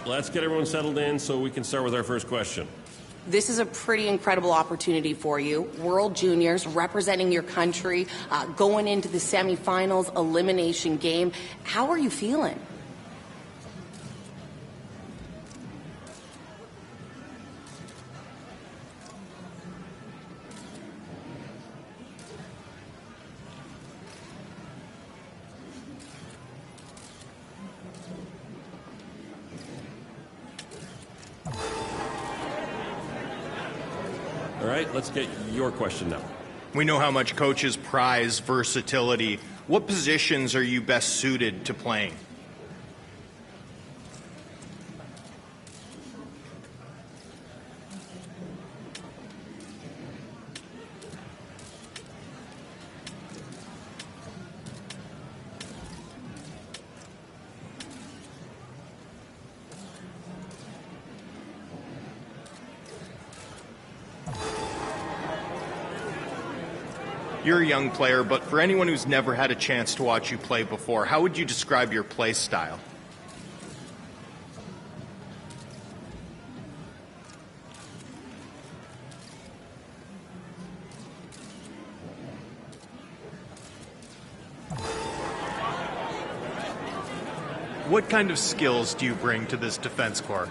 let's get everyone settled in so we can start with our first question. This is a pretty incredible opportunity for you. World Juniors, representing your country, going into the semifinals, elimination game. How are you feeling? All right, let's get your question now. We know how much coaches prize versatility. What positions are you best suited to playing? You're a young player, but for anyone who's never had a chance to watch you play before, how would you describe your play style? What kind of skills do you bring to this defense corps?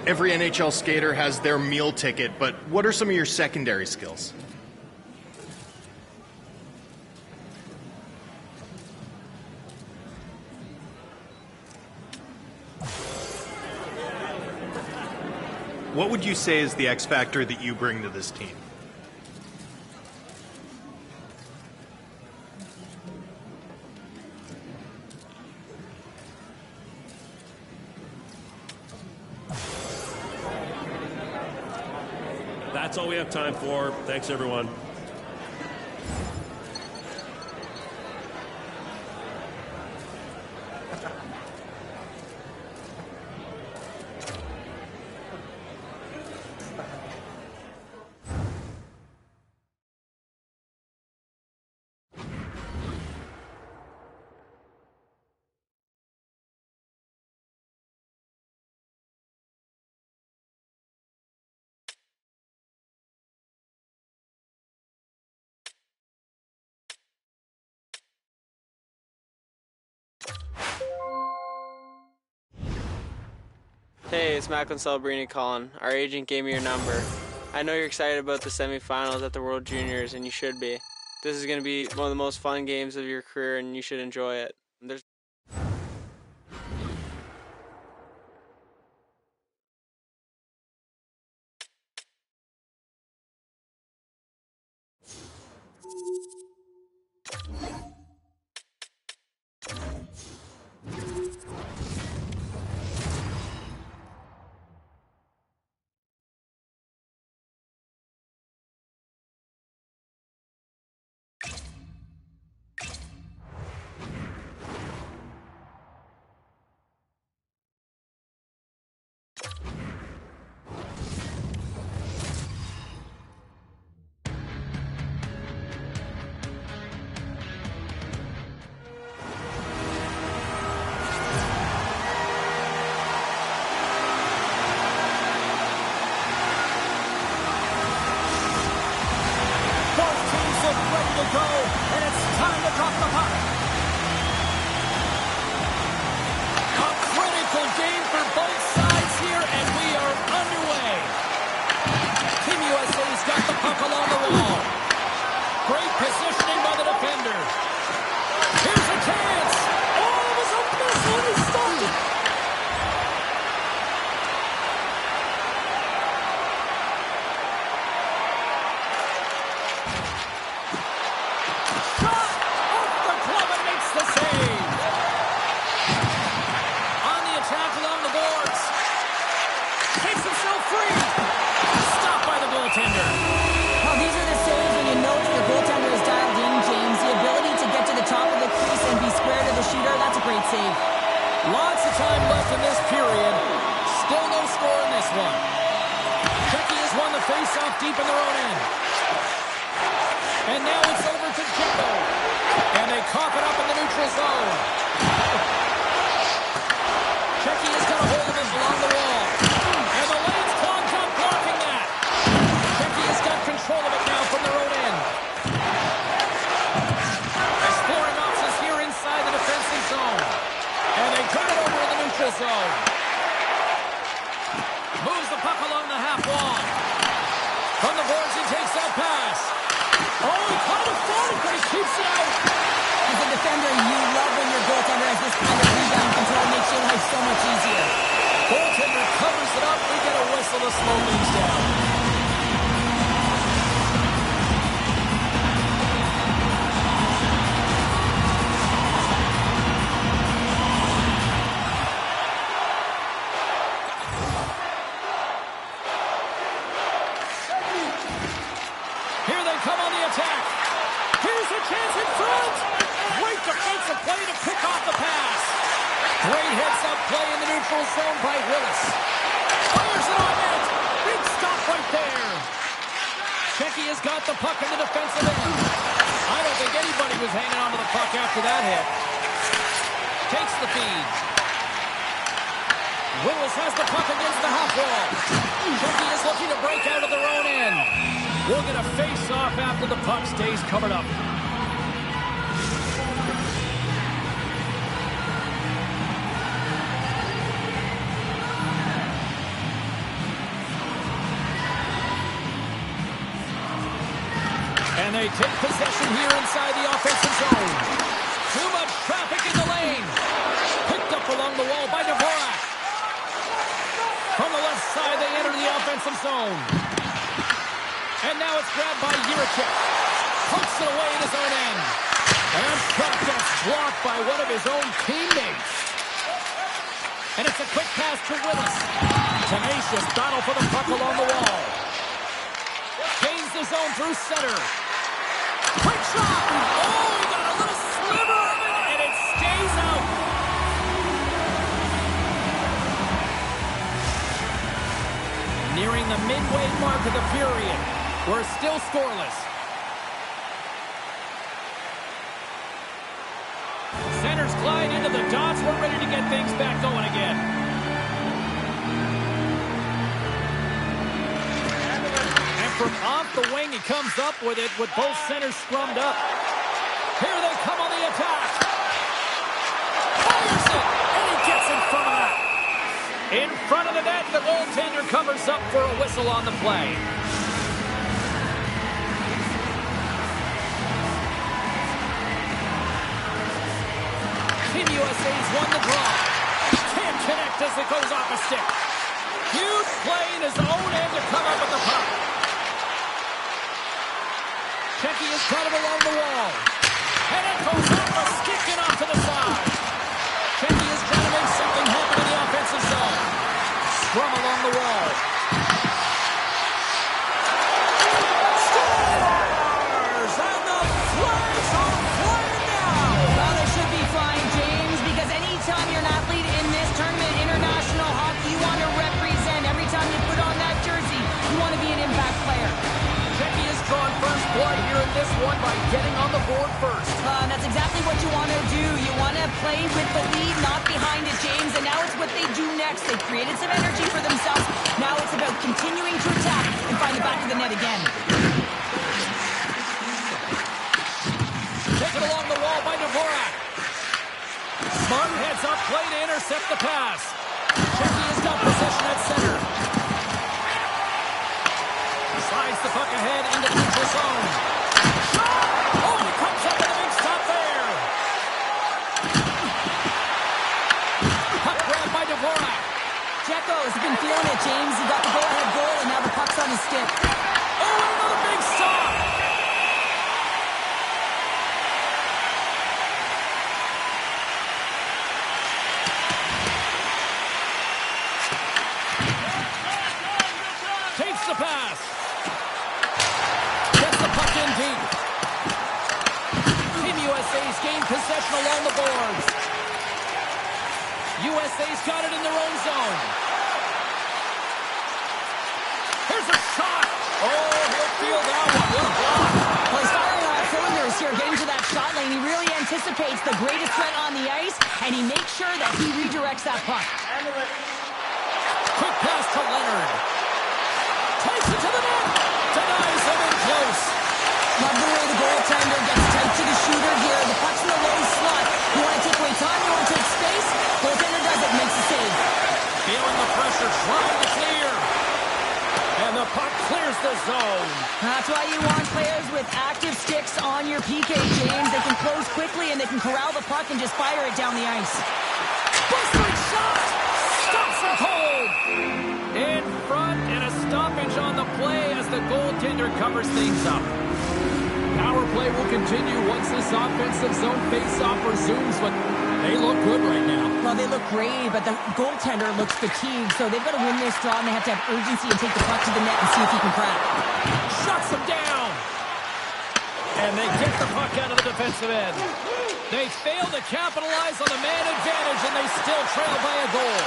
Every NHL skater has their meal ticket, but what are some of your secondary skills? What would you say is the X factor that you bring to this team? That's all we have time for. Thanks, everyone. Hey, it's Macklin Celebrini calling. Our agent gave me your number. I know you're excited about the semifinals at the World Juniors, and you should be. This is going to be one of the most fun games of your career, and you should enjoy it. go, and it's time to drop the puck. A critical game for both sides here, and we are underway. Team USA's got the puck along the wall. Great positioning by the defenders. Here's a chance. Oh, it was a missile, and he stopped it. Save. Lots of time left in this period. Still no score in this one. Czechia has won the face-off deep in their own end. And now it's over to Jimbo. And they cough it up in the neutral zone. Czechia's got a hold of it along the wall. And the lane's clogged up blocking that. Czechia's got control of it now from their own end. Exploring options here inside the defensive zone. And they turn it over in the neutral zone. Moves the puck along the half wall. From the boards, he takes that pass. Oh, he caught it forward, but he keeps it out. As a defender, you love when your goaltender has this kind of rebound control. It makes your life so much easier. Goaltender covers it up. We get a whistle to slow things down. Here they come on the attack. Here's a chance in front. Great defensive play to pick off the pass. Great heads-up play in the neutral zone by Willis. Fires it on net. Big stop right there. Czechia's got the puck in the defensive end. I don't think anybody was hanging on to the puck after that hit. Takes the feed. Willis has the puck against the half wall. Czechia is looking to break out of their own end. We'll get a face-off after the puck stays covered up. And they take possession here inside the offensive zone. Too much traffic in the lane. Picked up along the wall by Dvorak. From the left side, they enter the offensive zone. And now it's grabbed by Yurichek. Pokes it away in his own end. And puck gets blocked by one of his own teammates. And it's a quick pass to Willis. Tenacious battle for the puck along the wall. Gains the zone through center. Quick shot! Oh, he got a little sliver of it, and it stays out. Nearing the midway mark of the period. We're still scoreless. Centers glide into the dots. We're ready to get things back going again. And from off the wing, he comes up with it with both centers scrummed up. Here they come on the attack. Fires it, and he gets in front of that. In front of the net, the goaltender covers up for a whistle on the play. Team USA's won the draw. Can't connect as it goes off a stick. Huge play in his own end to come up with the puck. Czechia's got it along the wall. And it goes off a stick and off to the side. Czechia's trying to make something happen in the offensive zone. Scrum along the wall. Scores! And the flags are flying now! Well, they should be flying, James, because anytime you're an athlete in this tournament, international hockey, you want to represent. Every time you put on that jersey, you want to be an impact player. Czechia's drawn first blood here in this one by getting on the board first. That's exactly what you want to do. You want to play with the lead, not behind it, James. And now it's what they do next. They've created some energy for themselves. Now it's about continuing to attack and find the back of the net again. Taken along the wall by Dvorak. Smart heads up play to intercept the pass. Czechia's got possession at center. Slides the puck ahead into the neutral zone. Shot! Oh, he comes up with a big stop there. Puck grabbed by Dvorak. Jekko has been feeling it, James. He got the go-ahead goal, and now the puck's on his stick. Oh, another big stop. Takes the pass. Gets the puck in deep. Team USA's gained possession along the boards. USA's got it in their own zone. Here's a shot. Oh, he'll feel that one. What a block. Well, he's firing on cylinders here, getting to that shot lane. He really anticipates the greatest threat on the ice, and he makes sure that he redirects that puck. Quick pass to Leonard. Takes it to the net. Denies him in close. Love the way the goaltender gets tight to the shooter here. The puck's in the low slot. You want to take away time, you want to take space. Goaltender does it, makes the save. Feeling the pressure, trying to clear. And the puck clears the zone. That's why you want players with active sticks on your PK, James. They can close quickly and they can corral the puck and just fire it down the ice. Bustling shot. Stops him cold. In front and a stoppage on the play as the goaltender covers things up. Power play will continue once this offensive zone face-off resumes, but they look good right now. Well, they look great, but the goaltender looks fatigued, so they've got to win this draw, and they have to have urgency and take the puck to the net and see if he can crack. Shuts him down. And they get the puck out of the defensive end. They fail to capitalize on the man advantage, and they still trail by a goal.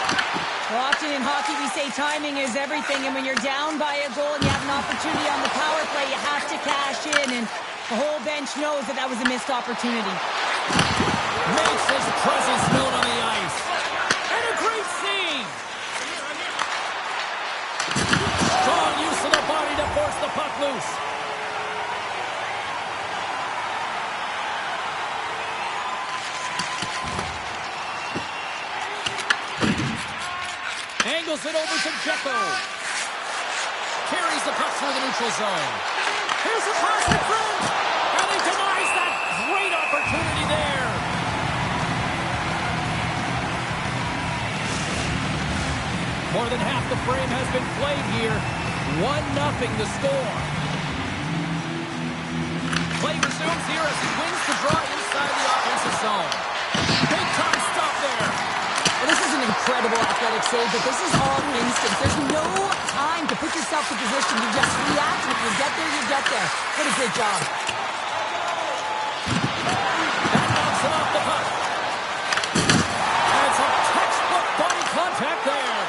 Well, often in hockey, we say timing is everything, and when you're down by a goal and you have an opportunity on the power play, you have to cash in, and the whole bench knows that that was a missed opportunity. Makes his presence known on the ice. And a great save. Strong use of the body to force the puck loose. Angles it over to Jekko. Carries the puck through the neutral zone. Here's a pass in front. And he denies that great opportunity there. More than half the frame has been played here. 1-0 the score. Play resumes here as he wins the draw inside the offensive zone. Big time stop there. Well, this is an incredible athletic save, but this is all instinct. There's no time to put yourself in position. You just react, and if you get there, you get there. What a great job. That knocks him off the puck. And it's a textbook body contact there.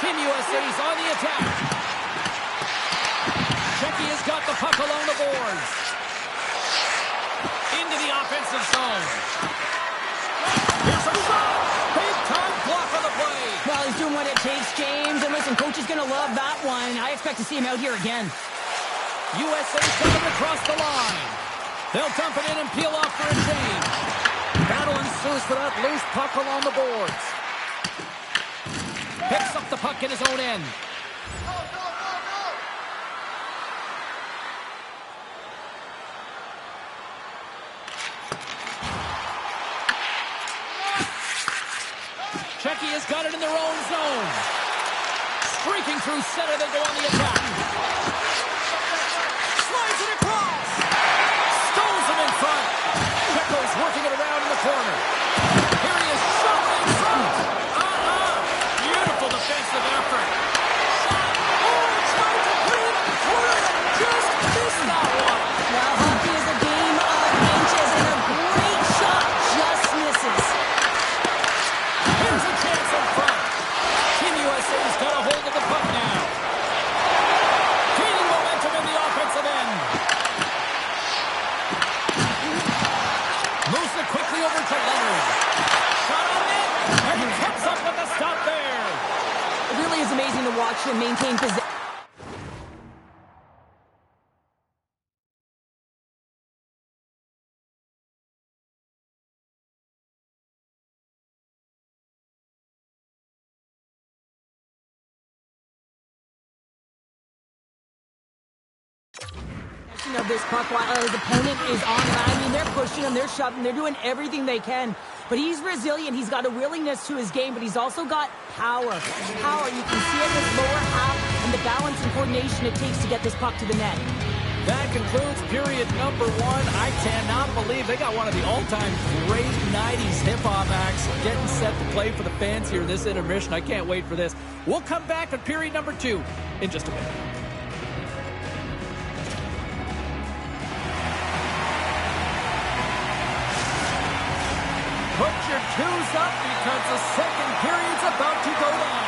Team USA's on the attack. Shecky has got the puck along the boards. Into the offensive zone. Here's a shot. Big time block on the play. Well, he's doing what it takes, James. And listen, coach is going to love that one. I expect to see him out here again. USA's coming across the line. They'll dump it in and peel off for a change. Battle ensues for that loose puck along the boards. Picks up the puck in his own end. Shecky has got it in their own zone. Streaking through center, they go on the attack. Slides it across. Stones him in front. Checo's working it around in the corner. Here he is, shot in front. Beautiful defensive effort. Shot. Oh, tried to put it through. Just missed that one. Now, hockey is a game of inches, and a great shot just misses. Here's a chance in front. Team USA's got a hold of the puck now. Gaining momentum in the offensive end. Moves it quickly over to Leonard. Shot on net. And he comes up with a stop there. It really is amazing to watch him maintain possession. Of this puck while his opponent is on him. I mean, they're pushing him, they're shoving, they're doing everything they can. But he's resilient. He's got a willingness to his game, but he's also got power. Power. You can see it in his lower half and the balance and coordination it takes to get this puck to the net. That concludes period number 1. I cannot believe they got one of the all-time great 90s hip-hop acts getting set to play for the fans here in this intermission. I can't wait for this. We'll come back at period number 2 in just a minute. Put your twos up because the second period's about to go on.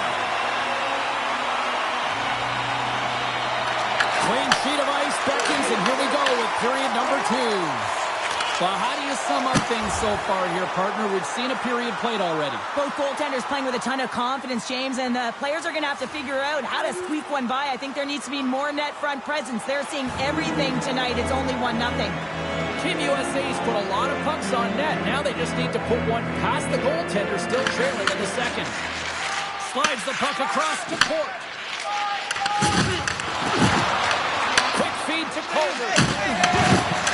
Clean sheet of ice beckons, and here we go with period number 2. Well, how do you sum up things so far here, partner? We've seen a period played already. Both goaltenders playing with a ton of confidence, James, and the players are going to have to figure out how to squeak one by. I think there needs to be more net front presence. They're seeing everything tonight. It's only 1-0. Team USA's put a lot of pucks on net. Now they just need to put one past the goaltender, still trailing in the second. Slides the puck across to Port. Quick feed to Culver.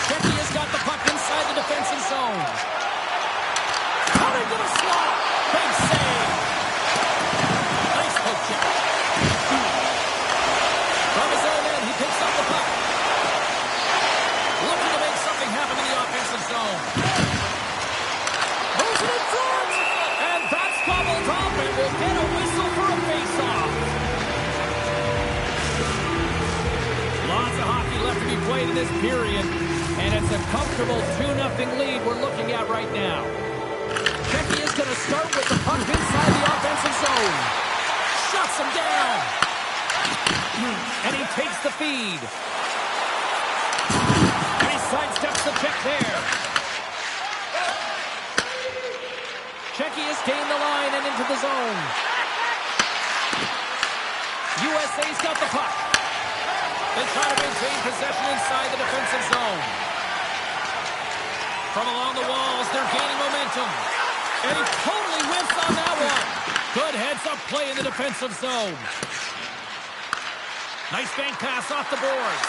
Shecky has got the puck inside the defensive zone. Coming to the slot. Big save. Nice poke check. From his own end, he picks up the puck. Looking to make something happen in the offensive zone. Moves it in front. And that's gobbled up and will get a whistle for a face-off. Lots of hockey left to be played in this period. And it's a comfortable 2-0 lead we're looking at right now. Shecky is going to start with the puck inside the offensive zone. Shuts him down. And he takes the feed. And he sidesteps the check there. Shecky has gained the line and into the zone. USA's got the puck. They try to maintain possession inside the defensive zone. From along the walls, they're gaining momentum. And he totally whiffs on that one. Good heads-up play in the defensive zone. Nice bank pass off the boards.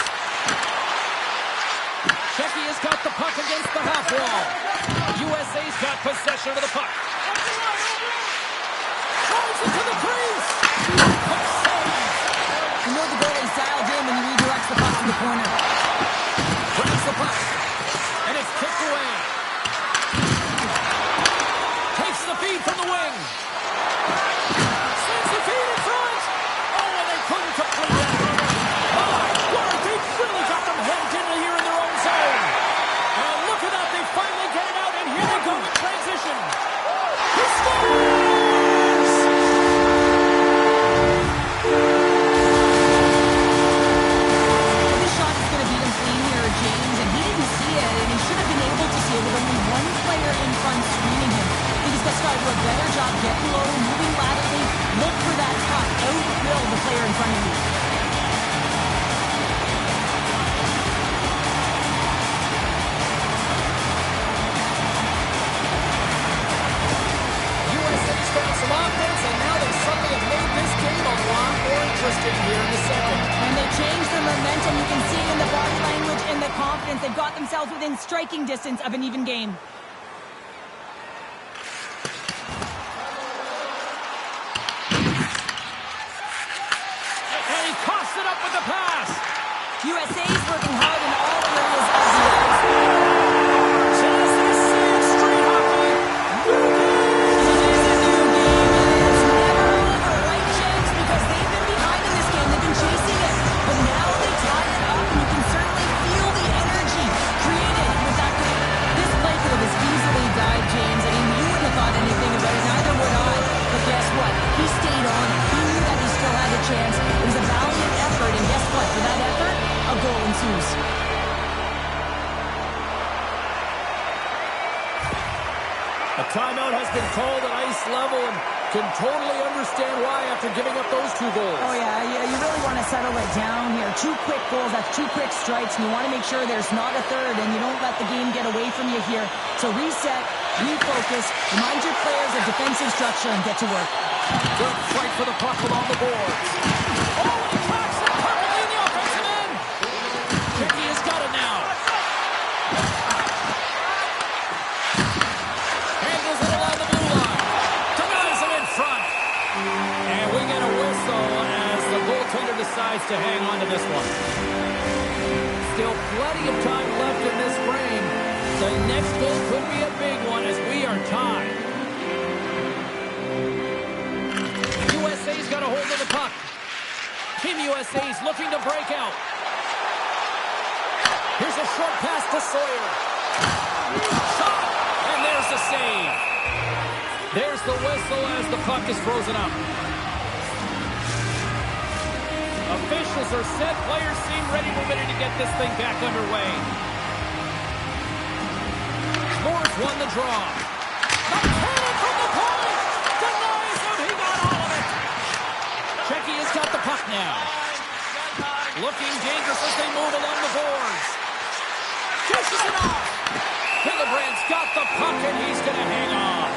Shecky has got the puck against the half wall. USA's got possession of the puck. Throws it to the crease. You know the goalie's dialed in when he redirects the puck to the corner. Grabs the puck. And it's kicked away. Takes the feed from the wing. Sends the feed in front. Oh, and they couldn't complete that. My word, they've really got them hemmed in here in their own zone. And look at that, they finally get it out, and here they go in transition. He scores! James, and he didn't see it, and he should have been able to see it with only one player in front screening him. I think he's got to do a better job getting low, moving laterally, look for that puck, outfill the player in front of you. USA's found some offense, and now they suddenly have made this game a lot more interesting here in the second. And they changed the momentum. You can see it in the body language and the confidence. They've got themselves within striking distance of an even game. And he coughs it up with the pass. USA's working hard in all areas of the ice. Says this is straight hockey. It is a new game, and it's never over, right, James? Because they've been behind in this game. They've been chasing it. But now they tie it up, and you can certainly feel the energy created with that. This play could have easily died, James. I mean, you wouldn't have thought anything about it, neither would I. But guess what? He stayed on it. He knew that he still had a chance. It was a valiant effort, and guess what? For that effort, a goal ensues. A timeout has been called at ice level, and can totally understand why after giving up those 2 goals. Oh, yeah, you really want to settle it down here. 2 quick goals, that's 2 quick strikes, and you want to make sure there's not a third, and you don't let the game get away from you here. So reset, refocus, remind your players of defensive structure, and get to work. Good fight for the puck along the boards. Oh, he tracks it perfectly in the offensive end. Shecky has got it now. Handles it along the blue line. Denies him in front. And we get a whistle as the goaltender decides to hang on to this one. Still plenty of time left in this frame. The next goal could be a big one as we are tied. USA's got a hold of the puck. Team USA's looking to break out. Here's a short pass to Sawyer. Shot! And there's the save. There's the whistle as the puck is frozen up. Officials are set. Players seem ready to get this thing back underway. Sports won the draw. The cannon from the point! Denies him! He got all of it! Checky has got the puck now. Looking dangerous as they move along the boards. Dishes it off! Hillebrand's got the puck and he's going to hang on.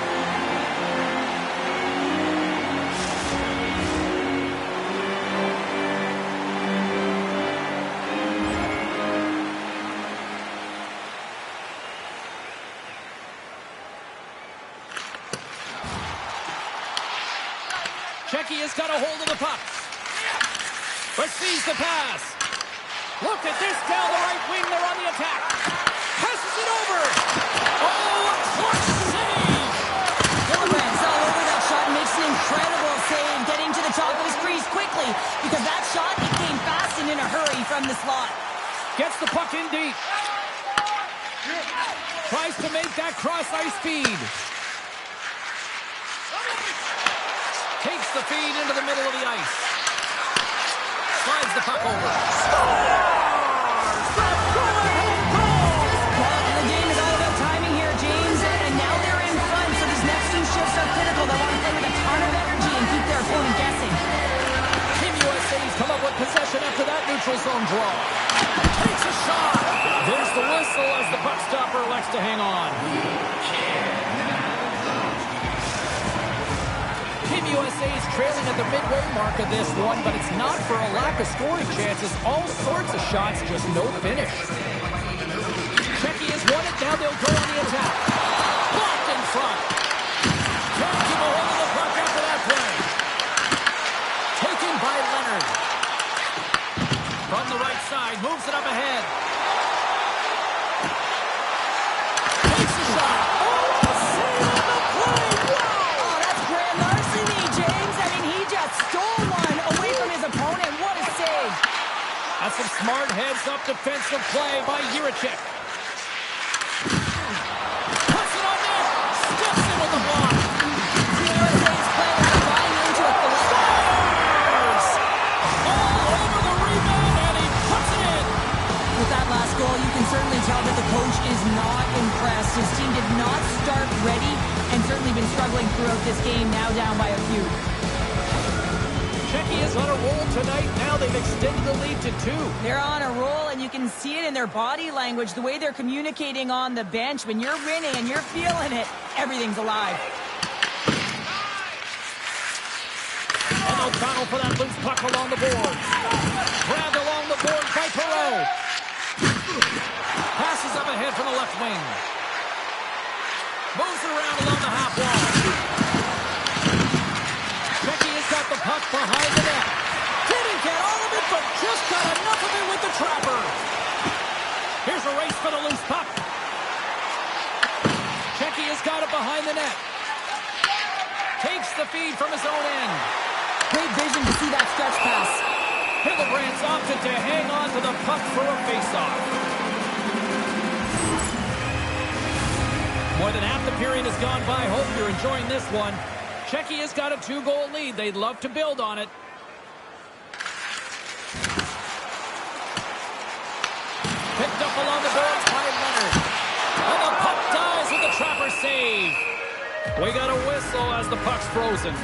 Checky has got a hold of the puck. Receives the pass. Look at this down the right wing. They're on the attack. Passes it over. Oh, a clutch save. Hillebrand's all over that shot and makes an incredible save, getting to the top of his crease quickly because that shot, it came fast and in a hurry from the slot. Gets the puck in deep. Tries to make that cross-ice feed. Takes the feed into the middle of the ice. Slides the puck over. Scores! The go-ahead goal! Well, the game is all about timing here, James, and now they're in front, so these next two shifts are critical. They want to play with a ton of energy and keep their opponent guessing. Team USA's come up with possession after that neutral zone draw. Takes a shot. There's the whistle as the puck stopper elects to hang on. Team USA is trailing at the midway mark of this one, but it's not for a lack of scoring chances. All sorts of shots, just no finish. Checky has won it. Now they'll go on the attack. Blocked in front. Can't keep a hold of the puck after that play. Taken by Leonard. From the right side, moves it up ahead. Takes a shot. Oh, a save on the play. Wow! Oh, that's grand larceny, James. I mean, he just stole one away from his opponent. What a save. That's some smart heads-up defensive play by Jiricek. Puts it on net. Steps in with the block. Team USA's players are buying into it. Scores! All over the rebound, and he puts it in. With that last goal, you can certainly tell that the coach is not impressed. His team did not start ready and certainly been struggling throughout this game, now down by a few. Checky is on a roll tonight. Now they've extended the lead to 2. They're on a roll, and you can see it in their body language, the way they're communicating on the bench. When you're winning and you're feeling it, everything's alive. And O'Connell for that loose puck along the boards. Grabbed along the boards by Perreault. Passes up ahead from the left wing. Moves it around along the half wall. Checky has got the puck behind the net. Didn't get all of it, but just got enough of it with the trapper. Here's a race for the loose puck. Checky has got it behind the net. Takes the feed from his own end. Great vision to see that stretch pass. Hillebrand's opted to hang on to the puck for a faceoff. More than half the period has gone by. Hope you're enjoying this one. Checky has got a 2-goal lead. They'd love to build on it. Picked up along the boards by Leonard. And the puck dies with the trapper save. We got a whistle as the puck's frozen.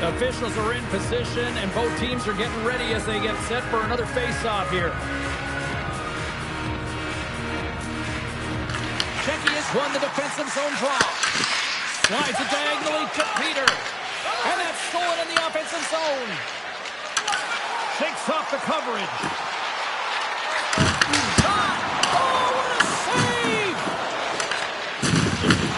Officials are in position, and both teams are getting ready as they get set for another face-off here. Checky has won the defensive zone draw. Slides it diagonally to Peter. And that's stolen in the offensive zone. Shakes off the coverage. Shot! Oh, what a save!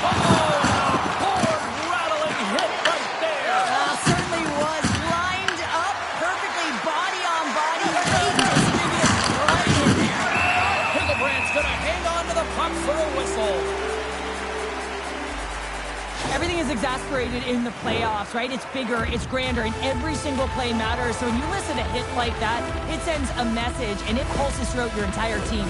Oh, a board-rattling hit right there. Certainly was lined up perfectly, body on body. Great distributed right in there. Hillebrand's going to hang on to the puck for a whistle. Everything is exasperated in the playoffs, right? It's bigger, it's grander, and every single play matters. So when you listen to a hit like that, it sends a message, and it pulses throughout your entire team.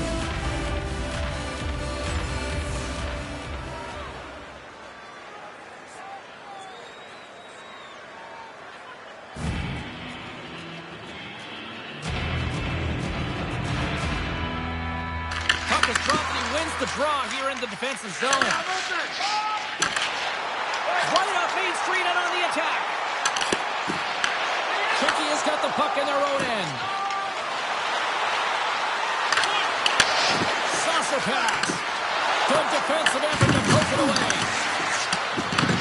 wins the draw here in the defensive zone. Right up Main Street and on the attack. Czechia has got the puck in their own end. Saucer pass. Good defensive effort to poke it away.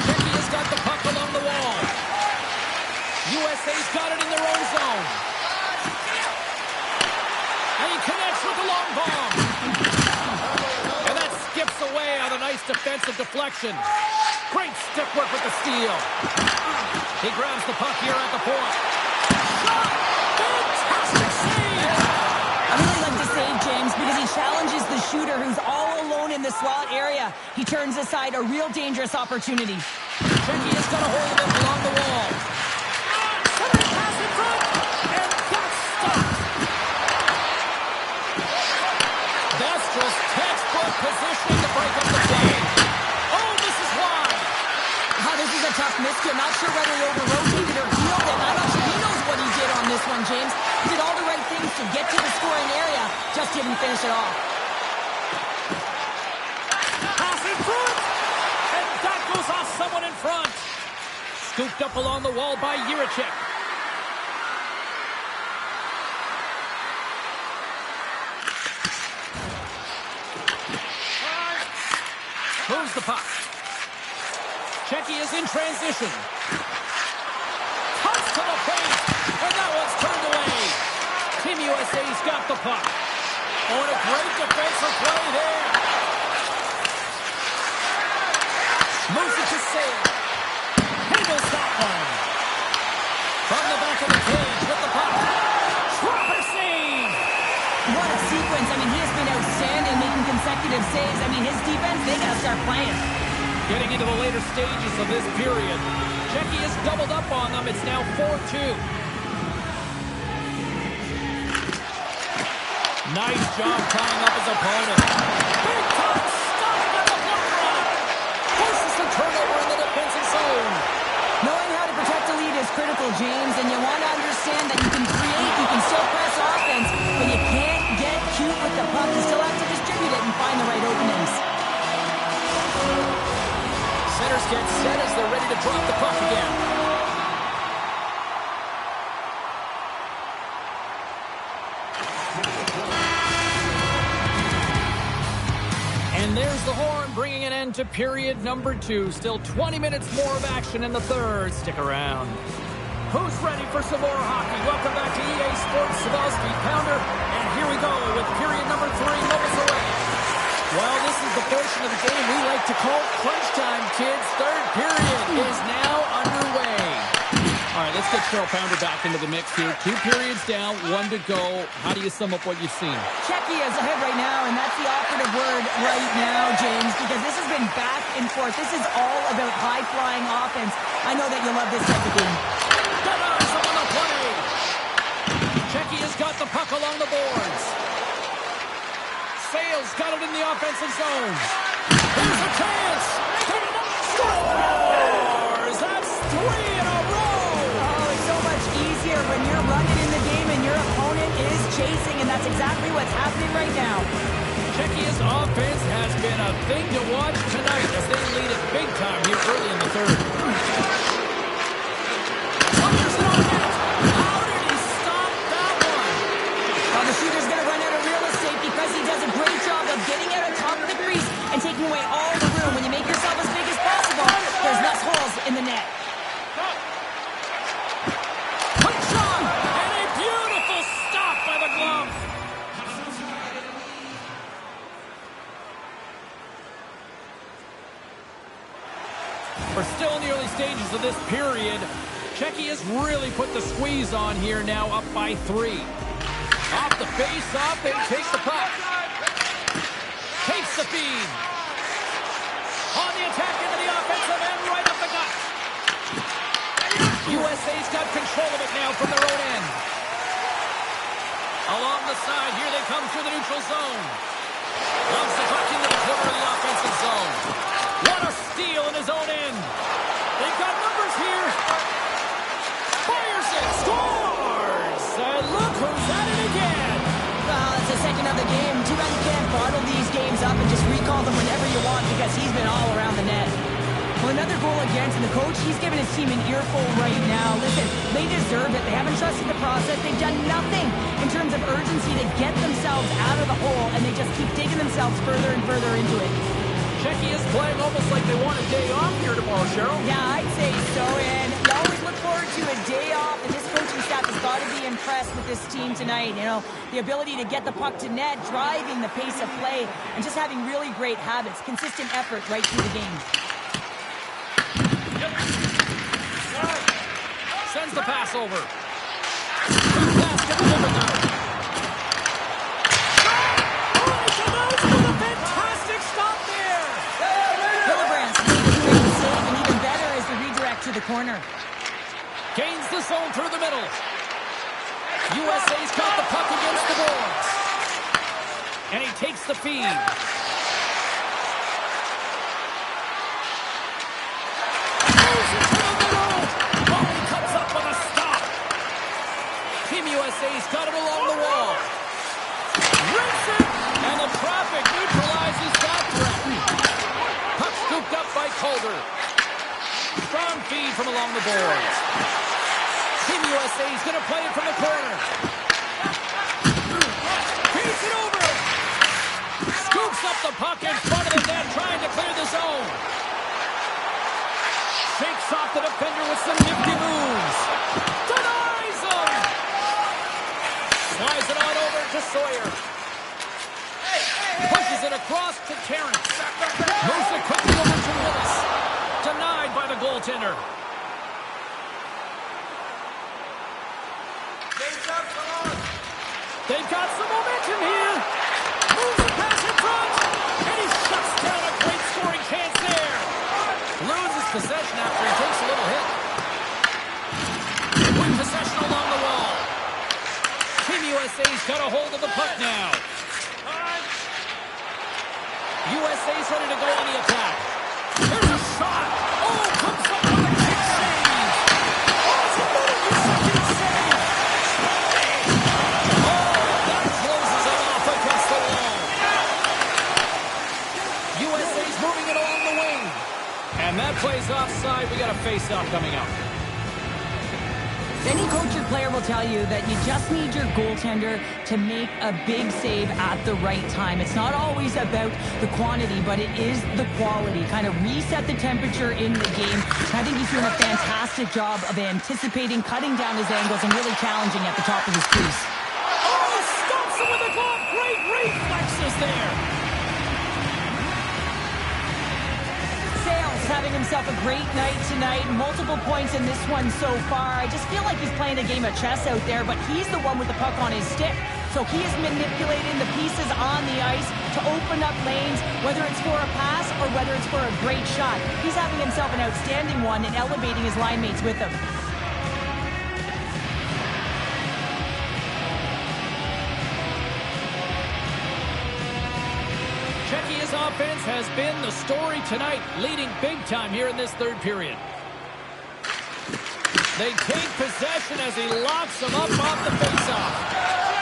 Czechia has got the puck along the wall. USA's got it in their own zone. And he connects with the long bomb. And that skips away on a nice defensive deflection. Great stick work with the steal. He grabs the puck here at the point. Shot! Fantastic save! I really like the save, James, because he challenges the shooter who's all alone in the slot area. He turns aside a real dangerous opportunity. Czechia's got a hold of it along the wall. Somebody pass in front, and that's stopped. That's just textbook positioning to break up the play. Oh, this is why. This is a tough miscue. Not sure whether he over-rotated or healed it. I'm not sure he knows what he did on this one, James. He did all the right things to get to the scoring area, just didn't finish it off. Pass in front, and that goes off someone in front. Scooped up along the wall by Jiricek. Moves the puck. Czechia is in transition. Cuts to the paint, and that one's turned away. Team USA's got the puck. Oh, and a great defensive play there. Moves it to save. Handles that one. From the back of the cage with the puck. Proper save. What a sequence. I mean, he has been outstanding making consecutive saves. I mean, his defense, they got to start playing. Getting into the later stages of this period. Czechia has doubled up on them. It's now 4-2. Nice job tying up his opponent. Big time stop by the block run. Forces the turnover in the defensive zone. Knowing how to protect a lead is critical, James, and you want to understand that you can create, you can still press offense, but you can't get cute with the puck. You still have to distribute it and find the right openings. Centers get set as they're ready to drop the puck again. And there's the horn, bringing an end to period number 2. Still 20 minutes more of action in the third. Stick around. Who's ready for some more hockey? Welcome back to EA Sports Savelski Pounder. And here we go with period number 3 moments away. Well, this is the portion of the game we like to call crunch time, kids. Third period is now underway. All right, let's get Cheryl Pounder back into the mix here. 2 periods down, 1 to go. How do you sum up what you've seen? Czechia is ahead right now, and that's the operative word right now, James, because this has been back and forth. This is all about high-flying offense. I know that you love this type of game. Good eyes on the play. Czechia's got the puck along the boards. Sales got it in the offensive zone. Here's a chance. Scores! That's 3 in a row. Oh, it's so much easier when you're running in the game and your opponent is chasing, and that's exactly what's happening right now. Czechia's offense has been a thing to watch tonight as they lead it big time here early in the third. Fires it on net. How did he stop that one? Well, the shooter's going to run out of real estate because he does a great job of getting out on top of the crease and taking away all the room. When you make yourself as big as possible, there's less holes in the net. Quick shot, and a beautiful stop by the glove. We're still in the early stages of this period. Czechia's really put the squeeze on here, now up by 3. Off the face-off, and takes the puck. Takes the feed. On the attack into the offensive end, right up the gut. USA's got control of it now from their own end. Along the side, here they come through the neutral zone. Loves the puck into the corner of the offensive zone. What a steal in his own end. They've got numbers here. Fires it, scores! And look who's at it again. Well, it's the second of the game. 2 Van can't bottle these games up and just recall them whenever you want because he's been all around the net. Well, another goal against, and the coach, he's giving his team an earful right now. Listen, they deserve it. They haven't trusted the process. They've done nothing in terms of urgency to get themselves out of the hole, and they just keep digging themselves further and further into it. Czechia is playing almost like they want a day off here tomorrow, Cheryl. Yeah, I'd say so, and you always look forward to a day off, and this coaching staff has got to be impressed with this team tonight. You know, the ability to get the puck to net, driving the pace of play, and just having really great habits, consistent effort right through the game. Sends the pass over. Pass to deliver now. Fantastic stop there. Hillebrand's made a great save, and even better is the redirect to the corner. Gains the zone through the middle. USA's got the puck against the boards. And he takes the feed. USA's got it along the wall. Rips it, and the traffic neutralizes that threat. Puck scooped up by Calder. Strong feed from along the boards. Team USA's going to play it from the corner. Feeds it over. Scoops up the puck in front of the net, trying to clear the zone. Shakes off the defender with some nifty moves. Denies him. Slides it on over to Sawyer. Pushes it across to Terrence. Moves it quickly over to Willis. Denied by the goaltender. They've got some momentum here. Moves the pass in front. And he shuts down a great scoring chance there. Loses possession after he takes a little hit. With possession along the wall. Team USA's got a hold of the puck now. USA's ready to go on the attack. There's a shot. Oh, comes up with a kick save. Oh, it's a second save. Oh, that closes it off against the wall. USA's moving it along the wing. And that plays offside. We got a face-off coming up. Any coach or player will tell you that you just need your goaltender to make a big save at the right time. It's not always about the quantity, but it is the quality. Kind of reset the temperature in the game. I think he's doing a fantastic job of anticipating, cutting down his angles, and really challenging at the top of his crease. Oh, stops him with a glove. Great reflexes there. Having himself a great night tonight. Multiple points in this one so far. I just feel like he's playing a game of chess out there, but he's the one with the puck on his stick. So he is manipulating the pieces on the ice to open up lanes, whether it's for a pass or whether it's for a great shot. He's having himself an outstanding one and elevating his line mates with him. Czechia's offense has been the story tonight, leading big time here in this third period. They take possession as he locks them up off the faceoff.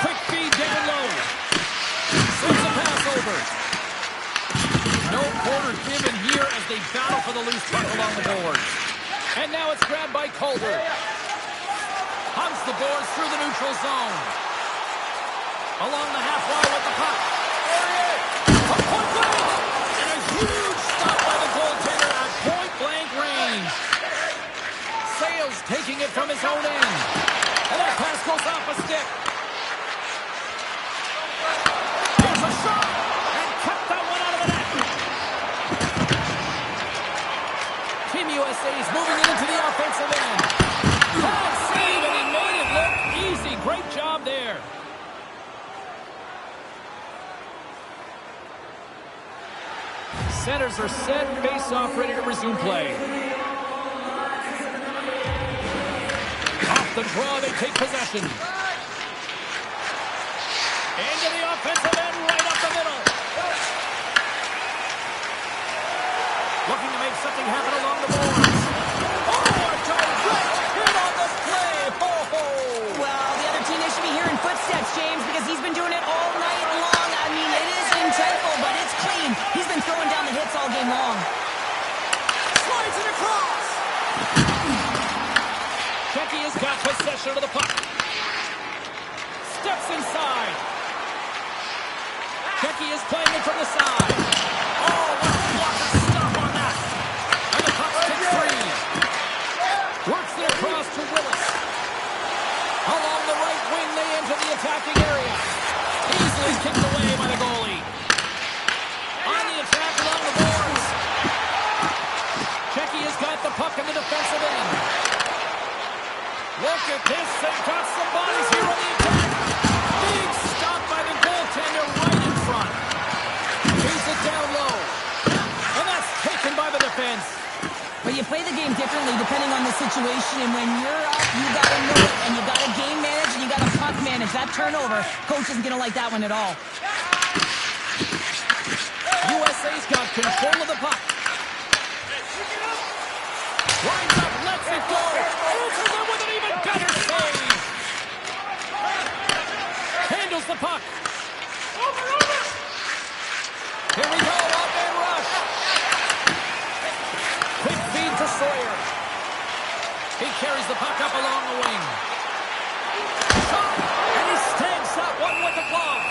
Quick feed down low. Sends a pass over. No quarter given here as they battle for the loose puck along the boards. And now it's grabbed by Calder. Hunts the boards through the neutral zone. Along the half wall with the puck. A point blank! And a huge stop by the goaltender at point-blank range. Sales taking it from his own end. And that pass goes off a stick. Here's a shot! And kept that one out of the net. Team USA is moving it into the offensive end. Bad save, and he made it look easy. Great job there. Centers are set, face-off ready to resume play. Off the draw, they take possession. Into the offensive end, right up the middle. Looking to make something happen along the boards. Oh, a direct hit on the play. Oh. Well, the other team, they should be hearing footsteps, James, because he's been doing it all night long. I mean, it long. Slides it across. Shecky has got possession of the puck. Steps inside. Shecky is playing it from the side. Oh, what a blocker stop on that. And the puck takes free. Works it across to Willis. Along the right wing, they enter the attacking area. Easily kicked away by the goalie. On the attack along the boards. Shecky has got the puck in the defensive end. Look at this. They've got some bodies here on the attack. Big stop by the goaltender right in front. He's it down low. And that's taken by the defense. But you play the game differently depending on the situation. And when you're up, you got to know it. And you got to game manage and you got to puck manage. That turnover, coach isn't going to like that one at all. USA's got control of the puck. Winds up, lets it go. Answers it with an even better save. Handles the puck. Here we go, up-man rush. Quick feed to Sawyer. He carries the puck up along the wing. Shot, and he stamps that one with the glove.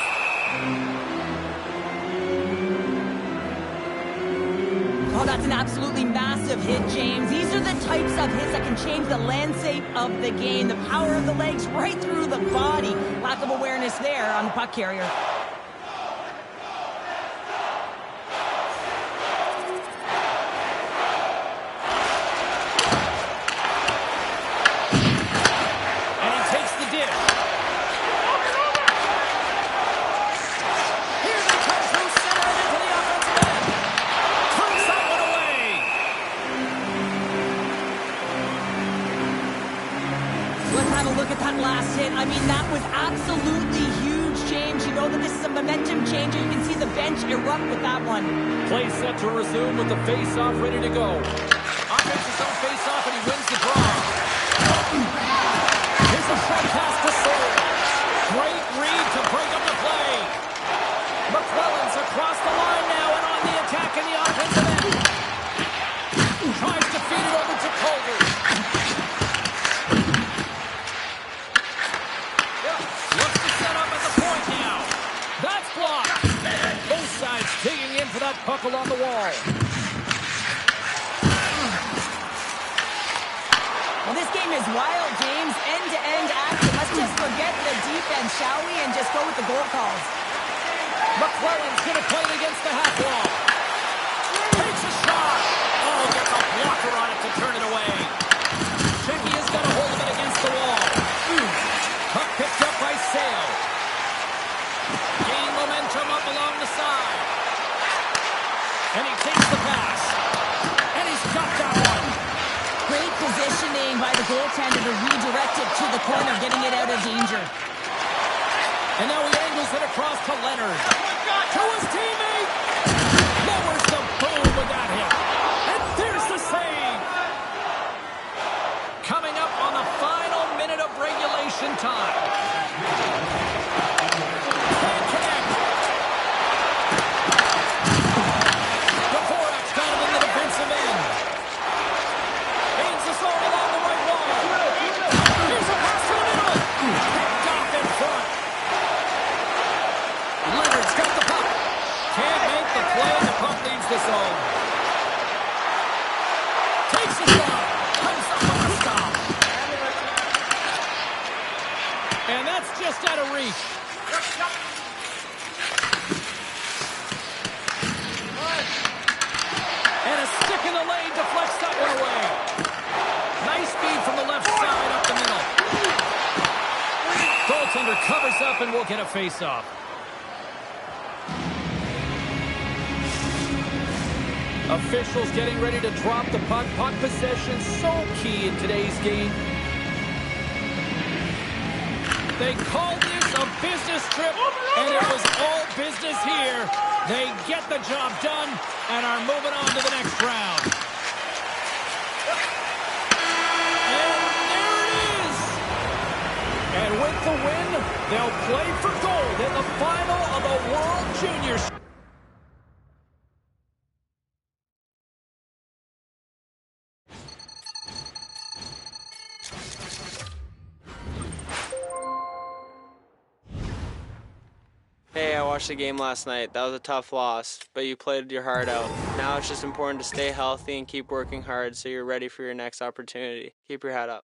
Oh, that's an absolutely massive hit, James. These are the types of hits that can change the landscape of the game. The power of the legs right through the body. Lack of awareness there on the puck carrier. And he takes the dish. Here they come through center and into the offensive end. Turns that one away. Let's have a look at that last hit. I mean, that was absolutely huge, James. You know that this is a momentum changer. You can see the bench erupt with that one. Play set to resume with the face-off ready to go. Offense's own face-off and he wins the draw. Here's a short pass to Sawyer. Great read to break up the play. McClellan's across the line now and on the attack in the offensive end. Tries to feed it over to Calder. Looks to set up at the point now. That's blocked. Both sides digging in for that puck along the wall. Well, this game is wild, James. End-to-end action. Let's just forget the defense, shall we, and just go with the goal calls. McClellan's going to play it against the half wall. Takes a shot. Oh, gets a blocker on it to turn it away. Shecky has got a hold of it against the wall. Puck picked up by Sale. Gaining momentum up along the side. And he takes the pass. And he's got that one. Great positioning by the goaltender to redirect it to the corner, getting it out of danger. And now he angles it across to Leonard. To his teammate. Lowers the boom with that hit. And there's the save. Coming up on the final minute of regulation time. Can't connect. Dvorak's got him in the defensive end. Aims the zone along the right wall. Here's a pass to the middle. Picked off in front. Leonard's got the puck. Can't make the play. The puck leaves the zone. Takes the shot. Comes up on the stop. And that's just out of reach. And a stick in the lane deflects that one away. Nice speed from the left side up the middle. Goaltender covers up and we'll get a face-off. Officials getting ready to drop the puck. Puck possession so key in today's game. They called this a business trip, and it was all business here. They get the job done and are moving on to the next round. And there it is. And with the win, they'll play for gold in the final of the World Juniors. Hey, I watched the game last night. That was a tough loss, but you played your heart out. Now it's just important to stay healthy and keep working hard so you're ready for your next opportunity. Keep your head up.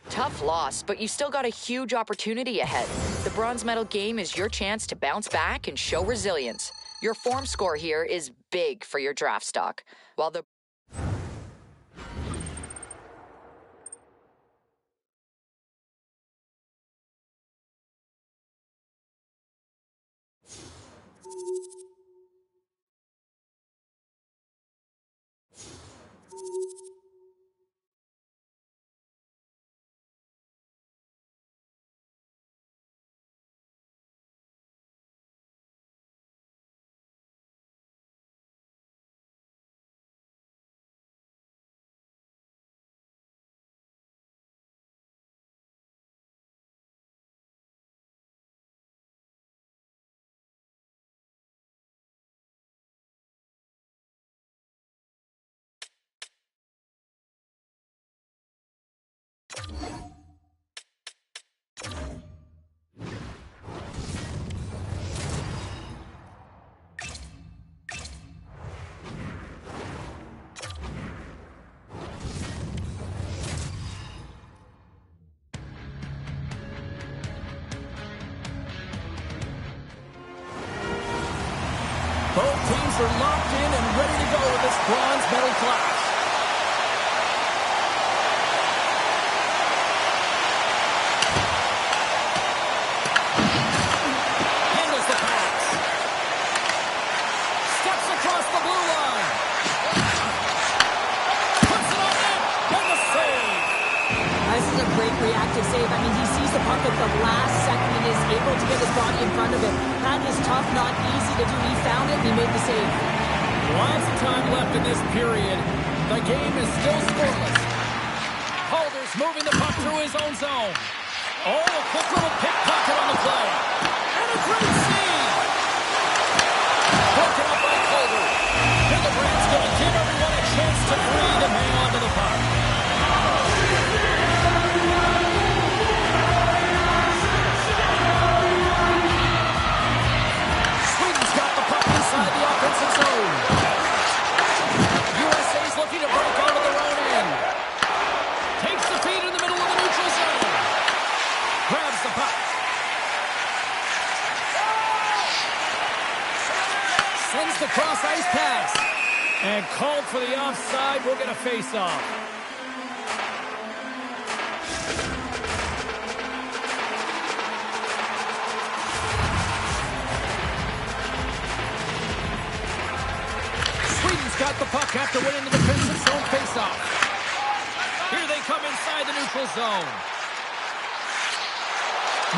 Tough loss, but you still got a huge opportunity ahead. The bronze medal game is your chance to bounce back and show resilience. Your form score here is big for your draft stock, while the Both teams are locked in and ready to go with this bronze medal class. Handles the pass. Steps across the blue line. Puts it on in. And the save. This is a great reactive save. I mean, he sees the puck at the last second and is able to get his body in front of it. That is tough, not easy to do. He found it and he made the save. Lots of time left in this period. The game is still scoreless. Calder's moving the puck through his own zone. Oh, a quick little pickpocket on the play. And a great save. Broken up by Calder. Hildebrandt going to give everyone a chance to breathe and hang on to the puck. Sweden's got the puck inside the offensive zone. USA's looking to break out of their own end. Takes the feed in the middle of the neutral zone. Grabs the puck. Sends the cross-ice pass. And called for the offside. We'll get a face-off. Sweden's got the puck after winning the defensive zone face-off. Here they come inside the neutral zone.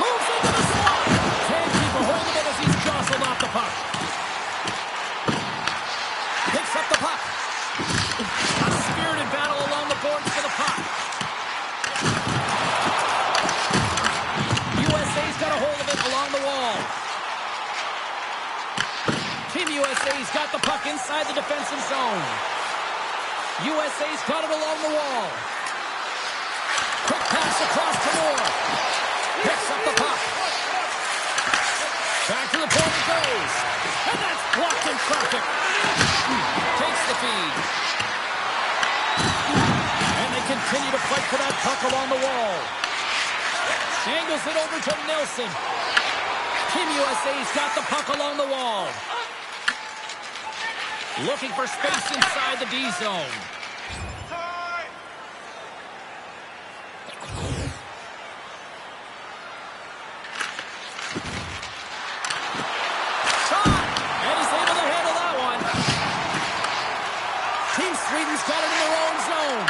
Moves into the slot. Can't keep a hold of it as he's jostled off the puck. Picks up the puck. A spirited battle along the boards for the puck. USA's got a hold of it along the wall. Team USA's got the puck inside the defensive zone. USA's got it along the wall. Quick pass across to Moore. Picks up the puck. Back to the point it goes. And that's blocked in traffic. Takes the feed. And they continue to fight for that puck along the wall. Angles it over to Nelson. Team USA's got the puck along the wall. Looking for space inside the D zone. Shot! And he's able to handle that one. Team Sweden's got it in their own zone.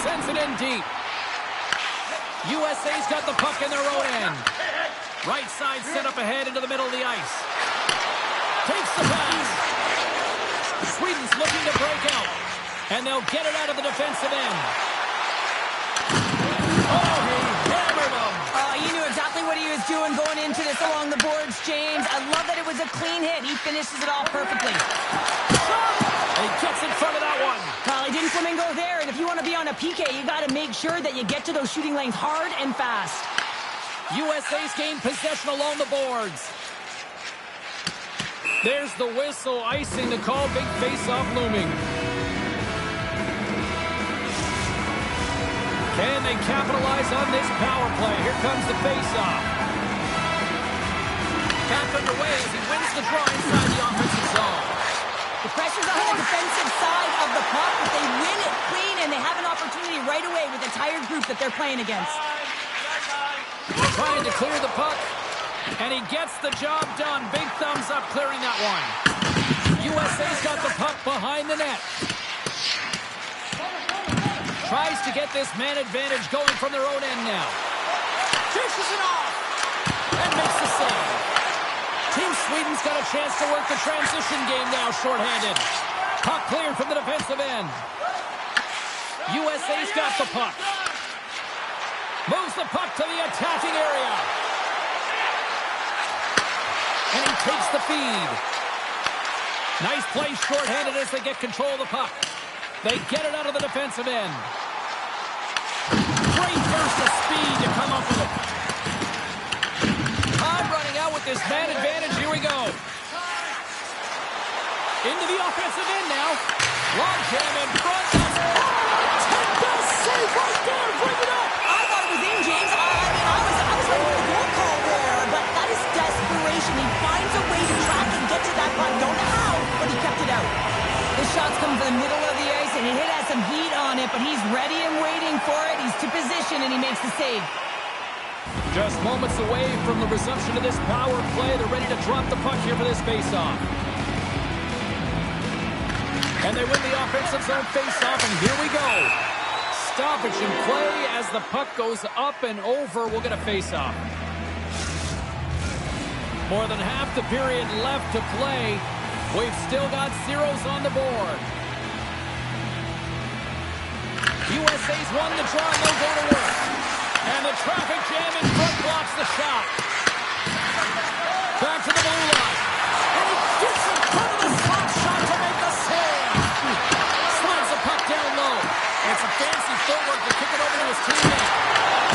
Sends it in deep. USA's got the puck in their own end. Right side set up ahead into the middle of the ice. Takes the pass. breakout. And they'll get it out of the defensive end. Oh, he hammered him. He knew exactly what he was doing going into this along the boards, James. I love that it was a clean hit. He finishes it off perfectly. And he gets in front of that one. Well, he didn't flamingo there, and if you want to be on a PK, you got to make sure that you get to those shooting lanes hard and fast. USA's gained possession along the boards. There's the whistle, icing the call, big face-off looming. Can they capitalize on this power play? Here comes the face-off. Back underway as he wins the draw inside the offensive zone. The pressure's on the defensive side of the puck, but they win it clean, and they have an opportunity right away with the tired group that they're playing against. Trying to clear the puck, and he gets the job done. Big thumbs up clearing that one. USA's got the puck behind the net. Tries to get this man advantage going from their own end now. Dishes it off and makes the save. Team Sweden's got a chance to work the transition game now shorthanded. Puck cleared from the defensive end. USA's got the puck. Moves the puck to the attacking area. And he takes the feed. Nice play shorthanded as they get control of the puck. They get it out of the defensive end. Great burst of speed to come up with it. Time running out with this man advantage. Here we go. Into the offensive end now. Long jam in front. Take the save right there. Bring it up. I thought it was in, James. I was ready for a goal call there, but that is desperation. He finds a way to track and get to that puck. Don't know how, but he kept it out. This shot's coming from the middle of the ice, and he has some heat on it, but he's ready and waiting for it. He's to position, and he makes the save. Just moments away from the resumption of this power play. They're ready to drop the puck here for this face-off. And they win the offensive zone face-off, and here we go. Stoppage in play as the puck goes up and over. We'll get a face-off. More than half the period left to play. We've still got zeros on the board. USA's won the draw, and they'll go to work. And the traffic jam in front blocks the shot. Back to the blue line. And he gets in front of the slot shot to make the save. Slides the puck down low. It's a fancy footwork to kick it over to his teammate.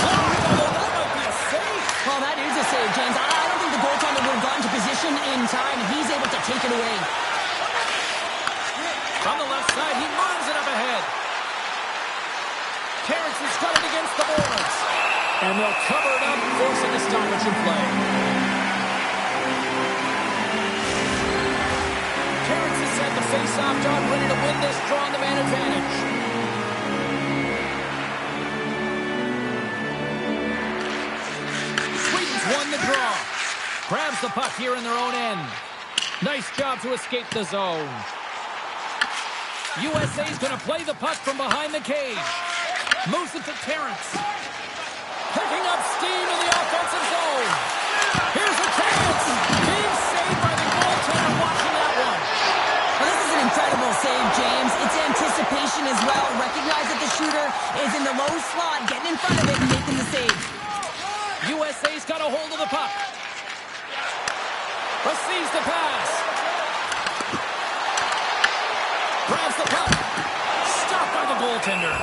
Oh, that might be a save. Well, that is a save, James. I don't think the goaltender would have gotten to position in time. He's able to take it away. From the left side, he moves it up ahead. Terrence has got it against the boards. And they'll cover it up, forcing a stoppage in play. Terrence has set the face-off dog, ready to win this draw on the man advantage. Sweden's won the draw. Grabs the puck here in their own end. Nice job to escape the zone. USA's going to play the puck from behind the cage. Moves it to Terrence. Picking up steam in the offensive zone. Here's a chance. Being saved by the goaltender watching that one. Well, this is an incredible save, James. It's anticipation as well. Recognize that the shooter is in the low slot, getting in front of it and making the save. USA's got a hold of the puck. Receives the pass. Grabs the puck. Stopped by the goaltender.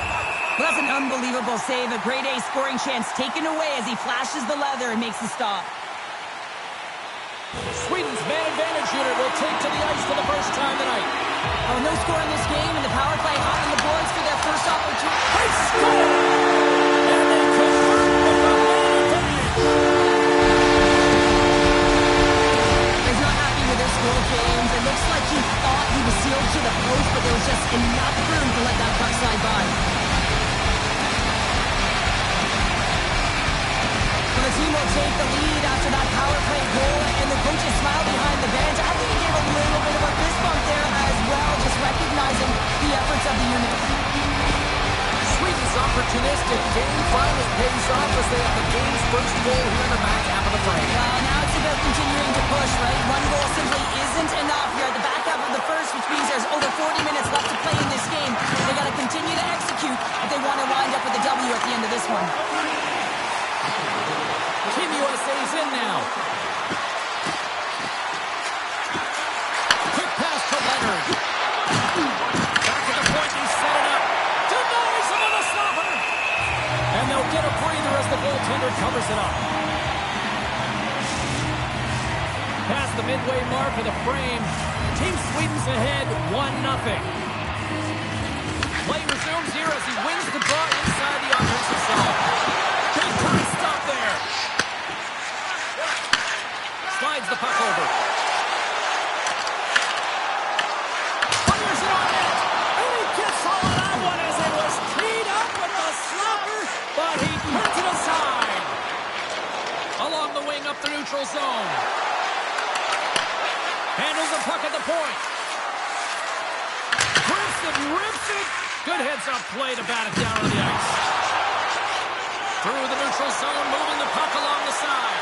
Well, that's an unbelievable save. A grade A scoring chance taken away as he flashes the leather and makes the stop. Sweden's man advantage unit will take to the ice for the first time tonight. Oh, no score in this game, and the power play hot on the boards for their first opportunity. They score! And they convert with the man advantage. He's not happy with this goal, James. It looks like he thought he was sealed to the post, but there was just enough room to let that puck slide by. The team will take the lead after that power play goal, and the coaches smile behind the bench. I think he gave a little bit of a fist bump there as well, just recognizing the efforts of the unit. Sweden's opportunistic game finally pays off as they have the game's first goal here in the back half of the frame. Now it's about continuing to push, right? One goal simply isn't enough. You're at the back half of the first, which means there's over 40 minutes left to play covers it up. Past the midway mark of the frame. Team Sweden's ahead 1-0. Play resumes here as he wins the draw inside the offensive zone. Big time stop there. Slides the puck over. Fires it on net. And he gets all of that one as it was teed up with the slapper, but he turns it aside. Along the wing up the neutral zone. Handles the puck at the point. Grips it, rips it. Good heads-up play to bat it down on the ice. Through the neutral zone, moving the puck along the side.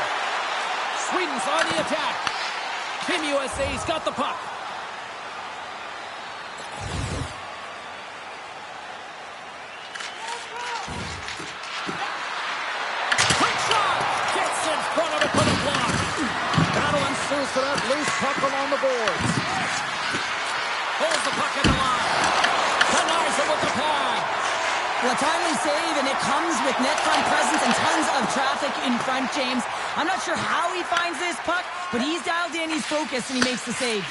Sweden's on the attack. Team USA's got the puck. Quick shot! Gets in front of it for the block. Battle ensues for that loose puck along the boards. Holds the puck at the line. Denies it with the pad. Well, a timely save, and it comes with net front presence and tons of traffic in front, James. I'm not sure how he finds this puck, but he's dialed in, he's focused, and he makes the save.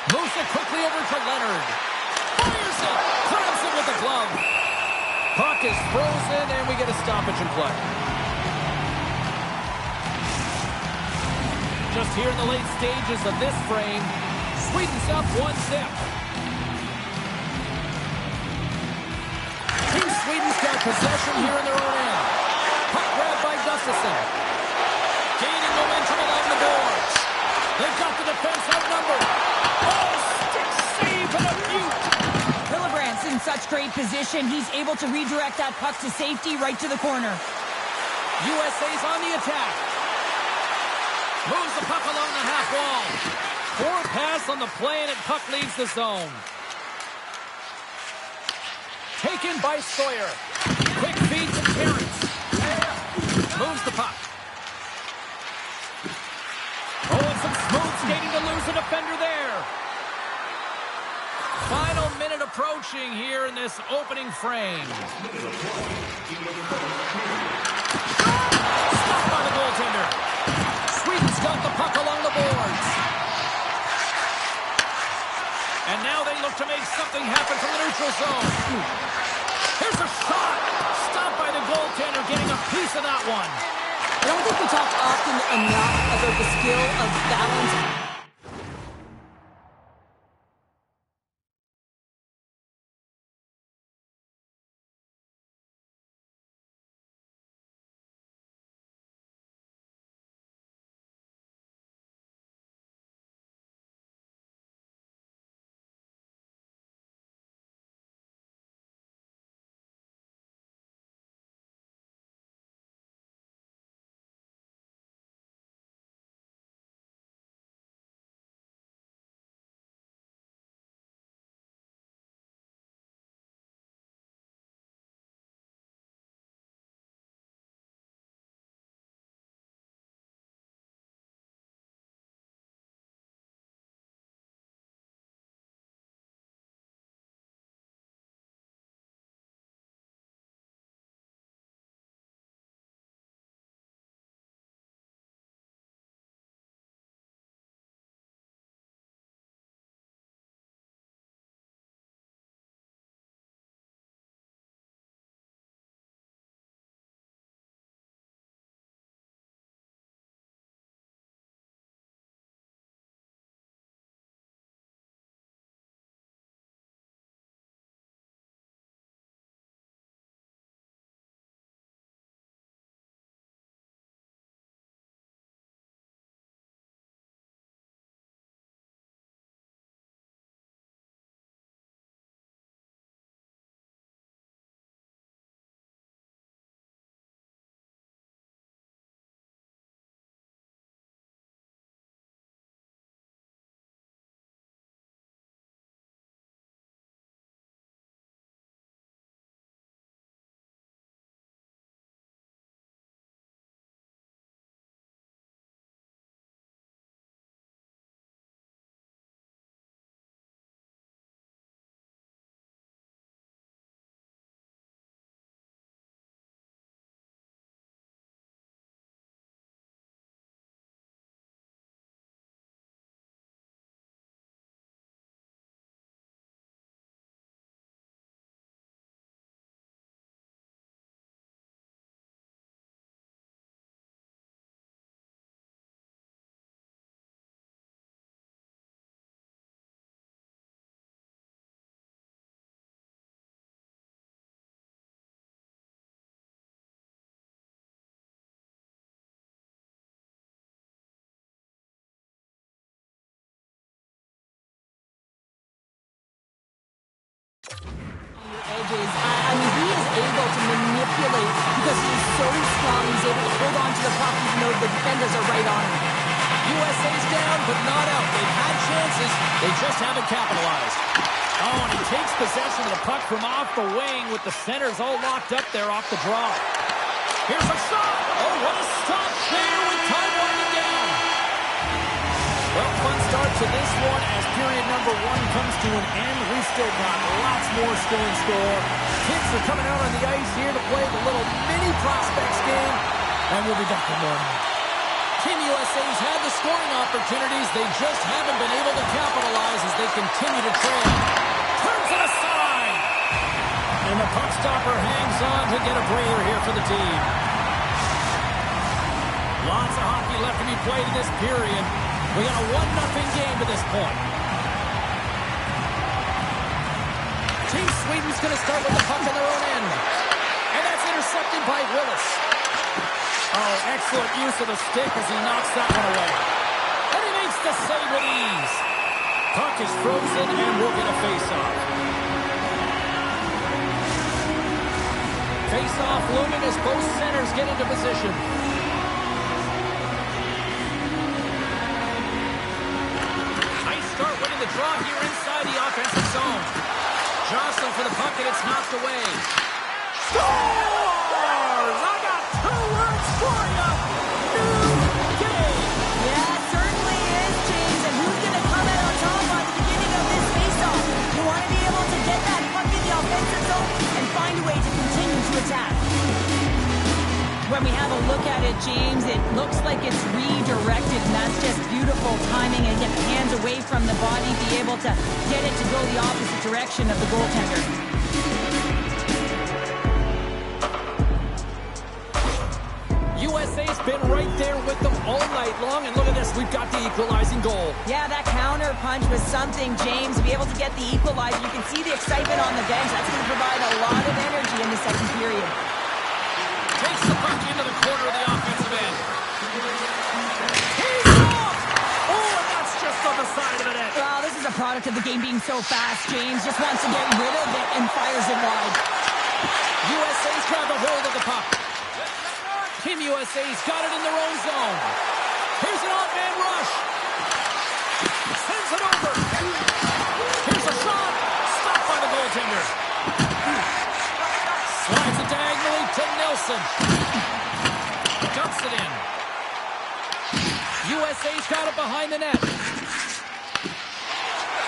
Moves it quickly over to Leonard. Fires it. Grabs it with the glove. Puck is frozen, and we get a stoppage in play. Just here in the late stages of this frame, Sweden's up 1-0. Team Sweden's got possession here in their own end. Puck grabbed by Gustafsson. Gaining momentum along the boards. They've got the defense outnumbered. Oh, stick save and a mute. Hillebrandt's in such great position. He's able to redirect that puck to safety right to the corner. USA's on the attack. Moves the puck along the half wall. Forward pass on the play, and puck leaves the zone. Taken by Sawyer. Quick feed to Terrence. Moves the puck. Oh, and some smooth skating to lose a defender there. Final minute approaching here in this opening frame. Stopped by the goaltender. Sweden's got the puck along the boards. And now they look to make something happen from the neutral zone. Here's a shot. Stopped by the goaltender, getting a piece of that one. I don't think we talk often enough about the skill of balance advantages. I mean, he is able to manipulate because he is so strong. He's able to hold on to the puck even though the defenders are right on him. USA's down, but not out. They've had chances. They just haven't capitalized. Oh, and he takes possession of the puck from off the wing with the centers all locked up there off the draw. Here's a shot. Oh, what a stop there with time winding down. Well, fun start to this one as period number 1 comes to an end. We've still got lots more still in store. Kids are coming out on the ice here to play the little mini prospects game, and we'll be back in morning. Team USA's had the scoring opportunities. They just haven't been able to capitalize as they continue to trail. Turns it aside. And the puck stopper hangs on to get a breather here for the team. Lots of hockey left to be played in this period. We got a 1-0 game to this point. Team Sweden's going to start with the puck on their own end. And that's intercepted by Willis. Oh, excellent use of the stick as he knocks that one away. And he makes the save with ease. Puck is frozen, and we'll get a face-off. Face-off looming as both centers get into position. Nice start winning the draw here inside the offensive zone. Jostling for the puck, and it's knocked away. Scores! I got 2 words for you. New game. Yeah, it certainly is, James. And who's going to come out on top by the beginning of this faceoff? You want to be able to get that puck in the offensive zone and find a way to continue to attack. When we have a look at it, James, it looks like it's redirected, and that's just beautiful timing and get the hands away from the body, be able to get it to go the opposite direction of the goaltender. USA's been right there with them all night long, and look at this, we've got the equalizing goal. Yeah, that counter punch was something, James. To be able to get the equalizer, you can see the excitement on the bench. That's going to provide a lot of energy in the second period. Takes the puck into the corner of the offensive end. He's off! Oh, and that's just on the side of the net. Well, this is a product of the game being so fast. James just wants to get rid of it and fires it wide. USA's grabbed a hold of the puck. Team USA's got it in their own zone. Here's an odd-man rush. Sends it over. Here's a shot. Stopped by the goaltender. Slides it diagonally to Nelson. Dumps it in. USA's got it behind the net.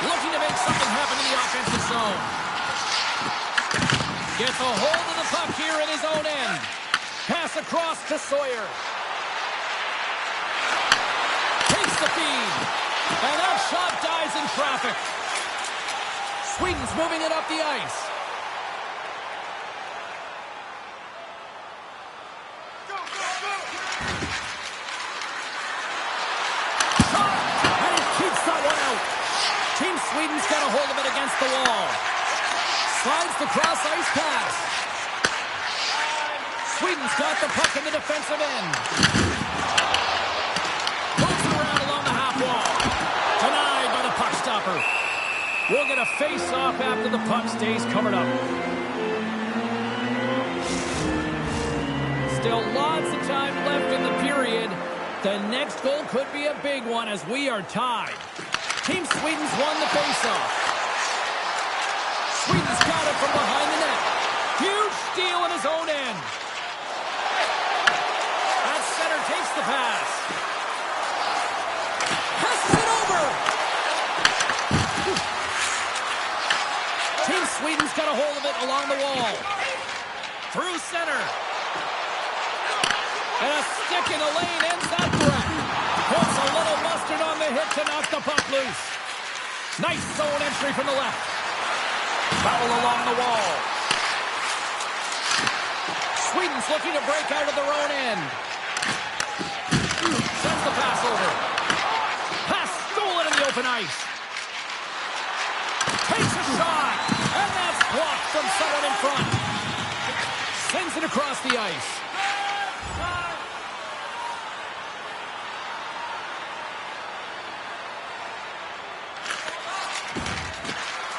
Looking to make something happen in the offensive zone. Gets a hold of the puck here in his own end. Pass across to Sawyer. Takes the feed. And that shot dies in traffic. Sweden's moving it up the ice. Shot! And he keeps that one out. Team Sweden's got a hold of it against the wall. Slides the cross-ice pass. Sweden's got the puck in the defensive end. Moves it around along the half wall. Denied by the puck stopper. We'll get a face-off after the puck stays covered up. Still lots of time left in the period. The next goal could be a big one as we are tied. Team Sweden's won the face-off. Sweden's got it from behind the net. Huge steal in his own end. Center takes the pass. Passes it over. Team Sweden's got a hold of it along the wall. Through center. And a stick in the lane ends that threat. Puts a little mustard on the hit to knock the puck loose. Nice zone entry from the left. Foul along the wall. Sweden's looking to break out of their own end. Sends the pass over. Pass stolen in the open ice. Takes a shot. And that's blocked from someone in front. Sends it across the ice.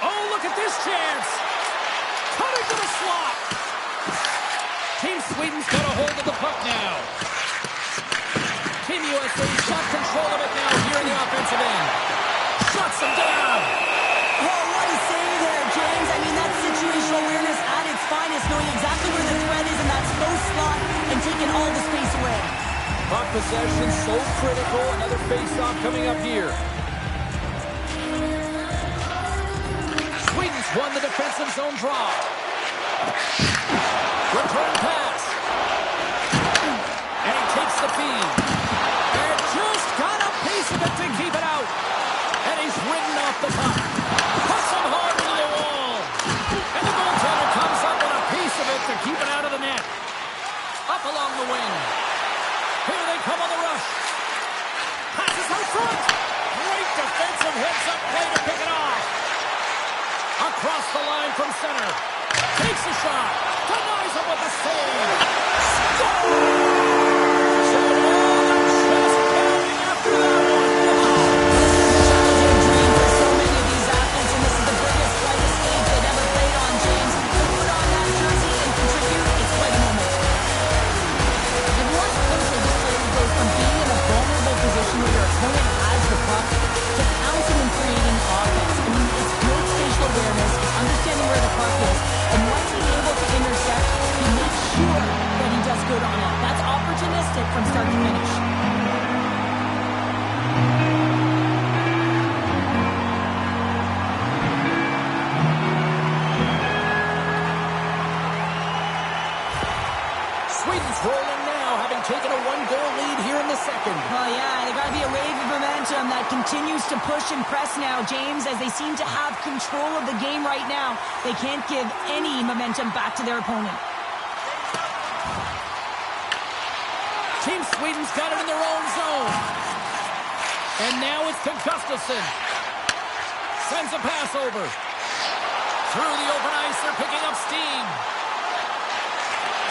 Oh, look at this chance. Cutting the Sweden's got a hold of the puck now. Team USA's got control of it now here in the offensive end. Shuts him down. Oh, what a save there, James. I mean, that's situational awareness at its finest, knowing exactly where the threat is in that slow slot and taking all the space away. Puck possession so critical. Another face-off coming up here. Sweden's won the defensive zone draw. Return pass. And he takes the feed. And just got a piece of it to keep it out. And he's ridden off the puck. Puts him hard into the wall. And the goaltender comes up with a piece of it to keep it out of the net. Up along the wing. Here they come on the rush. Passes out front. Great defensive heads-up play to pick it off. Across the line from center. Takes a shot. Denies him with a save. Score! So just counting after that one. Childhood dream for so many of these athletes, and this is the biggest, brightest stage they've ever played on, James. To put on that jersey and contribute, it's quite a moment. And what's crucial, this player goes from being in a vulnerable position where your opponent has the puck to pouncing and creating offense. I mean, it's good spatial awareness, it's understanding where the puck is, and when he's able to intercept, he makes sure that he does good on it. That's opportunistic from start to finish. Sweden's rolling now, having taken a one-goal lead here in the second. Oh, yeah, there got to be a wave of momentum that continues to push and press now, James, as they seem to have control of the game right now. They can't give any momentum back to their opponent. Team Sweden's got it in their own zone. And now it's to Gustafsson. Sends a pass over. Through the open ice, they're picking up steam.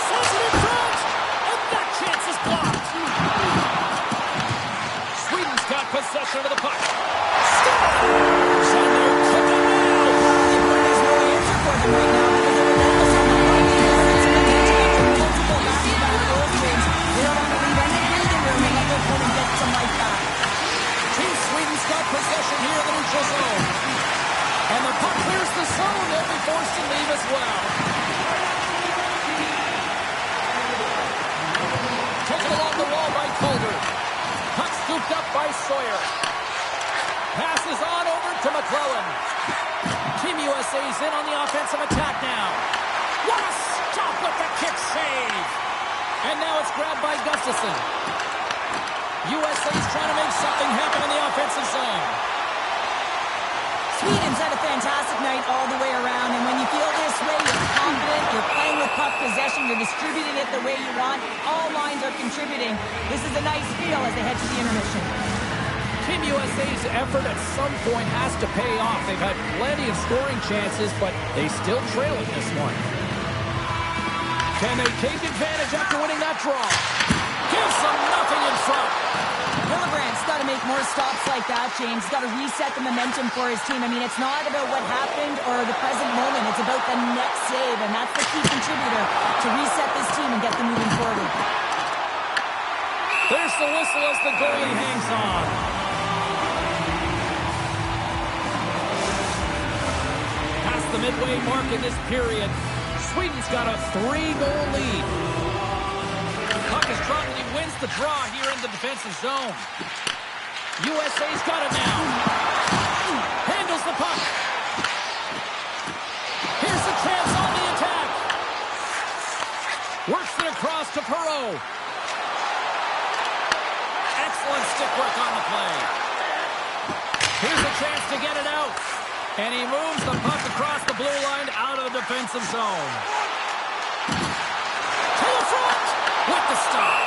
Sends it in front. And that chance is blocked. Sweden's got possession of the puck. Scores! And they're cooking now. There's no answer for them right now because they're relentless on the line. It's a momentum after multiple back-to-back goals, James. They don't want to leave any breathing room and let their opponent get some life back. Team Sweden's got possession here in the neutral zone. And the puck clears the zone. They'll be forced to leave as well. Taken along the wall by Calder. Puck scooped up by Sawyer. Passes on over to McClellan. Team USA's in on the offensive attack now. What a stop with the kick save. And now it's grabbed by Gustafsson. USA's trying to make something happen in the offensive zone. Sweden's had a fantastic night all the way around, and when you feel this way, you're confident, you're playing with puck possession, you're distributing it the way you want. All lines are contributing. This is a nice feel as they head to the intermission. Team USA's effort at some point has to pay off. They've had plenty of scoring chances, but they still trail in this one. Can they take advantage after winning that draw? Gives them nothing in front. Hillebrandt's got to make more stops like that, James. He's got to reset the momentum for his team. I mean, it's not about what happened or the present moment. It's about the next save, and that's the key contributor to reset this team and get them moving forward. There's the whistle as the goalie hangs on. Past the midway mark in this period, Sweden's got a 3-goal lead. Puck is dropped and he wins the draw here in the defensive zone. USA's got it now. Handles the puck. Here's the chance on the attack. Works it across to Perreault. Excellent stick work on the play. Here's a chance to get it out. And he moves the puck across the blue line out of the defensive zone. To the front with the stop.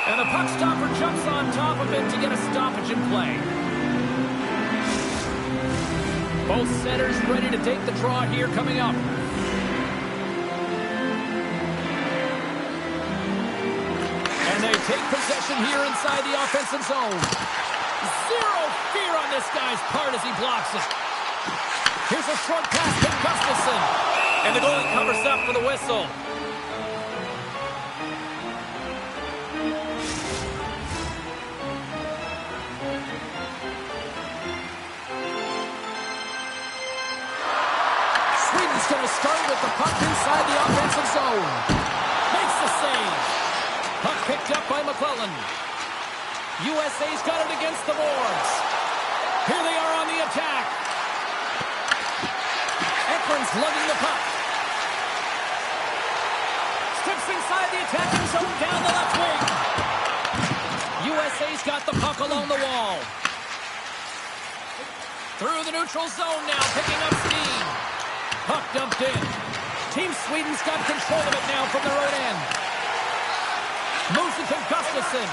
And the puck stopper jumps on top of it to get a stoppage in play. Both centers ready to take the draw here coming up. And they take possession here inside the offensive zone. Zero fear on this guy's part as he blocks it. Here's a short pass to Gustafsson. And the goalie covers up for the whistle. with the puck inside the offensive zone. Makes the save. Puck picked up by McClellan. USA's got it against the boards. Here they are on the attack. Ekman's lugging the puck. Steps inside the attacking zone down the left wing. USA's got the puck along the wall. Through the neutral zone now, picking up steam. Puck dumped in. Team Sweden's got control of it now from their own end. Moves it to Gustafsson.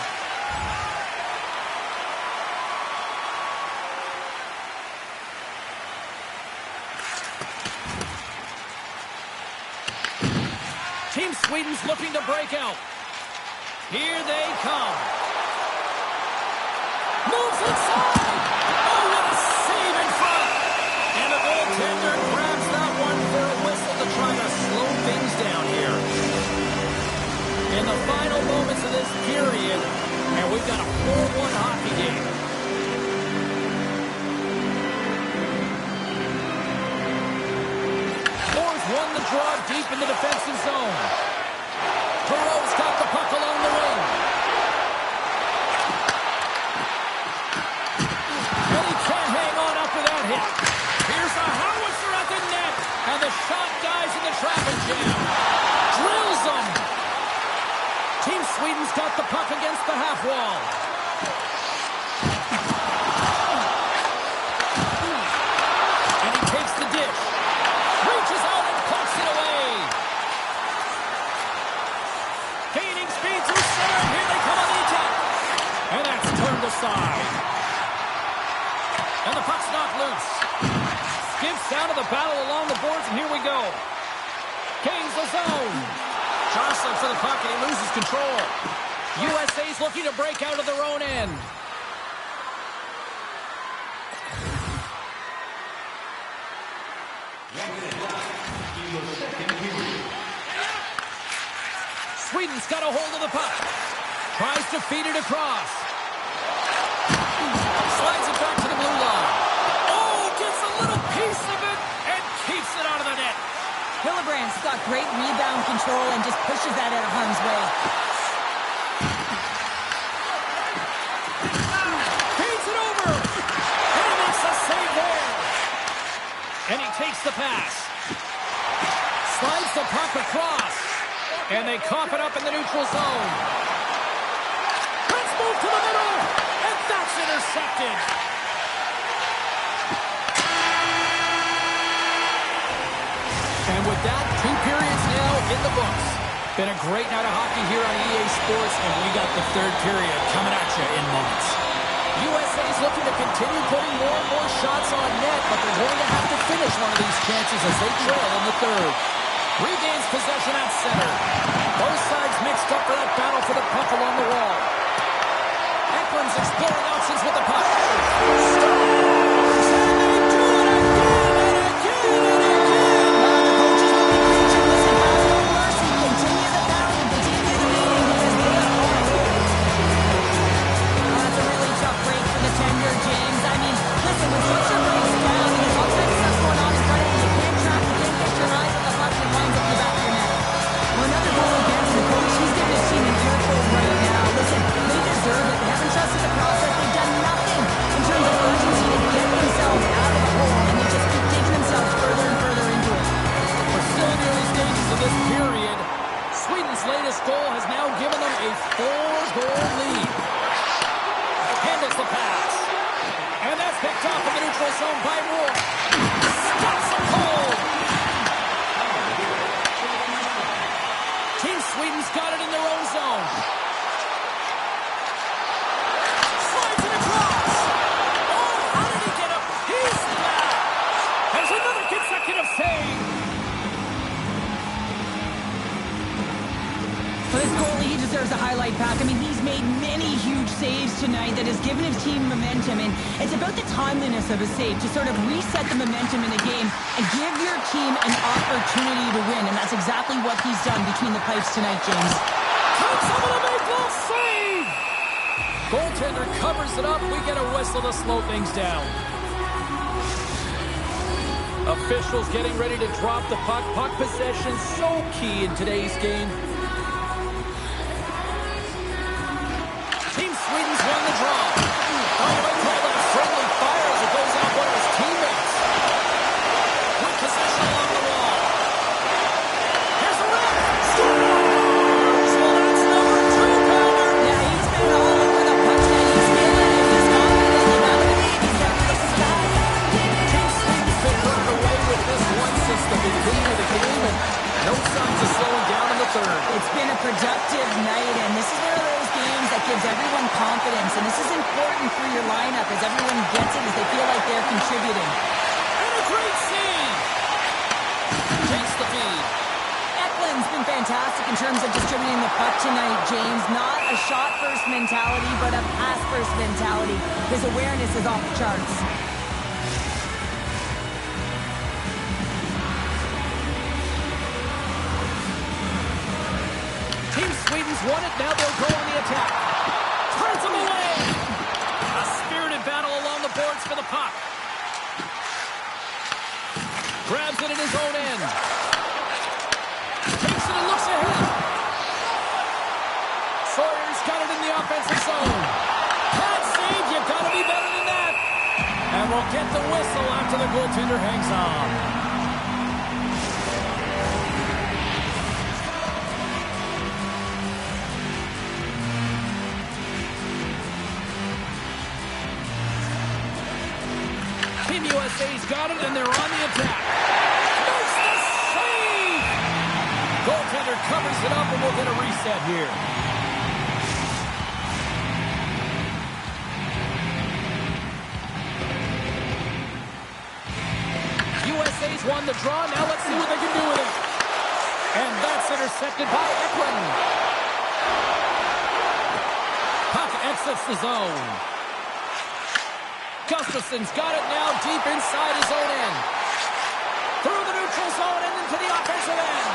Team Sweden's looking to break out. Here they come. Moves inside. Oh, what a save in front. And the goaltender grabs that one for a whistle to try to slow things down here. In the final moments of this period, and we've got a 4-1 hockey game. Boars won the draw deep in the defensive zone. Perreault's got the puck along the wing. And he can't hang on after that hit. Here's a howitzer at the net. And the shot dies in the traffic jam. Drills him. Team Sweden's got the puck against the half wall. And he takes the dish. Reaches out and pucks it away. Gaining speed through center. Here they come on the attack. And that's turned aside. And the puck's knocked loose. Skips down to the battle along the boards, and here we go. Gains the zone. Jostling for the puck, and he loses control. USA's looking to break out of their own end. Sweden's got a hold of the puck. Tries to feed it across. Slides it back to the blue line. Oh, gets a little piece of it and keeps it out of the net. Hillebrandt's got great rebound control and just pushes that out of harm's way. Feeds it over. And he makes a save there. And he takes the pass. Slides the puck across. And they cough it up in the neutral zone. Let's move to the middle. And that's intercepted. And with that, 2 periods now in the books. Been a great night of hockey here on EA Sports, and we got the 3rd period coming at you in moments. USA's looking to continue putting more and more shots on net, but they're going to have to finish one of these chances as they trail in the 3rd. Regains possession at center. Both sides mixed up for that battle for the puck along the wall. Ekman's exploring options with the puck. Tonight that has given his team momentum, and it's about the timeliness of a save to sort of reset the momentum in the game and give your team an opportunity to win, and that's exactly what he's done between the pipes tonight, James. Comes over to make the save! Goaltender covers it up. We get a whistle to slow things down. Officials getting ready to drop the puck. Puck possession so key in today's game. Team Sweden's won the draw. Oh, they call that friendly fire as it goes out one of his teammates. Good possession along the wall. Here's a rip. Scores! Well, that's number 2, Pounder. Yeah, he's been all over the puck tonight. He's feeling it. He's confident. You gotta believe he's got the style. Team Sweden's been running away with this one since the beginning of the game, and no signs of slowing down in the third. It's been a productive night, and this is one of those games that gives everyone confidence, and this is important for your lineup as everyone gets it, as they feel like they're contributing. And a great save. Takes the feed. Eklund's been fantastic in terms of distributing the puck tonight, James. Not a shot-first mentality, but a pass-first mentality. His awareness is off the charts. Team Sweden's won it. Now they'll go on the attack. Turns them away. A spirited battle along the boards for the puck. Grabs it in his own end. Takes it and looks ahead. Sawyer's got it in the offensive zone. Bad save. You gotta be better than that. And we'll get the whistle after the goaltender hangs on. Team USA's got it, and they're on the attack. Makes the save! Goaltender covers it up, and we'll get a reset here. USA's won the draw. Now let's see what they can do with it. And that's intercepted by Eklund. Puck exits the zone. Gustafson's got it now deep inside his own end. Through the neutral zone and into the offensive end.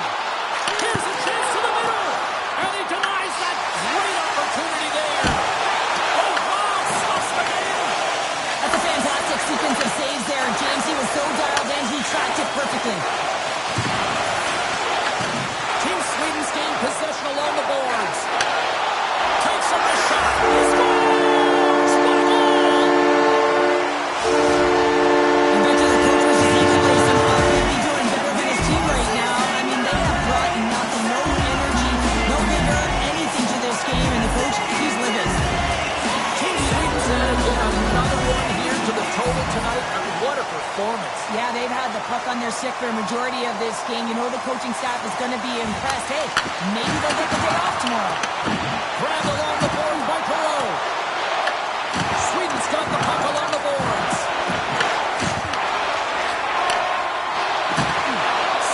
Here's a chance to the middle. And he denies that great opportunity there. Oh, wow, stops the game. That's a fantastic sequence of saves there, James. He was so dialed in, he tracked it perfectly. Team Sweden's gained possession along the boards. Takes up the shot. He scores! What a goal! I bet you the coach was just even racing up. He'd be doing better than his team right now. I mean, they have brought nothing, no energy, no vigor, anything to this game, and the coach, he's livid. Team Sweden's added yet another one here to the total tonight. I mean, what a performance. Yeah, they've had the puck on their stick for a majority of this game. You know the coaching staff is going to be impressed. Hey, maybe they'll get the day off tomorrow. Grabbed along the boards by Perot. Sweden's got the puck along the boards.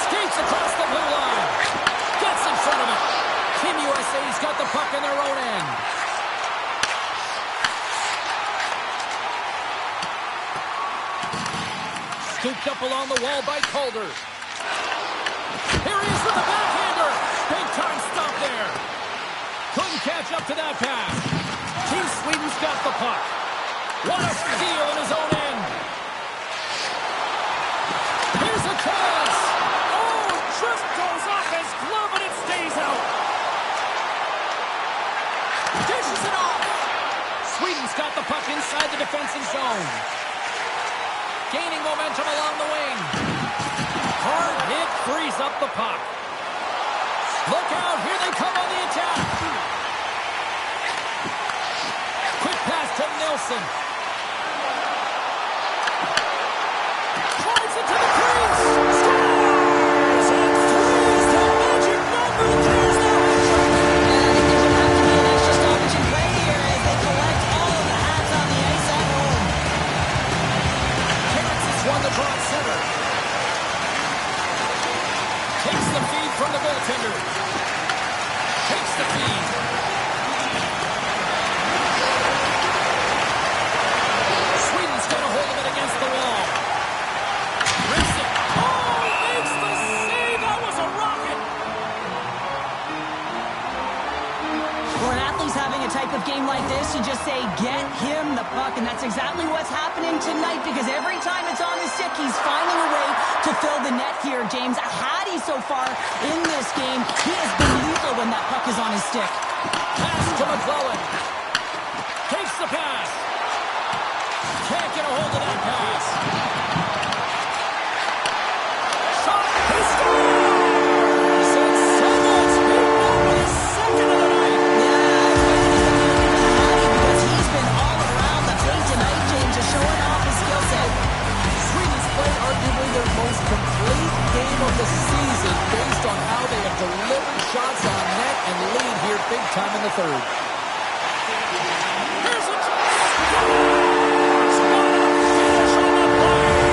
Skates across the blue line. Gets in front of it. Team USA's got the puck in their own end. Scooped up along the wall by Calder. Here he is with the backhander. Big time stop there. Couldn't catch up to that pass. Team Sweden's got the puck. What a steal in his own end. Here's a chance. Oh, just goes off his glove and it stays out. Dishes it off. Sweden's got the puck inside the defensive zone. Gaining momentum along the wing. Hard hit frees up the puck. Look out, here they come on the attack. Quick pass to Nelson. Drives it to the crease. Scores! And three's the magic number. There's the hat-trick. And I think there's going to have to be an extra stoppage in play here as they collect all of the hats on the ice at home. Kansas won the draw at center. Takes the feed from the goaltender. Takes the feed. Sweden's got a hold of it against the wall. Rips it. Oh, makes the save. That was a rocket. For an athlete's having a type of game like this, you just say, get him the puck, and that's exactly what's happening. happening tonight because every time it's on the stick, he's finding a way to fill the net here, James. A Hattie so far in this game. He has been lethal when that puck is on his stick. Pass to McClellan. Takes the pass. Can't get a hold of that pass. Shot. He scores! And someone's beaten up his second of the night. Yeah, I think he's been looking for the Hattie because he's been all around the paint tonight, James, just showing off his skill set. Sweden's played arguably their most complete game of the season based on how they have delivered shots on net and lead here big time in the third. Here's a scores! What a finish on the play!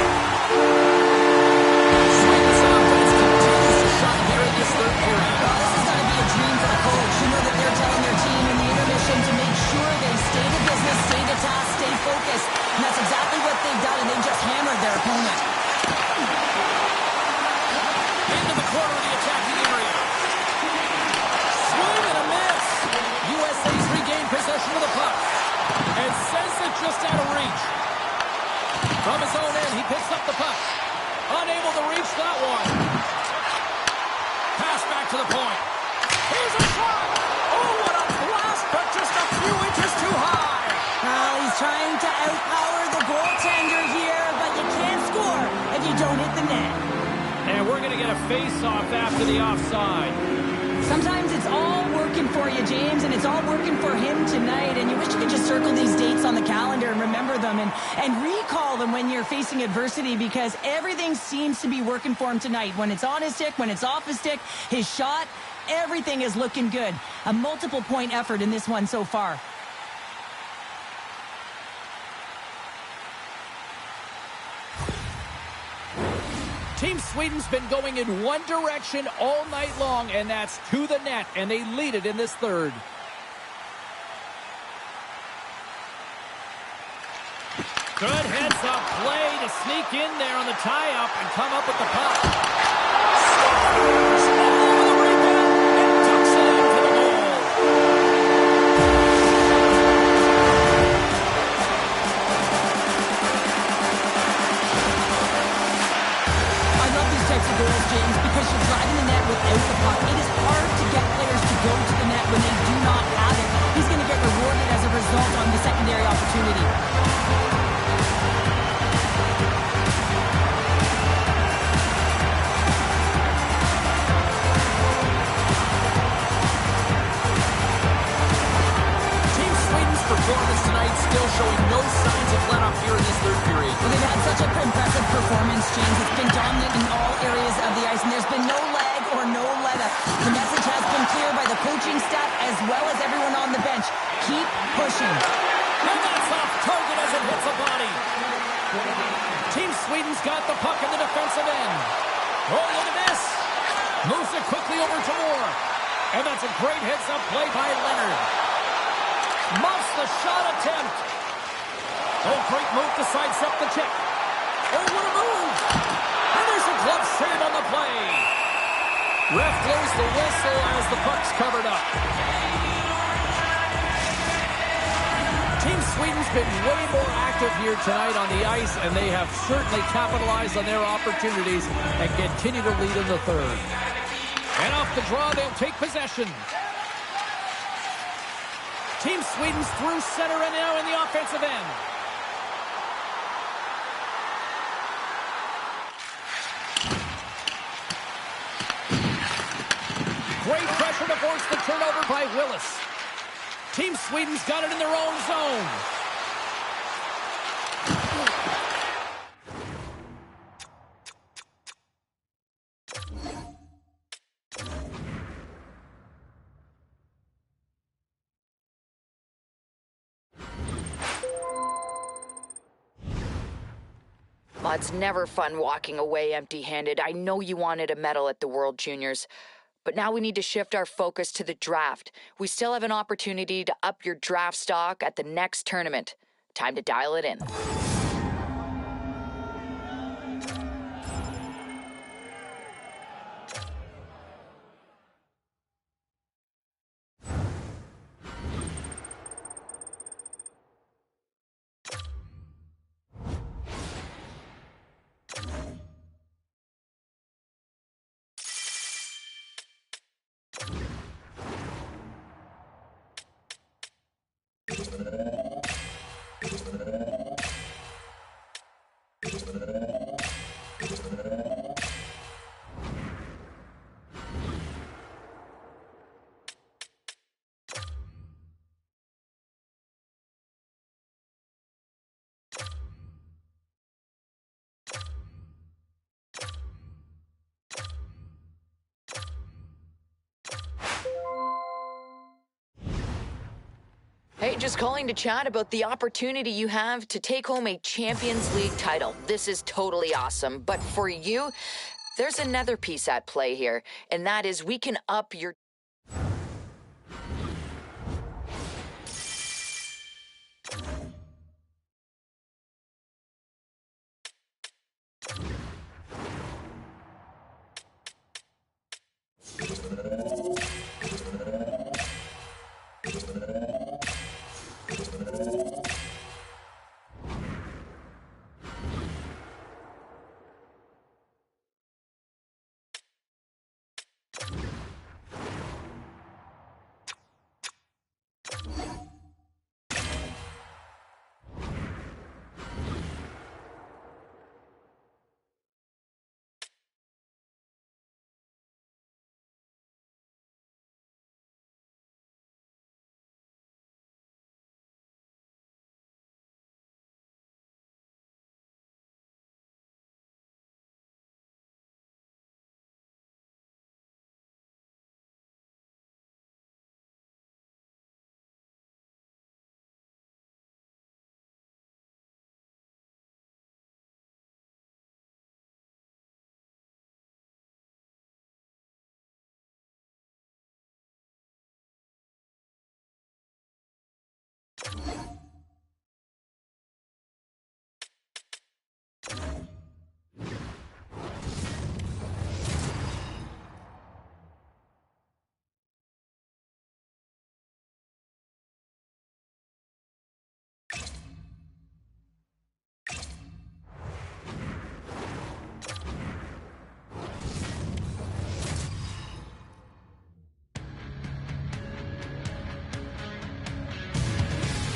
Sweden's offense continues to shine here in this third period. Well, this is going to be a dream for the coach. You know that they're telling their team in the intermission to make sure they stay to business, stay to task, stay focused. And that's exactly what they've done, and they've just hammered their opponent. Into the corner of the attacking area. Swing and a miss. USA's regained possession of the puck. And sends it just out of reach. From his own end, he picks up the puck. Unable to reach that one. Pass back to the point. Here's a shot. Oh, what a blast, but just a few inches too high. Well, he's trying to outpower the goaltender here, but you can't score if you don't hit the net. And we're going to get a face-off after the offside. Sometimes it's all working for you, James, and it's all working for him tonight, and you wish you could just circle these dates on the calendar and remember them and recall them when you're facing adversity because everything seems to be working for him tonight. When it's on his stick, when it's off his stick, his shot, everything is looking good. A multiple-point effort in this one so far. Team Sweden's been going in one direction all night long, and that's to the net, and they lead it in this third. Good heads-up play to sneak in there on the tie-up and come up with the puck. Scores! Oh, the rebound, and tucks it into the goal. Types of goals, James, because you're driving the net without the puck. It is hard to get players to go to the net when they do not have it. He's going to get rewarded as a result on the secondary opportunity. Team Sweden's performance tonight still showing no signs of let-up here in this third period. Well, they've had such an impressive performance, James. It's been dominant in all areas of the ice, and there's been no lag or no let-up. The message has been clear by the coaching staff as well as everyone on the bench. Keep pushing. And that's off target as it hits a body. Team Sweden's got the puck in the defensive end. Oh, look at this. Moves it quickly over to Moore. And that's a great heads-up play by Leonard. Muffs the shot attempt. Oh, great move to sidestep the check. Oh, what a move. And there's a glove save on the play. Ref blows the whistle as the puck's covered up. Team Sweden's been way more active here tonight on the ice, and they have certainly capitalized on their opportunities and continue to lead in the third. And off the draw, they'll take possession. Team Sweden's through center and now in the offensive end. Great pressure to force the turnover by Willis. Team Sweden's got it in their own zone. Well, it's never fun walking away empty-handed. I know you wanted a medal at the World Juniors, but now we need to shift our focus to the draft. We still have an opportunity to up your draft stock at the next tournament. Time to dial it in. Hey, just calling to chat about the opportunity you have to take home a Champions League title. This is totally awesome. But for you, there's another piece at play here, and that is we can up your...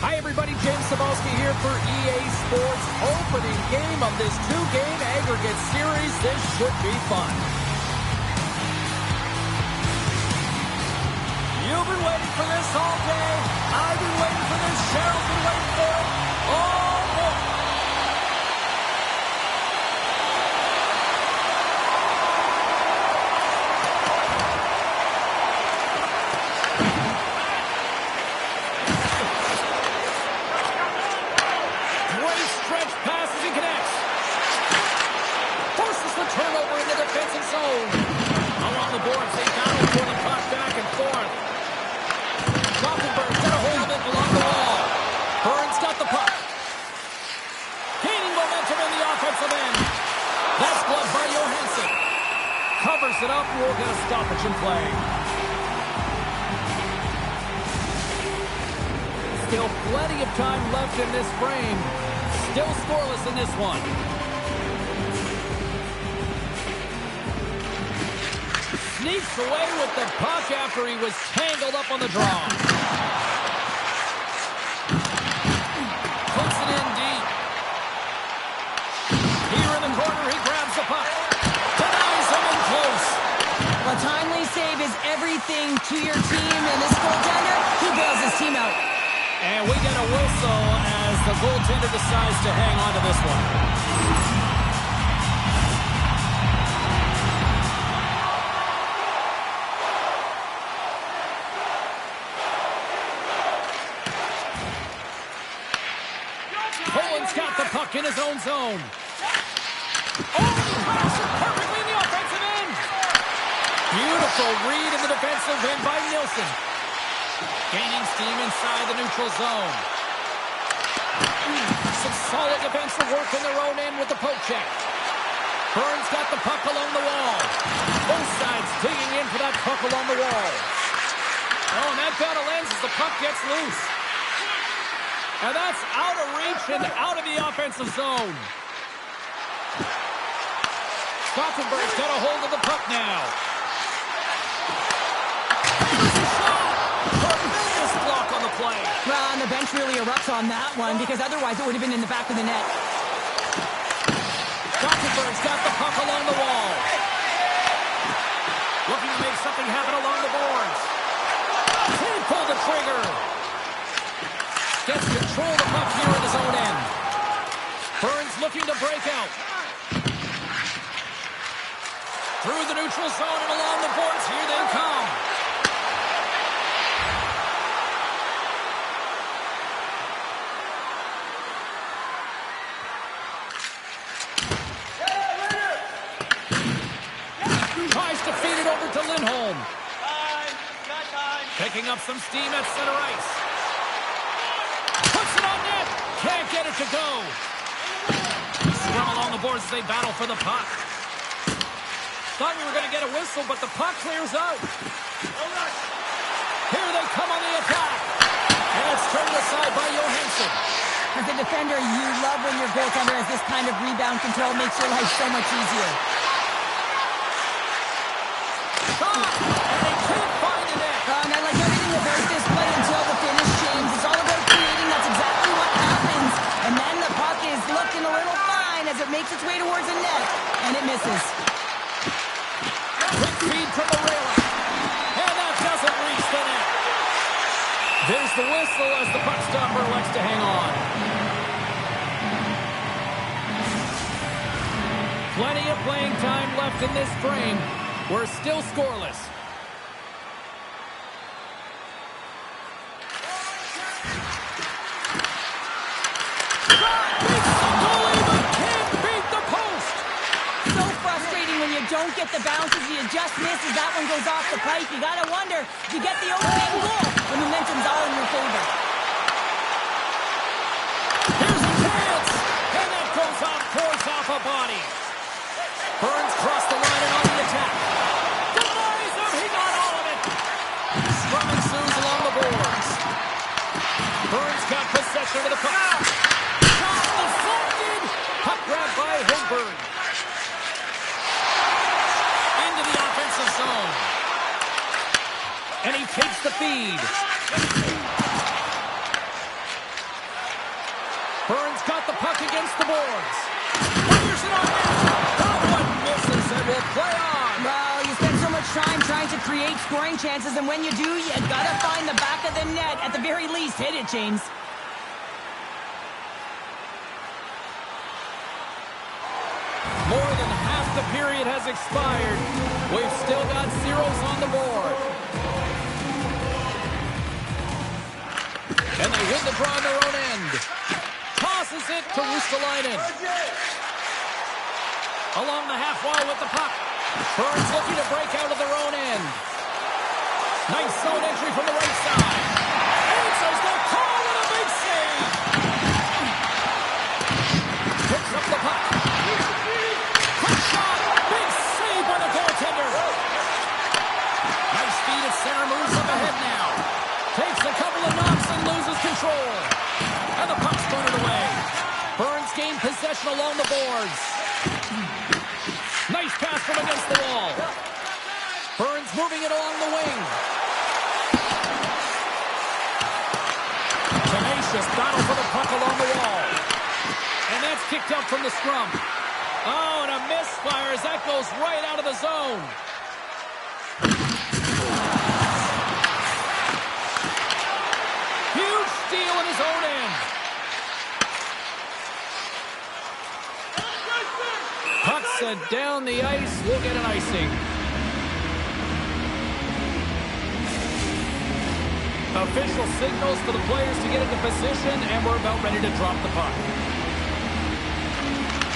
Hi, everybody. James Cebulski here for EA Sports. Opening game of this two-game aggregate series. This should be fun. You've been waiting for this all day. I've been waiting for this. Cheryl's been waiting for it. Oh, boy. Great stretch pass as he connects. Forces the turnover in the defensive zone. Along the boards, they battle for the puck back and forth. Gothenburg's got a hold of it along the wall. Burns got the puck. Gaining momentum in the offensive end. That's blood by Johansson. Covers it up, and we'll get a stoppage in play. Still plenty of time left in this frame. Still scoreless in this one. Sneaks away with the puck after he was tangled up on the draw. Puts it in deep. Here in the corner, he grabs the puck. Denies him in close. A timely save is everything to your team, and this goaltender, he bails his team out. And we get a whistle as the goaltender decides to hang on to this one. Poland's got the puck in his own zone. Oh, he passes it perfectly in the offensive end. Beautiful read in the defensive end by Nilsson. Gaining steam inside the neutral zone. Some solid defensive work in their own end with the poke check. Burns got the puck along the wall. Both sides digging in for that puck along the wall. Oh, and that battle ends as the puck gets loose. And that's out of reach and out of the offensive zone. Gothenburg's got a hold of the puck now. Block on the play. Well, and the bench really erupts on that one because otherwise it would have been in the back of the net. Burns got the puck along the wall. Looking to make something happen along the boards. Can't pull the trigger. Gets control of the puck here at his own end. Burns looking to break out. Through the neutral zone and along the boards. Here they come. Tries to feed it over to Lindholm. Picking up some steam at center ice. Puts it on net. Can't get it to go. Scrum along the boards as they battle for the puck. Thought we were going to get a whistle, but the puck clears out. Here they come on the attack. And it's turned aside by Johansson. As a defender, you love when your goaltender has this kind of rebound control. Makes your life so much easier. And they can't find the net. And I like everything about this play until the finish, James. It's all about creating. That's exactly what happens. And then the puck is looking a little fine as it makes its way towards the net. And it misses. Quick feed from the railing. And that doesn't reach the net. There's the whistle as the puck stopper elects to hang on. Plenty of playing time left in this frame. We're still scoreless. Don't get the bounces, you just misses. That one goes off the pipe. You gotta wonder if you get the opening goal. The momentum's all in your favor. Here's a chance, and that goes off, pours off a body. Burns crossed the line and on the attack. Denies him, he got all of it. Scrum ensues along the boards. Burns got possession of the puck. Shot deflected. Puck grabbed by Holmberg. Zone. And he takes the feed. Burns got the puck against the boards. Fires it on net. That one misses and will play on. Well, you spend so much time trying to create scoring chances, and when you do, you gotta find the back of the net. At the very least, hit it, James. More than half the period has expired. We've still got zeros on the board. And they win the draw on their own end. Tosses it to Ristolainen. Along the half wall with the puck. Burns looking to break out of their own end. Nice zone entry from the right side. Answers the call with a big save. Picks up the puck. Quick shot. Big save by the goaltender. Nice feed at center. Moves up ahead now. Takes a couple of knocks and loses control. And the puck's bunted away. Burns gained possession along the boards. Nice pass from against the wall. Burns moving it along the wing. Tenacious battle for the puck along the wall. And that's kicked out from the scrum. Oh, and a misfire as that goes right out of the zone. Huge steal in his own end. Puck sent down the ice. We'll get an icing. Official signals for the players to get into position, and we're about ready to drop the puck.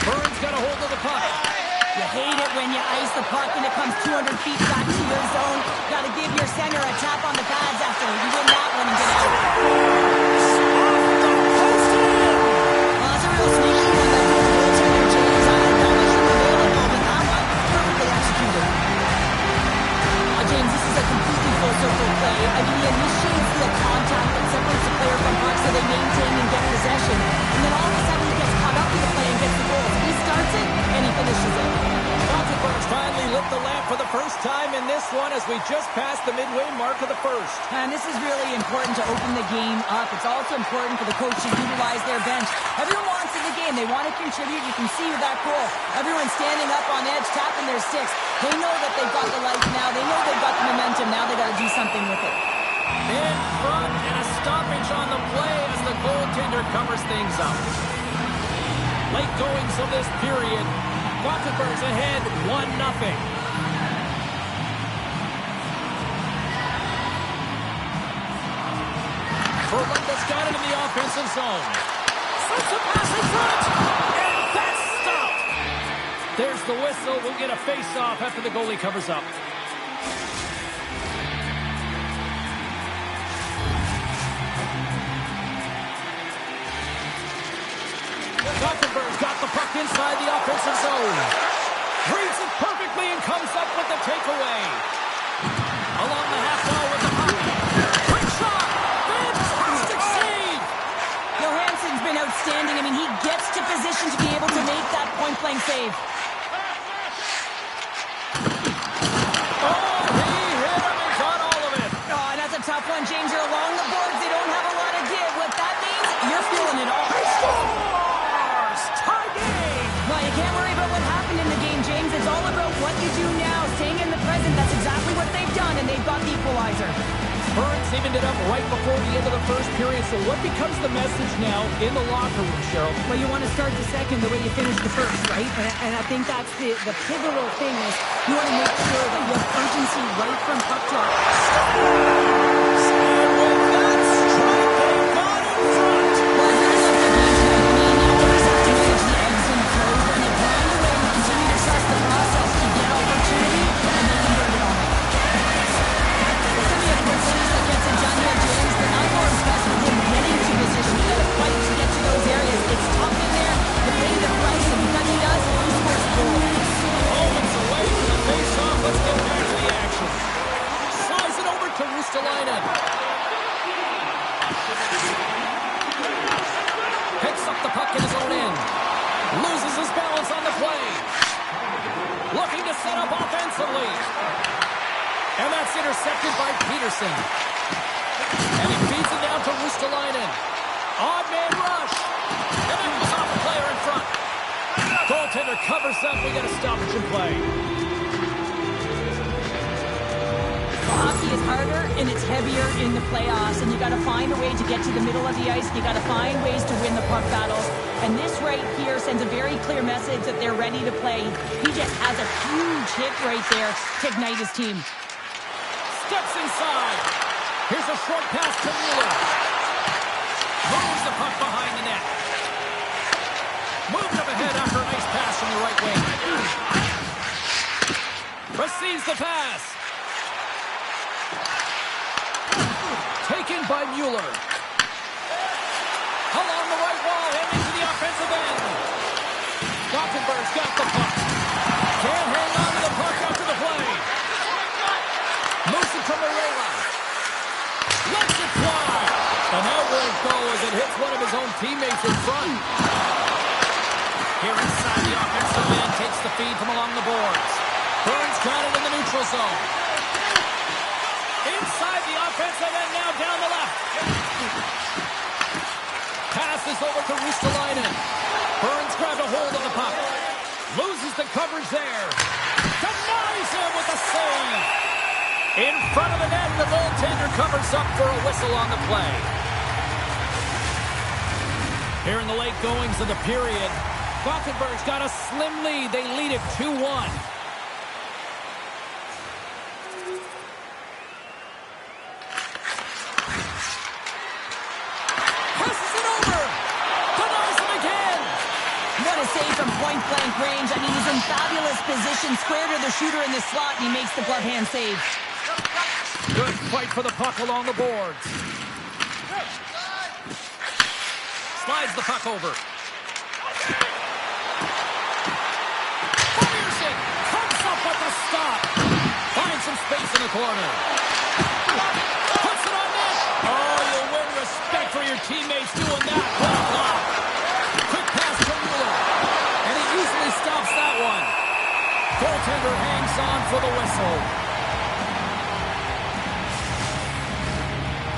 Burns got a hold of the puck. You hate it when you ice the puck and it comes 200 feet back to your zone. Got to give your center a tap on the pads after you win that one and get out. Well, that's a real sneaky one. That goaltender, James. I had no issue available, but that one perfectly executed. James, this is a completely full circle play. I mean, he initiates the contact that separates the player from puck so they maintain and get possession. And then all of a sudden he gets caught up in the play and gets the goal. He starts it and he finishes it. Burns finally lit the lamp for the first time in this one as we just passed the midway mark of the first. And this is really important to open the game up. It's also important for the coach to utilize their bench. Everyone wants it to game. They want to contribute. You can see with that goal, everyone's standing up on edge, tapping their sticks. They know that they've got the life now. They know they've got the momentum. Now they got to do something with it. In front and a stoppage on the play as the goaltender covers things up. Late goings of this period. Gothenburg's ahead 1-0. Berlunda's got it in the offensive zone. Slips a pass in front, and that's stopped. There's the whistle. We'll get a face-off after the goalie covers up. Gothenburg's got the puck inside the offensive zone. Reads it perfectly and comes up with the takeaway. Along the half wall with the puck. Quick shot! Fantastic save! Johansson's been outstanding. I mean, he gets to position to be able to make that point-blank save. Oh, he hit him and got all of it. Oh, and that's a tough one, James. You're along the boards. They don't have a lot of give. What that means, you're feeling it all. Tie game! Well, you can't worry about what happened in the game, James. It's all about what you do now, staying in the present. That's exactly what they've done, and they've got the equalizer. Burns evened it up right before the end of the first period. So what becomes the message now in the locker room, Cheryl? Well, you want to start the second the way you finished the first, right? And I think that's the pivotal thing is you want to make sure that you have urgency right from puck drop. And with that strike, they got in front. Well, here's up the game tonight. I mean, you always have to manage the ebbs and flows. When you grind away and continue to trust the process, you get opportunity, and they convert it on it. There's going to be a quick finish that gets it done here, James, but I'm more impressed with him getting to position. You got to fight to get to those areas. It's tough in there. You pay the price, and because he does, he scores a goal. Moments away from the face-off. Let's get back to the action. Slides it over to Ristolainen. Picks up the puck in his own end. Loses his balance on the play. Looking to set up offensively. And that's intercepted by Peterson. And he feeds it down to Ristolainen. Odd man rush. And that goes off the player in front. Goaltender covers up. We get a stoppage in play. Hockey is harder and it's heavier in the playoffs, and you got to find a way to get to the middle of the ice. You got to find ways to win the puck battles, and this right here sends a very clear message that they're ready to play. He just has a huge hit right there to ignite his team. Steps inside. Here's a short pass to Mueller. Moves the puck behind the net. Moved up ahead after a nice pass from the right wing. Receives the pass. Taken by Mueller. Along the right wall and into the offensive end. Gothenburg's got the puck. Can't hang on to the puck after the play. Moves it to Moreira. Lets it fly. And that won't go as it hits one of his own teammates in front. Here inside the offensive end, takes the feed from along the boards. Burns got it in the neutral zone. Inside the offensive end, now down the left. Passes over to Ristolainen. Burns grabbed a hold of the puck. Loses the coverage there. Denies him with a save. In front of the net, the goaltender covers up for a whistle on the play. Here in the late goings of the period, Gothenburg's got a slim lead. They lead it 2-1. Passes it over. Denies him again. What a save from point-blank range. I mean, he's in fabulous position, square to the shooter in the slot, and he makes the glove hand save. Good fight for the puck along the boards. Slides the puck over. Fires it. Comes up with a stop. Finds some space in the corner. Puts it on net. Oh, you win respect for your teammates doing that. What a block. Quick pass to Mueller. And he usually stops that one. Goaltender hangs on for the whistle.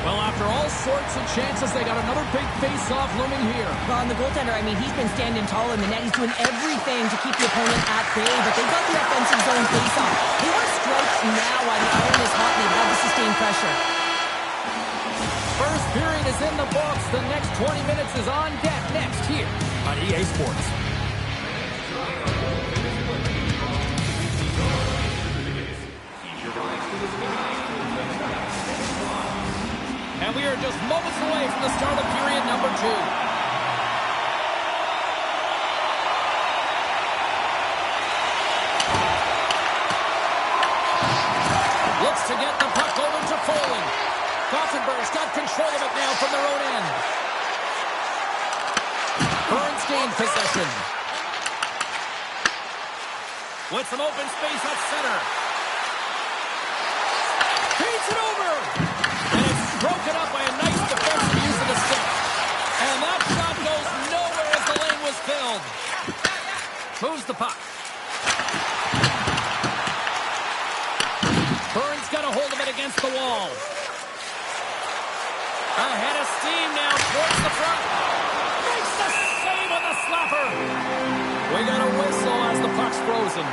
Well, after all sorts of chances. They got another big face-off looming here. Well, and the goaltender, I mean, he's been standing tall in the net. He's doing everything to keep the opponent at bay, but they've got the offensive zone face-off. They want to strike now while the iron is hot and they've had the sustained pressure. First period is in the books. The next 20 minutes is on deck next here on EA Sports. And we are just moments away from the start of period number 2. Looks to get the puck over to Foley. Gothenburg's got control of it now from their own end. Burns gained possession. With some open space at center. Feeds it over. And it's broken up by a nice defensive use of the stick. And that shot goes nowhere as the lane was filled. Moves the puck. Burns got a hold of it against the wall. Ahead of steam now towards the front. Makes the save on the slapper. We got a whistle as the puck's frozen.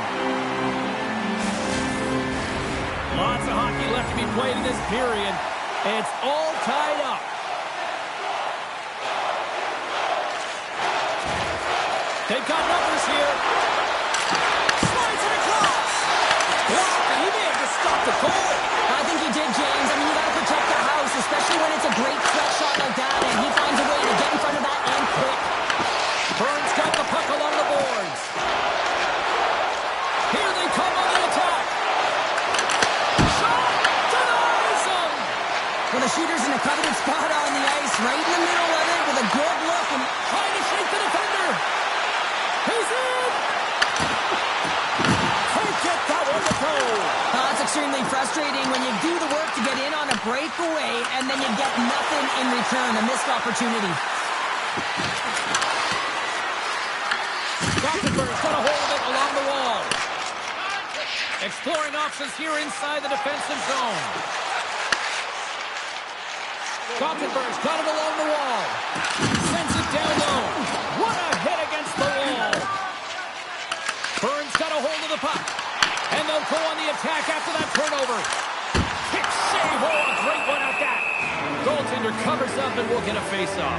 Lots of hockey left to be played in this period. It's all tied up. They've got numbers here. Slides it across. Wow, he may have just stopped the goal. I think he did, James. I mean, you got to protect the house, especially when it's a great threat shot like that, and he finds a way to get in front of that and quick. Burns got the puck along the boards. Here they come on the attack. Shot denies him. Well, the shooter's in a coveted spot on the ice, right in the middle of it, with a good look, and Trying to shake the defender. He's in. Can't get that one to go. it's extremely frustrating when you do the work to get in on a breakaway, and then you get nothing in return, a missed opportunity. Gothenburg's got a hold of it along the wall. Exploring options here inside the defensive zone. Gothenburg's got it along the wall. Sends it down low. What a hit against the wall. Burns got a hold of the puck. And they'll go on the attack after that turnover. Kick save. Oh, a great one at that. Goaltender covers up and will get a face-off.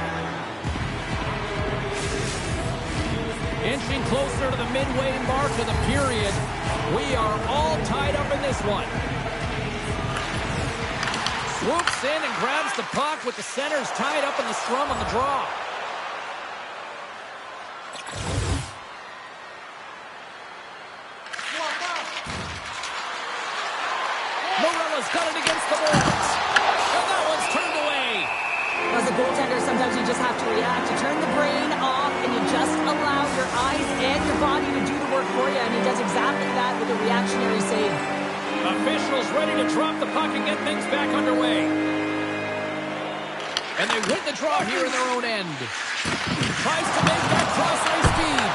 Inching closer to the midway mark of the period. We are all tied up in this one. Swoops in and grabs the puck with the centers tied up in the scrum on the draw. Morella's got it against the boards. And that one's turned away. As a goaltender, sometimes you just have to react. You turn the brain off, and you just allow your eyes and your body to do the work for you, and he does exactly that with a reactionary save. Officials ready to drop the puck and get things back underway. And they win the draw here in their own end. Tries to make that cross-ice feed.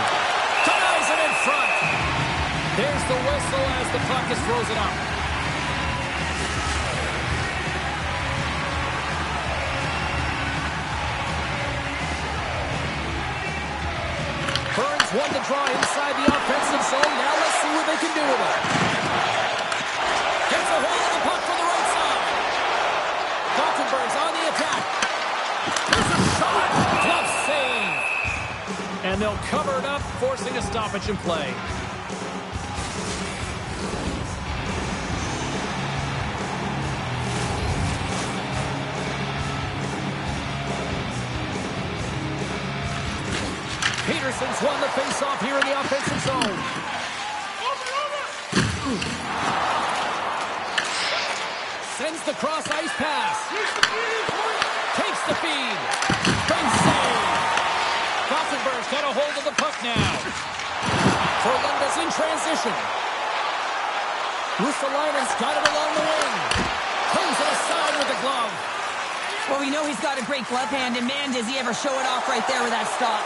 Denies it in front. There's the whistle as the puck is frozen up. Burns won the draw inside the offensive zone. Now let's see what they can do with it. Gets a hold of the puck from the right side. Gothenburg's on the attack. There's a shot. Glove save. And they'll cover it up, forcing a stoppage in play. Peterson's won the face-off here in the offensive zone. Sends the cross-ice pass. Takes the feed. Big save. Gothenburg's got a hold of the puck now. Forlunda's in transition. Russalainen's got it along the wing. Turns it aside with the glove. Well, we know he's got a great glove hand, and man, does he ever show it off right there with that stop.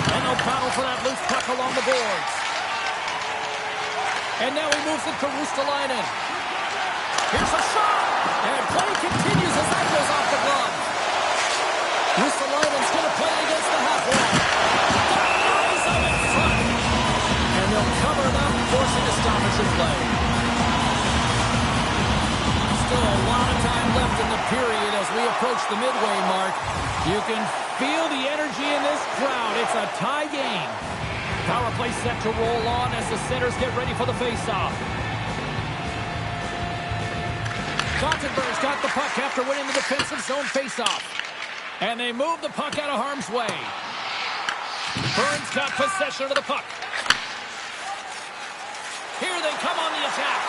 And they'll battle for that loose puck along the boards. And now he moves it to Russalainen. Here's a shot. And play continues as that goes off the glove. Russell's going to play against the half wall. Denies him in front. And they'll cover it up, forcing a stoppage in play. Still a lot of time left in the period as we approach the midway mark. You can feel the energy in this crowd. It's a tie game. Power play set to roll on as the centers get ready for the faceoff. Gothenburg's got the puck after winning the defensive zone faceoff. And they move the puck out of harm's way. Burns got possession of the puck. Here they come on the attack.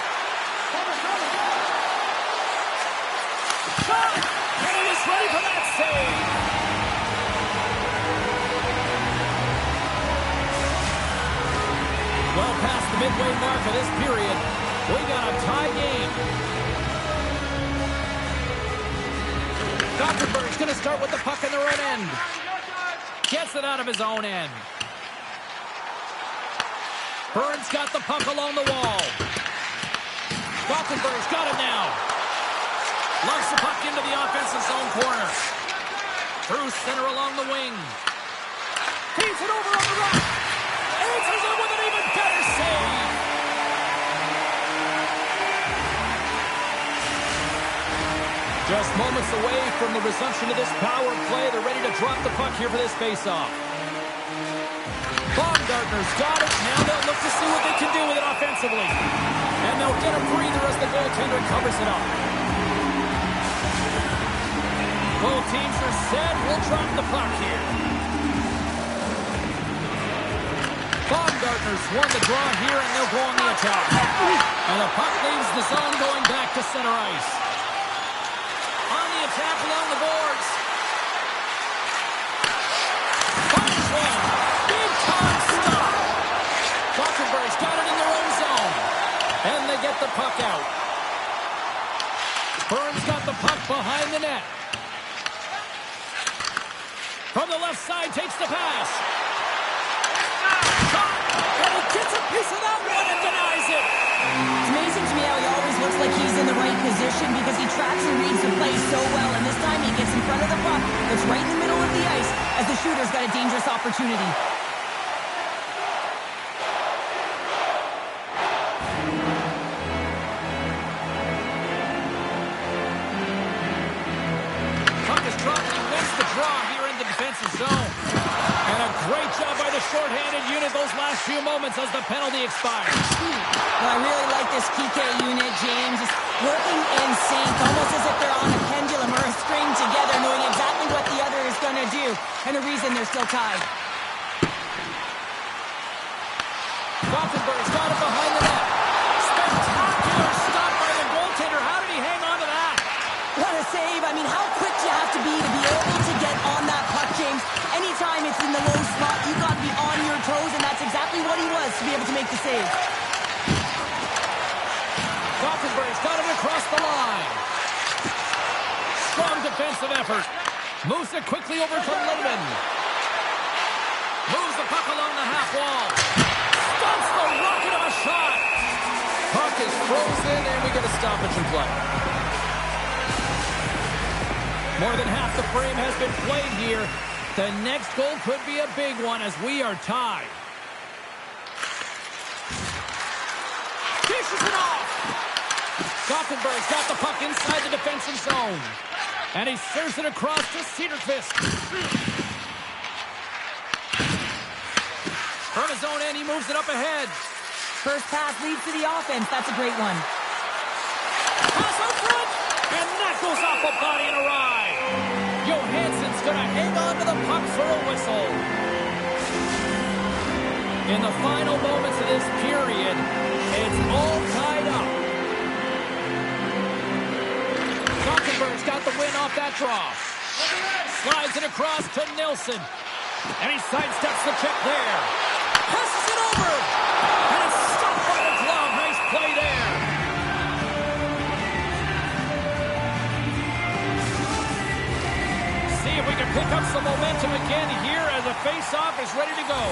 Shot! And he is ready for that save. Well past the midway mark of this period, we got a tie game. Gothenburg's going to start with the puck in their own end. Gets it out of his own end. Burns got the puck along the wall. Gothenburg's got it now. Loves the puck into the offensive zone corner. Through center along the wing. Feeds it over on the right. Answers it with an even better save. Just moments away from the resumption of this power play. They're ready to drop the puck here for this faceoff. Baumgartner's got it. Now they'll look to see what they can do with it offensively. And they'll get a breather as the goaltender covers it up. Both teams are set. We'll drop the puck here. Baumgartner's won the draw here, and they'll go on the attack. And the puck leaves the zone going back to center ice. On the attack along the boards. Finds one. Big time stop. Gothenburg's got it in their own zone. And they get the puck out. Burns got the puck behind the net. From the left side, takes the pass. Shot! And he gets a piece of that one and denies it. It's amazing to me how he always looks like he's in the right position because he tracks and reads the play so well. And this time he gets in front of the puck that's right in the middle of the ice as the shooter's got a dangerous opportunity. Puck is dropped and he wins the draw here in the defensive zone. And a great job by the shorthanded unit those last few moments as the penalty expires. Well, I really like this PK unit, James. Just working in sync, almost as if they're on a pendulum or a string together, knowing exactly what the other is going to do, and the reason they're still tied. Gothenburg's got it behind the net. Spectacular stop by the goaltender. How did he hang on to that? What a save. I mean, how quick you have to be able to get on that puck, James. Anytime it's in the low spot, you've got to be on your toes, and that's exactly what he was to be able to make the save. Gothenburg's got it across the line. Strong defensive effort. Moves it quickly over to Lindman. Moves the puck along the half wall. Stunts the rocket of a shot. Puck is frozen, and we get a stoppage in play. More than half the frame has been played here. The next goal could be a big one as we are tied. Dishes it off. Gothenburg's got the puck inside the defensive zone. And he serves it across to Cederqvist. From his own end, he moves it up ahead. First pass leads to the offense. That's a great one. Pass out front. And that goes off a body and a ride. Johansson's going to hang on to the puck for a whistle. In the final moments of this period, it's all tied up. Gothenburg's got the win off that draw. Slides it across to Nilsson. And he sidesteps the check there. Passes it over. And it's stopped by the glove. Nice play there. See if we can pick up some momentum again here as the face-off is ready to go.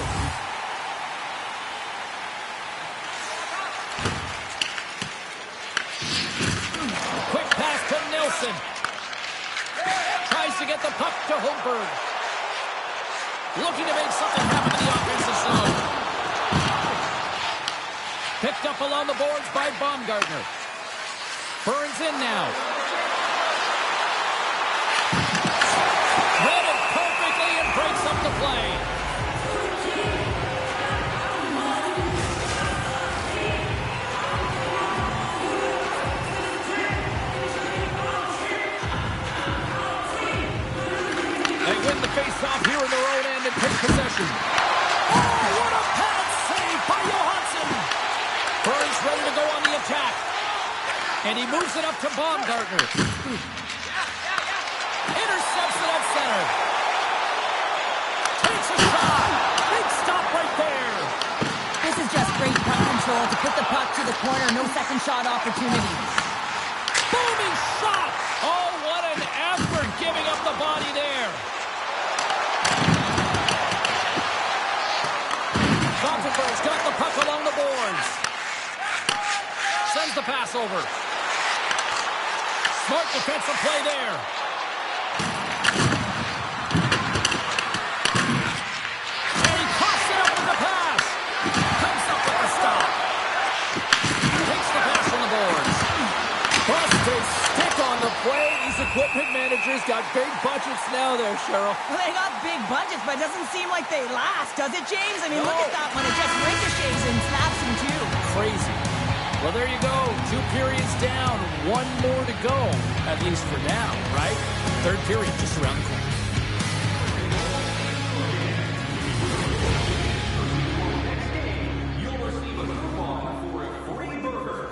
Quick pass to Johansson tries to get the puck to Holmberg. Looking to make something happen in the offensive zone. Picked up along the boards by Baumgartner. Burns in now. Read it perfectly and breaks up the play. They win the face-off here in their own end and take possession. Oh, what a pad save by Johansson! Burns ready to go on the attack. And he moves it up to Baumgartner. Intercepts it at center. Takes a shot. Big stop right there. This is just great puck control to put the puck to the corner. No second shot opportunity. Booming shot. Oh, what an effort giving up the body there. Vandenberg's got the puck along the boards. Sends the pass over. Smart defensive play there. And he coughs it up with the pass. Comes up with the stop. Takes the pass from the boards. Busted stick on the play. These equipment managers got big budgets now there, Cheryl. Well, they got big budgets, but it doesn't seem like they last, does it, James? I mean, look at that one. It just ricochets and snaps him, too. Crazy. Well, there you go. 2 periods down. 1 more to go, at least for now, right? Third period just around the corner. You'll receive a coupon for a free burger.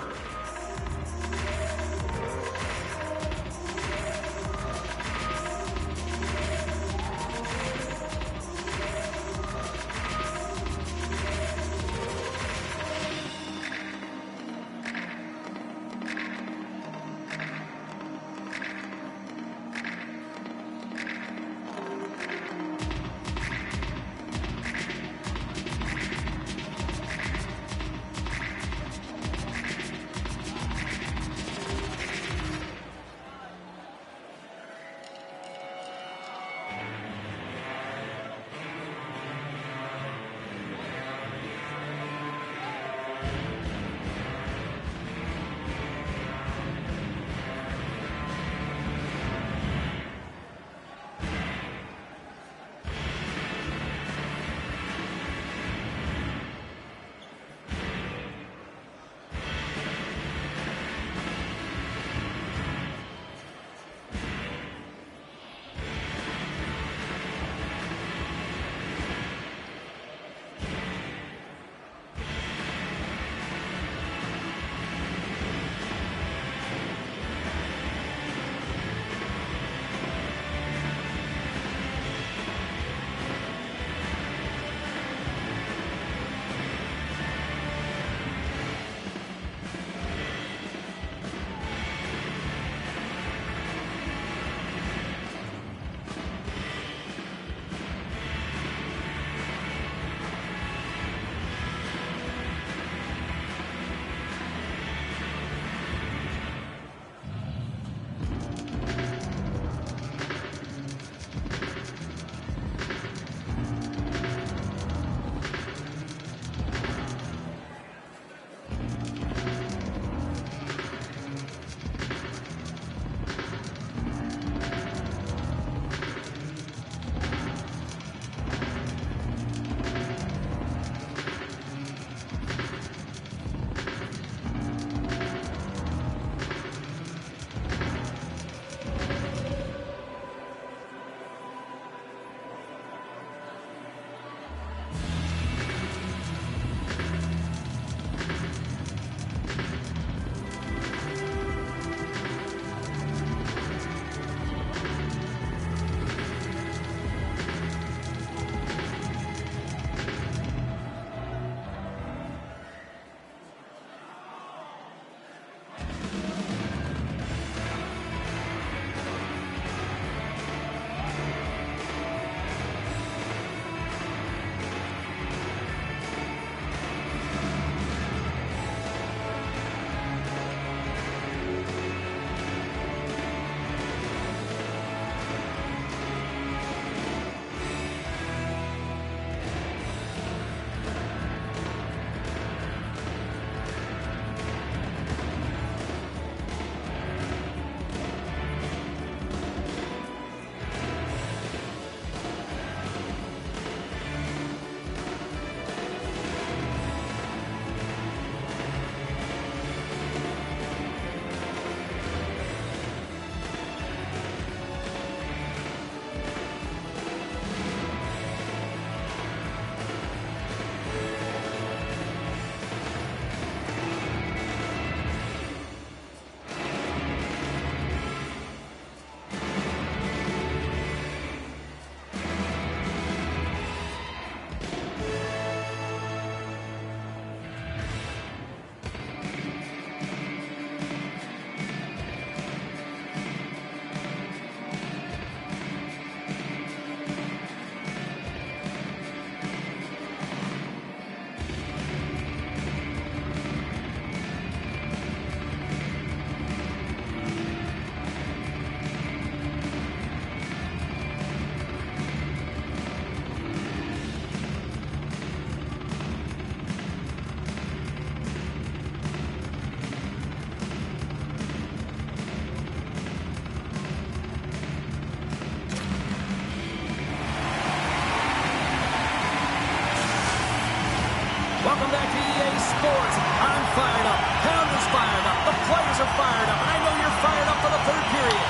Welcome back to EA Sports. I'm fired up. Pounder's fired up. The players are fired up. And I know you're fired up for the third period.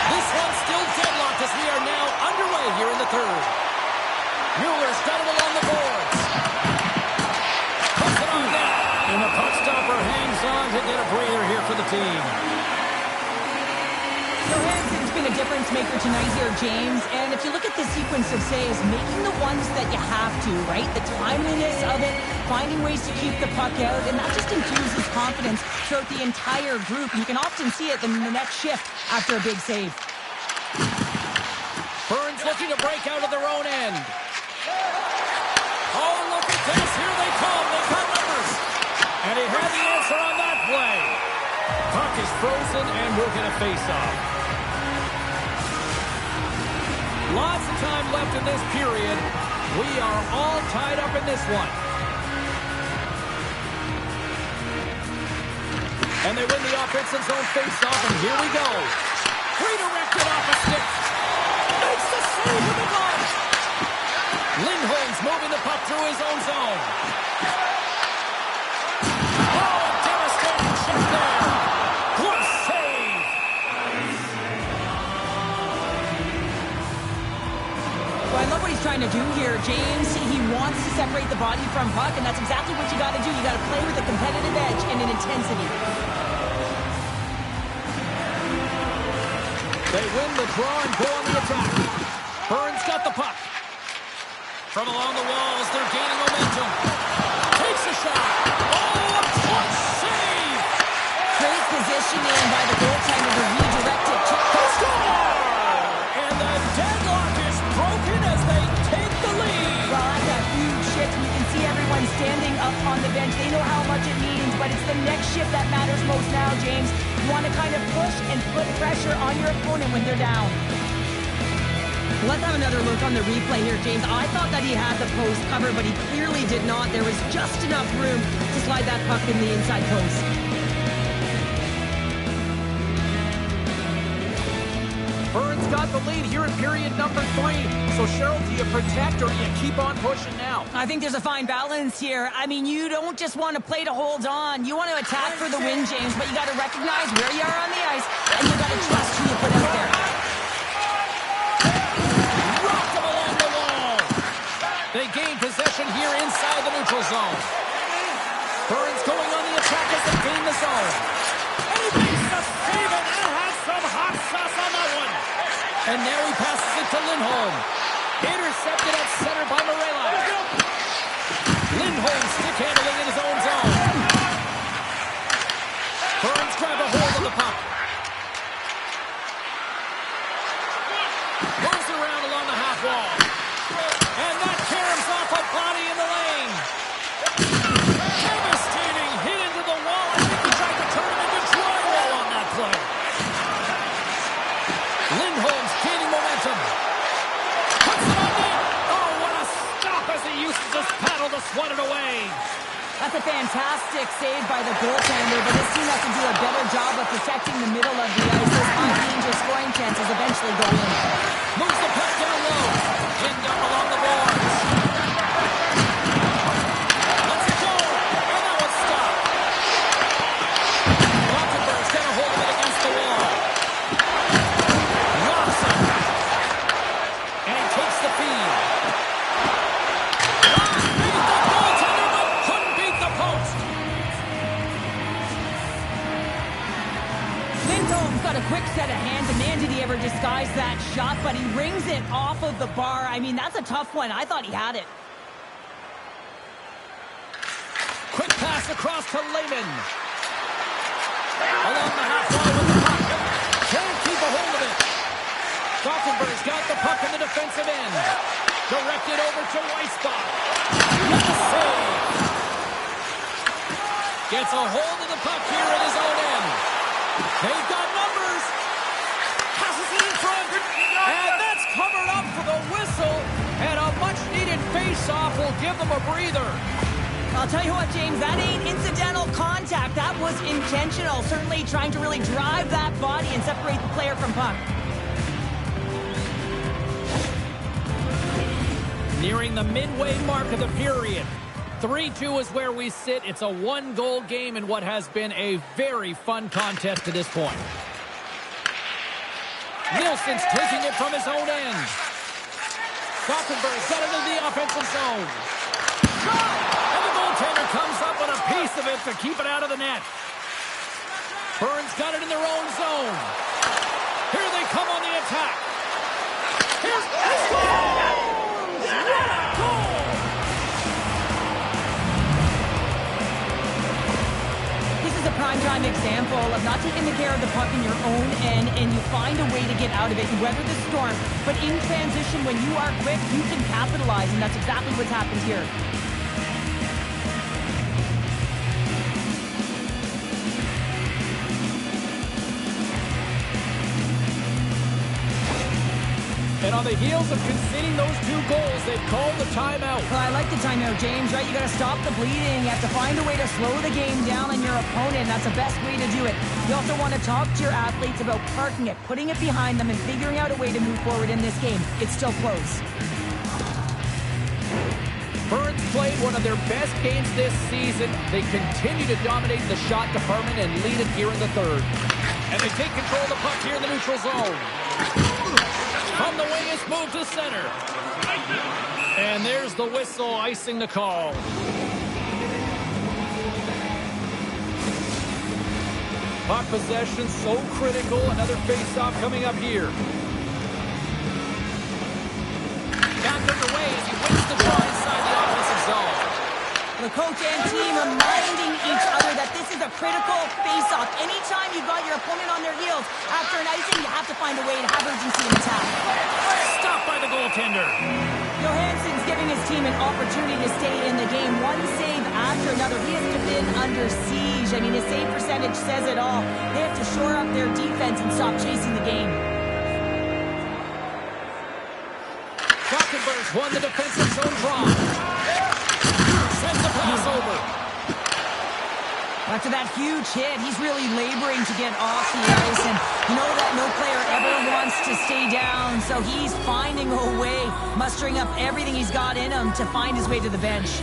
This one's still deadlocked as we are now underway here in the third. Mueller's got it along the boards. Puts it on net. And the puck stopper hangs on to get a breather here for the team. So Hansen's been a difference maker tonight here, James. And if you look at the sequence of saves, making the ones that you have to, right? The timeliness of it, finding ways to keep the puck out, and that just infuses confidence throughout the entire group. You can often see it in the next shift after a big save. Burns looking to break out of their own end. Oh, look at this. Here they come. They've got numbers. And he had the answer on that play. Puck is frozen, and we'll get a face-off. Lots of time left in this period. We are all tied up in this one. And they win the offensive zone face-off, and here we go. Redirected off a stick. Makes the save with the glove. Lindholm's moving the puck through his own zone. Oh, a devastating check there. What a save. Well, I love what he's trying to do here, James. He wants to separate the body from puck, and that's exactly what you got to do. You got to play with a competitive edge and an intensity. They win the draw and go on the attack. Burns got the puck. From along the walls, they're gaining momentum. Takes a shot. Oh, a clutch save! Great positioning by the goaltender to redirect it. They score! And the deadlock is broken as they take the lead. Well, that's a huge shift. You can see everyone standing up on the bench. They know how much it means, but it's the next shift that matters most now, James. You want to kind of push and put pressure on your opponent when they're down. Let's have another look on the replay here, James. I thought that he had the post covered, but he clearly did not. There was just enough room to slide that puck in the inside post. Burns got the lead here in period number 3. So, Cheryl, do you protect or do you keep on pushing now? I think there's a fine balance here. I mean, you don't just want to play to hold on. You want to attack for the win, James, but you got to recognize where you are on the ice, and you got to trust who you put out there. Rocked him along the wall. They gain possession here inside the neutral zone. Burns going on the attack as they gain the zone. And he makes the save, and that has some hot sauce on that one. And now he passes it to Lindholm. Intercepted at center by Morella. Lindholm stick handling in his own zone. Burns grab a hold of the puck. Moves around along the half wall. And that caroms off a body in the lane. Devastating hit into the wall. I think he tried to turn him into drywall on that play. Lindholm's gaining momentum. Puts it on net. Oh, what a stop as he uses his paddle to swat it away. That's a fantastic save by the goaltender, but his team has to do a better job of protecting the middle of the ice. Those high-danger scoring chances eventually go in. Moves the puck down low. Pinned up along the boards. Let's go. And that was stopped. Rothenberg's got a hold of it against the wall. Robson. And he takes the feed. Ross beat the goaltender, but couldn't beat the post. Lindholm's got a quick set of hands, and man, did he ever disguise that shot, but he rings it off of the bar. I mean, that's a tough one. I thought he had it. Quick pass across to Lehman. Along the half wall with the puck. Can't keep a hold of it. Rothenberg's got the puck in the defensive end. Directed over to Weissbach. With the save. Gets a hold of the puck here in his own end. They've got numbers. Passes it in front. And that's covered up for the whistle. And a much-needed face-off will give them a breather. I'll tell you what, James, that ain't incidental contact. That was intentional. Certainly trying to really drive that body and separate the player from puck. Nearing the midway mark of the period. 3-2 is where we sit. It's a one-goal game in what has been a very fun contest to this point. Nielsen's taking it from his own end. Gothenburg's got it into the offensive zone. Shot! And the goaltender comes up with a piece of it to keep it out of the net. Burns got it in their own zone. Here they come on the attack. Here's the goal! Goal! This is a prime-time example of not taking the care of the puck in your own end, and you find a way to get out of it. You weather the storm, but in transition, when you are quick, you can capitalize, and that's exactly what's happened here. And on the heels of conceding those 2 goals, they've called the timeout. Well, I like the timeout, James, right? You got to stop the bleeding. You have to find a way to slow the game down on your opponent. That's the best way to do it. You also want to talk to your athletes about parking it, putting it behind them, and figuring out a way to move forward in this game. It's still close. Burns played one of their best games this season. They continue to dominate the shot department and lead it here in the third. And they take control of the puck here in the neutral zone. From the wing, it's moved to center. And there's the whistle, icing the call. Puck possession so critical. Another face-off coming up here. Back underway as he wins the draw inside the offensive zone. The coach and team reminding each other that this is a critical face-off. Anytime you've got your opponent on their heels, after an icing, you have to find a way to have urgency in attack. Stopped by the goaltender. Johansson's giving his team an opportunity to stay in the game. One save after another. He has been under siege. I mean, his save percentage says it all. They have to shore up their defense and stop chasing the game. Gothenburg's won the defensive zone draw. Sends the pass over. After that huge hit, he's really laboring to get off the ice, and you know that no player ever wants to stay down, so he's finding a way, mustering up everything he's got in him to find his way to the bench.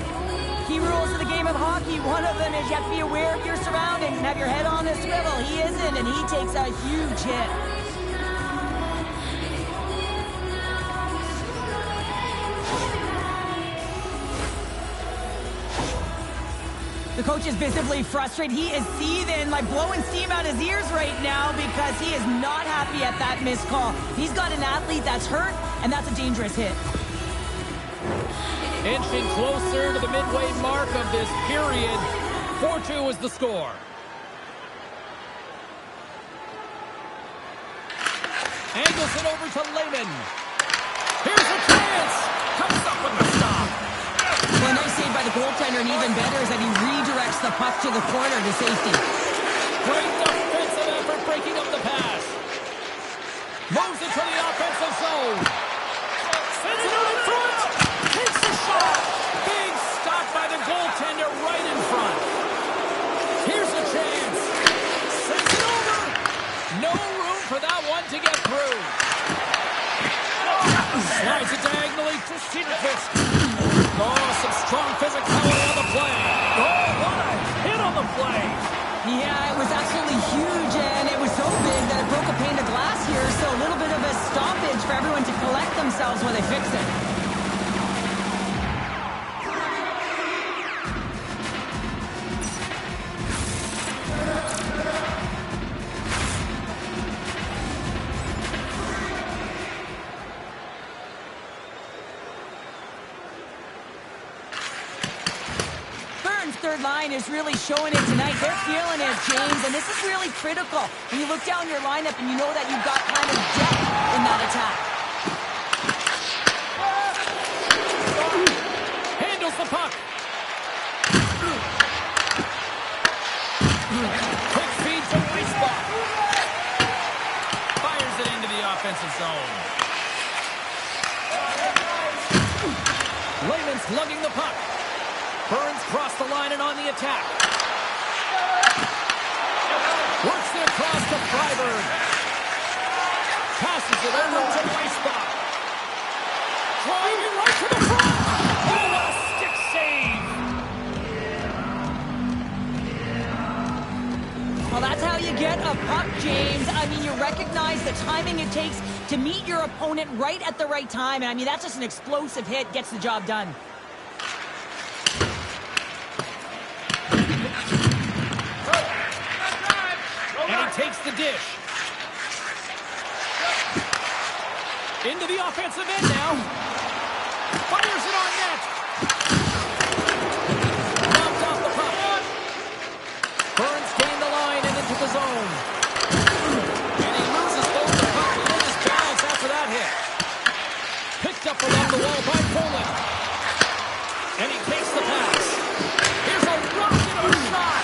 Key rules of the game of hockey, one of them is you have to be aware of your surroundings and have your head on a swivel. He isn't, and he takes a huge hit. The coach is visibly frustrated. He is seething, like blowing steam out his ears right now because he is not happy at that missed call. He's got an athlete that's hurt, and that's a dangerous hit. Inching closer to the midway mark of this period. 4-2 is the score. Angles it over to Lehman. Here's a chance. Comes up with the stop. Well, a nice save by the goaltender, and even better is that he redirects the puck to the corner to safety. Great defensive effort breaking up the pass. Moves it to the offensive zone. Sends it out in front. Takes a shot. Big stop by the goaltender right in front. Here's a chance. Sends it over. No room for that one to get through. Slides it diagonally to Cederqvist. Oh, some strong physicality on the play. Oh, what a hit on the play. Yeah, it was absolutely huge, and it was so big that it broke a pane of glass here, so a little bit of a stoppage for everyone to collect themselves while they fix it. Third line is really showing it tonight. They're feeling it, James, and this is really critical. When you look down your lineup and you know that you've got kind of depth in that attack. Handles the puck. Quick feed to Weisbach. Fires it into the offensive zone. Lehman's lugging the puck. Burns crossed the line and on the attack. Works it across to Freiberg. Passes it over to Weisbach. Driving right to the front. Oh, what a stick save. you get a puck, James, I mean, you recognize the timing it takes to meet your opponent right at the right time. And I mean, that's just an explosive hit, gets the job done. And he takes the dish. Into the offensive end now. Fires it on net. Knocked off the puck. Burns gained the line and into the zone. And he loses both the puck and his balance after that hit. Picked up along the wall by Poland. And he takes the pass. Here's a rocket of a shot.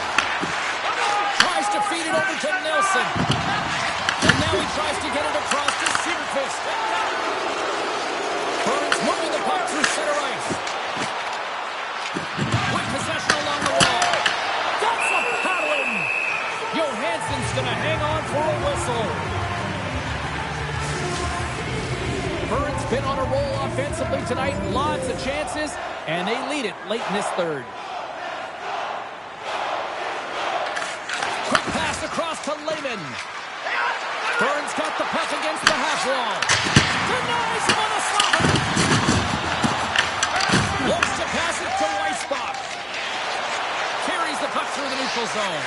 Tries to feed it over to Nelson. And now he tries to get it across to Searfist. Burns moving the puck through center ice. With possession along the wall. That's a paddling. Johansson's going to hang on for a whistle. Burns been on a roll offensively tonight. Lots of chances, and they lead it late in this third. Quick pass across to Lehman. Burns got the puck against the half wall. Denies him on the slobber. Looks to pass it to Weissbach. Carries the puck through the neutral zone.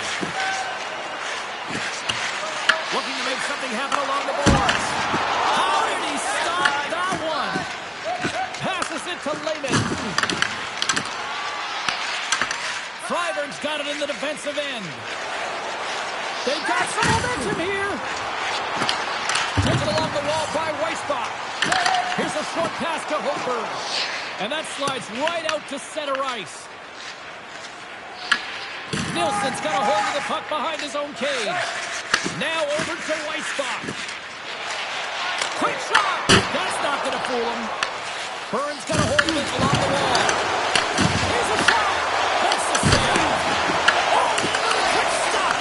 Looking to make something happen along the boards. How did he stop that one? Passes it to Lehman. Freiberg's got it in the defensive end. They got some momentum here. Taken along the wall by Weissbach. Here's a short pass to Holberg. And that slides right out to center ice. Nielsen's got a hold of the puck behind his own cage. Now over to Weissbach. Quick shot. That's not going to fool him. Burns got a hold of it along the wall. Here's a shot. That's the save. Oh, quick stop.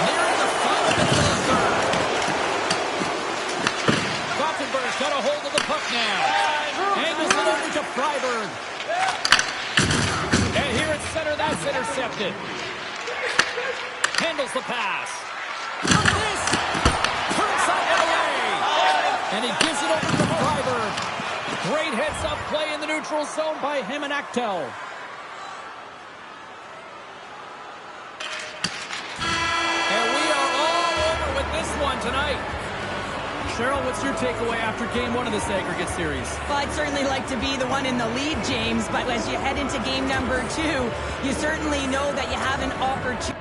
Nearing the final minute of the third. Gothenburg's got a hold of the puck now. Angles it over to Freiberg. And here at center, that's intercepted. Handles the pass. This turns out and away. And he gives it over to Freiberg. Great heads-up play in the neutral zone by him and Achtel. And we are all over with this one tonight. Cheryl, what's your takeaway after game one of this aggregate series? Well, I'd certainly like to be the one in the lead, James, but as you head into game number 2, you certainly know that you have an opportunity.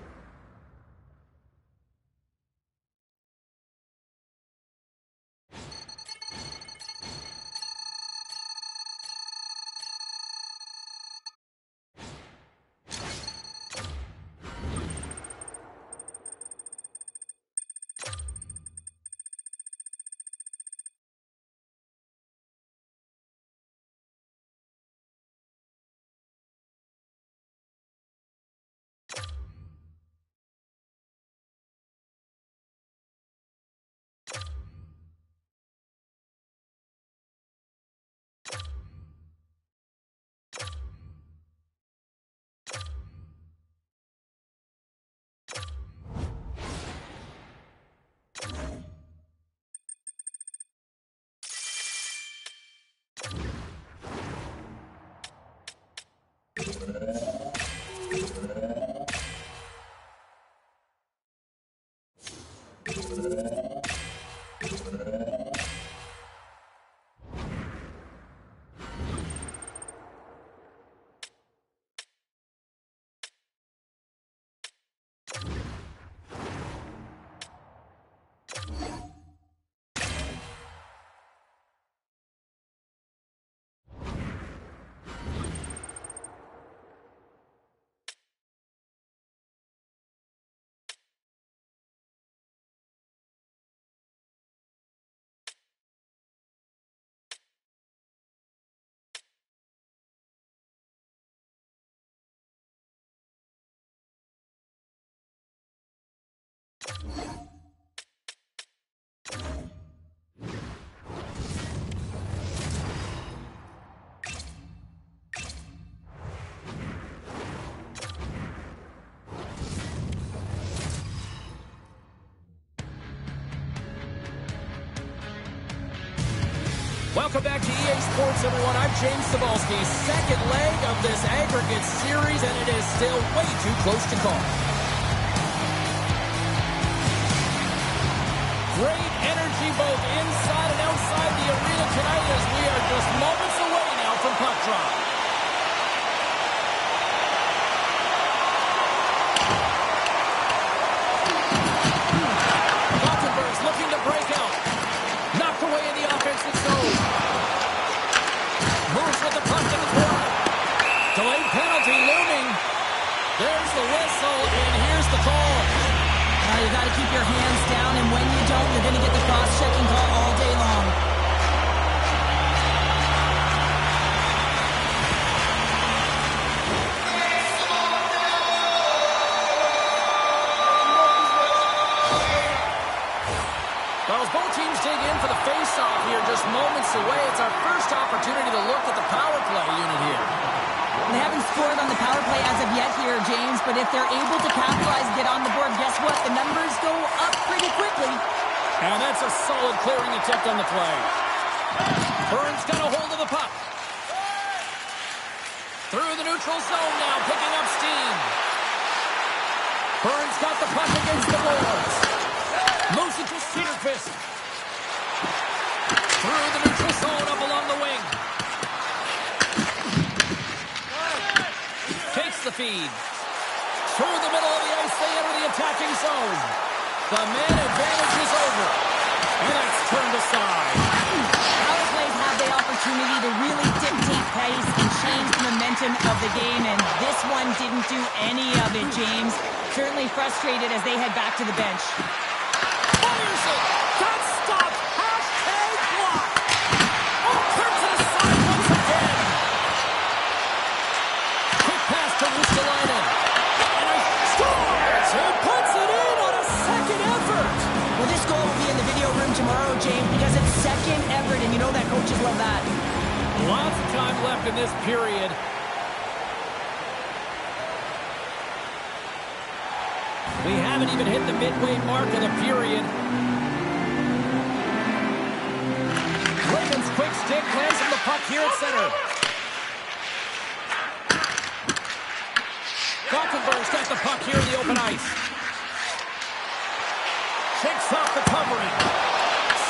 Welcome back to EA Sports, everyone. I'm James Cebulski. Second leg of this aggregate series, and it is still way too close to call. Great energy both inside and outside the arena tonight as we are just moments away now from puck drop. Gothenburg's looking to break out. Knocked away in the offensive zone. Moves with the puck to the corner. Delayed penalty looming. There's the whistle, and here's the call. You got to keep your hands down, and when you don't, you're going to get the cross-checking call all day long. Well, as both teams dig in for the face-off here, just moments away, it's our first opportunity to look at the power play unit here. They haven't scored on the power play as of yet here, James, but if they're able to capitalize and get on the board, guess what? The numbers go up pretty quickly. And that's a solid clearing attempt on the play. Burns got a hold of the puck. Through the neutral zone now, picking up steam. Burns got the puck against the boards. Moves it to Cedarquist. Through the neutral zone, up along the wing. Takes the feed. Through the middle of the ice, they enter the attacking zone. The man advantage is over. And that's turned aside. Power plays have the opportunity to really dictate pace and change the momentum of the game, and this one didn't do any of it, James. Certainly frustrated as they head back to the bench. Fires it. Got stopped. Hashtag block. Oh, turns it aside once again. Quick pass to Ristolainen. And a scores. He puts it in on a second effort. Well, this goal will be in the video room tomorrow, James, because it's second effort, and you know that coaches love that. Lots of time left in this period. We haven't even hit the midway mark of the period. Clayton's quick stick lands him the puck here at center. Gothenburg's got the puck here in the open ice. Shakes off the covering.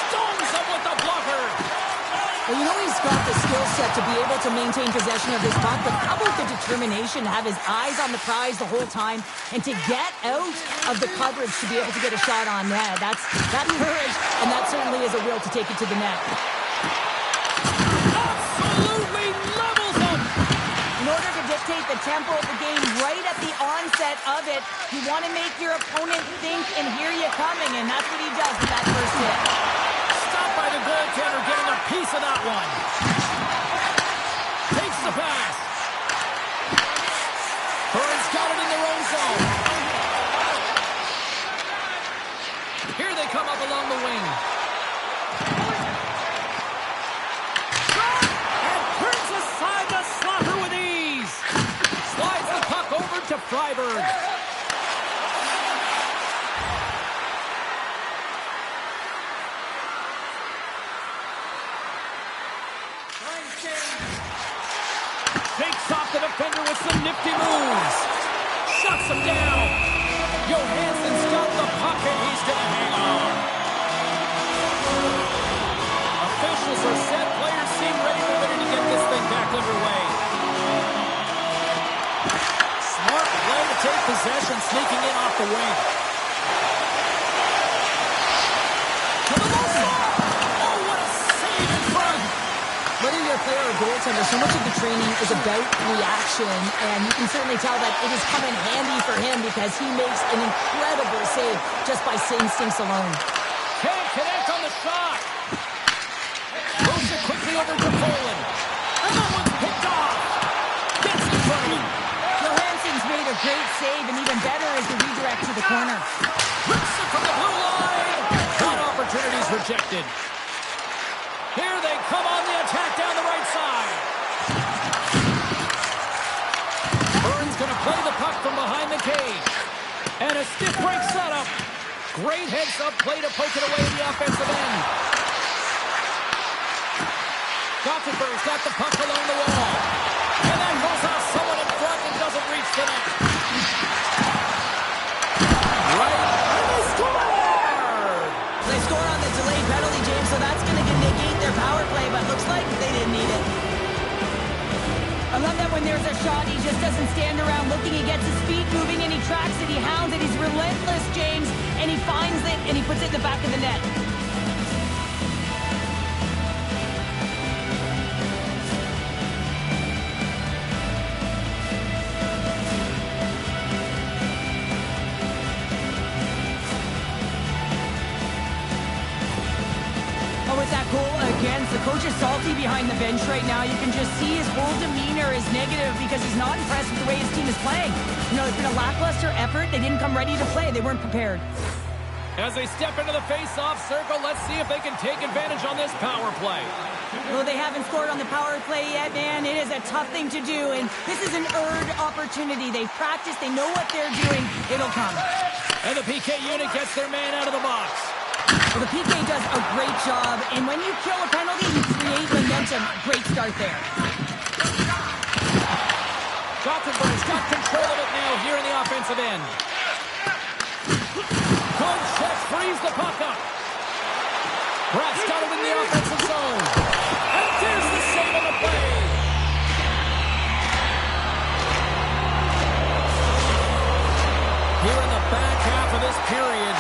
Stones him with the blocker. Well, you know he's got the skill set to be able to maintain possession of his puck, but how about the determination to have his eyes on the prize the whole time and to get out of the coverage to be able to get a shot on net? That's courage, and that certainly is a will to take it to the net. Absolutely levels him. In order to dictate the tempo of the game right at the onset of it, you want to make your opponent think and hear you coming, and that's what he does with that first hit. Stopped by the goaltender, getting a piece of that one. Takes the pass. Burns got it in their own zone. Here they come up along the wing. And turns aside the slapper with ease. Slides the puck over to Freiberg. Takes off the defender with some nifty moves. Shuts him down. Johansson's got the puck and he's going to hang on. Officials are set. Players seem ready to get this thing back underway. Smart play to take possession, sneaking in off the wing. To the low slot. Oh, what a save in front. Whether you're a player or a goaltender, so much of the training is about reaction, and you can certainly tell that it has come in handy for him because he makes an incredible save just by instincts alone. Can't connect on the shot. Moves it quickly over to Poland. And that one's picked off. Gets in front of him. Johansson's made a great save, and even better is the redirect to the corner. Rips it from the blue line. That opportunity's rejected. Here they come on the attack down the right side. Burns going to play the puck from behind the cage. And a stiff break setup. Great heads-up play to poke it away in the offensive end. Gothenburg's got the puck along the wall. And that goes off someone in front and doesn't reach the net. Right, and they score! They score on the delayed penalty, James, so that's going to negate their power play, but looks like they didn't need it. I love that when there's a shot, he just doesn't stand around looking. He gets his feet moving, and he tracks it, he hounds it. He's relentless, James, and he finds it, and he puts it in the back of the net. The coach is salty behind the bench right now. You can just see his whole demeanor is negative because he's not impressed with the way his team is playing. You know, it's been a lackluster effort. They didn't come ready to play. They weren't prepared. As they step into the face-off circle, let's see if they can take advantage on this power play. Well, they haven't scored on the power play yet, man. It is a tough thing to do, and this is an earned opportunity. They've practiced. They know what they're doing. It'll come. And the PK unit gets their man out of the box. Well, the PK does a great job, and when you kill a penalty, you create momentum. Great start there. Gothenburg's got control of it now here in the offensive end. Good check, frees the puck up. Bratt's got it in the offensive zone. And there's the save on the play. Here in the back half of this period,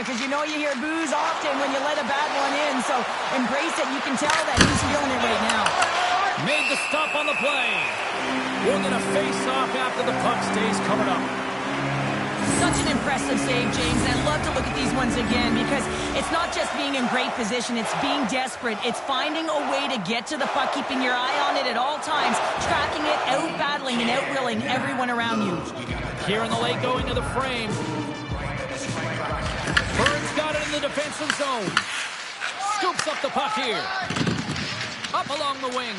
because you know you hear boos often when you let a bad one in, so embrace it. You can tell that he's feeling it right now. Made the stop on the play. We're going to face off after the puck stays covered up. Such an impressive save, James, and I'd love to look at these ones again because it's not just being in great position, it's being desperate. It's finding a way to get to the puck, keeping your eye on it at all times, tracking it, out-battling and out-willing everyone around you. Here in the late going to the frame. Burns got it in the defensive zone. Scoops up the puck here. Up along the wing.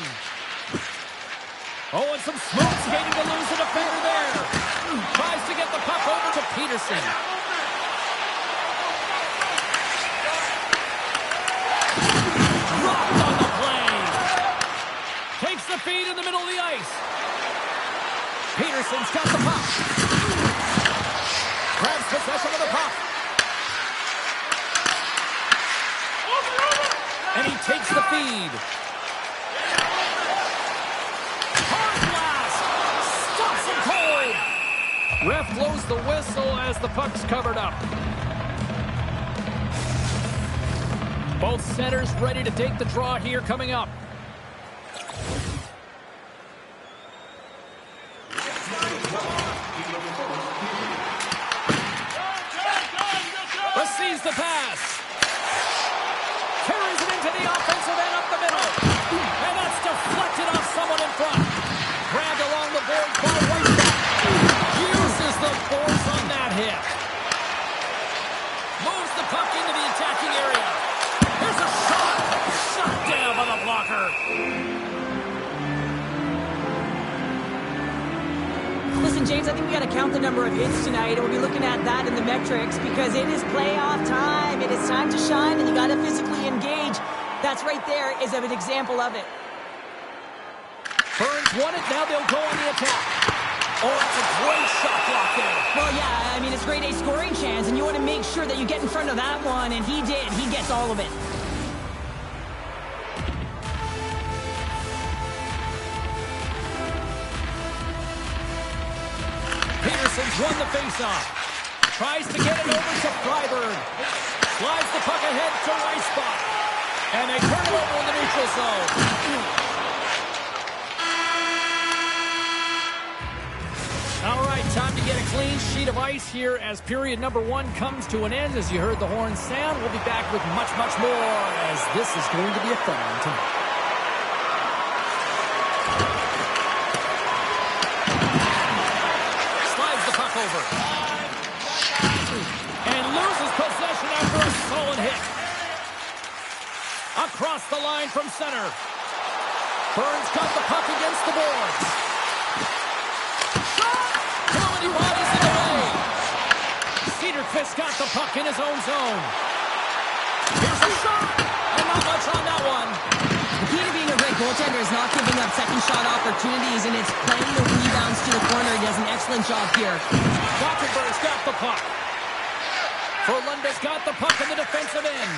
Oh, and some smooth skating to lose the defender there. Tries to get the puck over to Peterson. Dropped on the play. Takes the feed in the middle of the ice. Peterson's got the puck. Grabs possession of the puck. And he takes the feed. Hard blast. Stops him cold. Ref blows the whistle as the puck's covered up. Both centers ready to take the draw here coming up. Receives the pass. Carries it into the offensive end up the middle. And that's deflected off someone in front. Grabbed along the boards by Whiteback. Uses the force on that hit. Moves the puck into the attacking area. Here's a shot. Shot down by the blocker. Listen, James, I think we got to count the number of hits tonight, and we'll be looking at that in the metrics because it is playoff time. It is time to shine, and you got to physically engage. That's right there is an example of it. Burns won it. Now they'll go on the attack. Oh, that's a great shot block there. Well, yeah, I mean, it's grade A scoring chance, and you want to make sure that you get in front of that one, and he did. He gets all of it. Peterson's won the faceoff. Tries to get it over to Freiberg. Slides the puck ahead to Weissbach. And they turn it over in the neutral zone. Time to get a clean sheet of ice here as period number 1 comes to an end. As you heard the horn sound, we'll be back with much, much more as this is going to be a fun one tonight. Slides the puck over. And loses possession after a solid hit. Across the line from center. Burns got the puck against the boards. Shot! He bodies it away. Cedarquist got the puck in his own zone. Here's a shot. And not much on that one. The key to being a great goaltender is not giving up second shot opportunities, and it's playing the rebounds to the corner. He does an excellent job here. Gothenburg's got the puck. Verlunda's got the puck in the defensive end.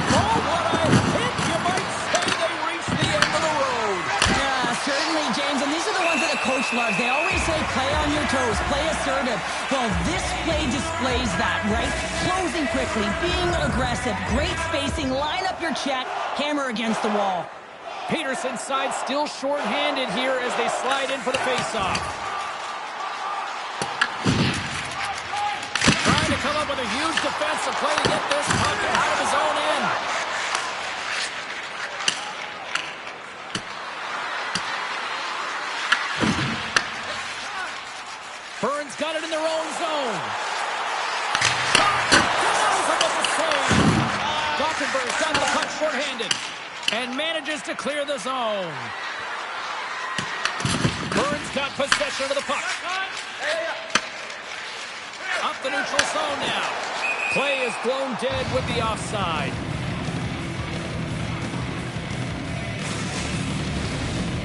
Oh, what a hit! You might say they reached the end of the road. Yeah, certainly, James. And these are the ones that a coach loves. They always say, play on your toes, play assertive. Well, this play displays that, right? Closing quickly, being aggressive, great spacing, line up your check, hammer against the wall. Peterson's side still short-handed here as they slide in for the face-off. Trying to come up with a huge defensive play to get this puck out of his own end. Burns got it in their own zone. Gothenburg's got the puck short-handed and manages to clear the zone. Burns got possession of the puck. Up the neutral zone now. Play is blown dead with the offside.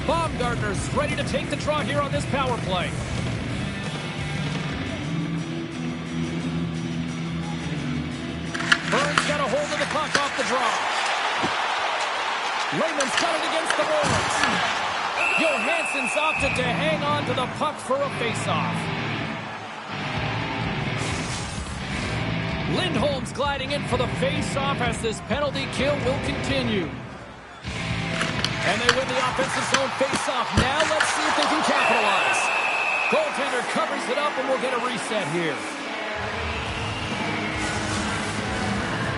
Baumgartner's ready to take the draw here on this power play. Burns got a hold of the puck off the draw. Lehman's got it against the boards. Johansson's opted to hang on to the puck for a face-off. Lindholm's gliding in for the face-off as this penalty kill will continue. And they win the offensive zone face-off. Now let's see if they can capitalize. Goaltender covers it up and we'll get a reset here.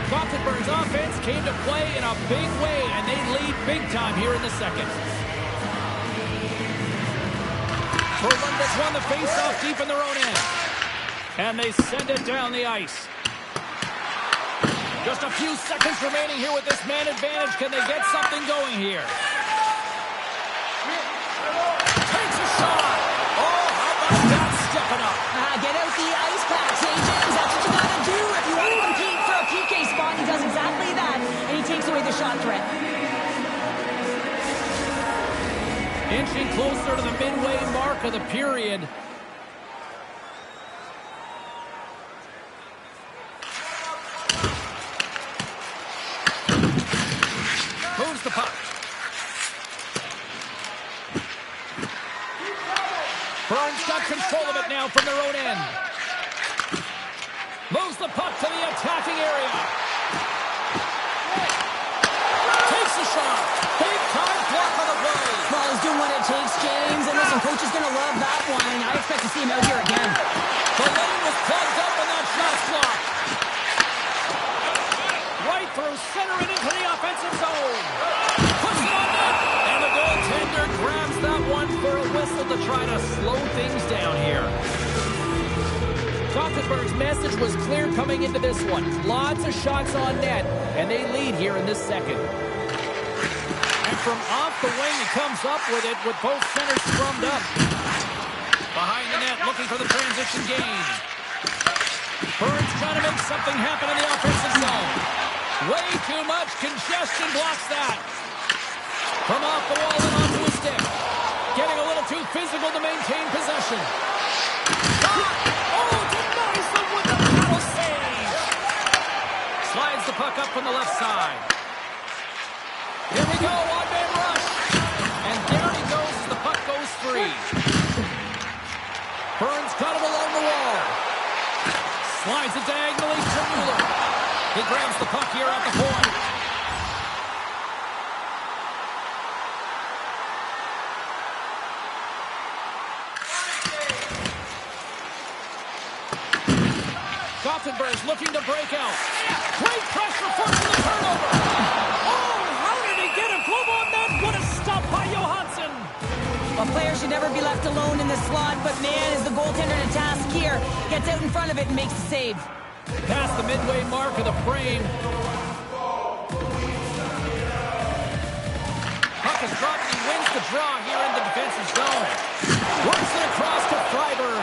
Gothenburg's offense came to play in a big way, and they lead big time here in the second. Verlunda's won the face-off deep in their own end. And they send it down the ice. Just a few seconds remaining here with this man advantage. Can they get something going here? Takes a shot. Oh, how about that stepping up? Get out the ice packs, hey, James. That's what you got to do if you want to compete for a PK spot. He does exactly that, and he takes away the shot threat. Inching closer to the midway mark of the period. Moves the puck. Burns got control of it now from their own end. Moves the puck to the attacking area. Takes the shot. Big time block on the play. Well, he's doing what it takes, James. And listen, coach is going to love that one. I expect to see him out here again. The lane was plugged up and that shot's blocked. Right through center and into the offensive zone. Puts it on net. And the goaltender grabs that one for a whistle to try to slow things down here. Gothenburg's message was clear coming into this one. Lots of shots on net, and they lead here in this second. And from off the wing, he comes up with it with both centers scrummed up. Behind the net, looking for the transition game. Burns trying to make something happen in the offensive zone. Way too much congestion blocks that. From off the wall and onto his stick. Getting a little too physical to maintain possession. Oh, denies them with the paddle save. Slides the puck up from the left side. Here we go, one-man rush. And down he goes as the puck goes free. Burns got him along the wall. Slides it diagonally to Mueller. He grabs the puck here at the point. Gothenburg's looking to break out. Great pressure, forcing the turnover. Oh, how did he get a glove on that? What a stop by Johansson. A player should never be left alone in the slot, but man, is the goaltender to task here. Gets out in front of it and makes the save. Past the midway mark of the frame. Puck is dropped and he wins the draw here in the defensive zone. Works it across to Freiberg.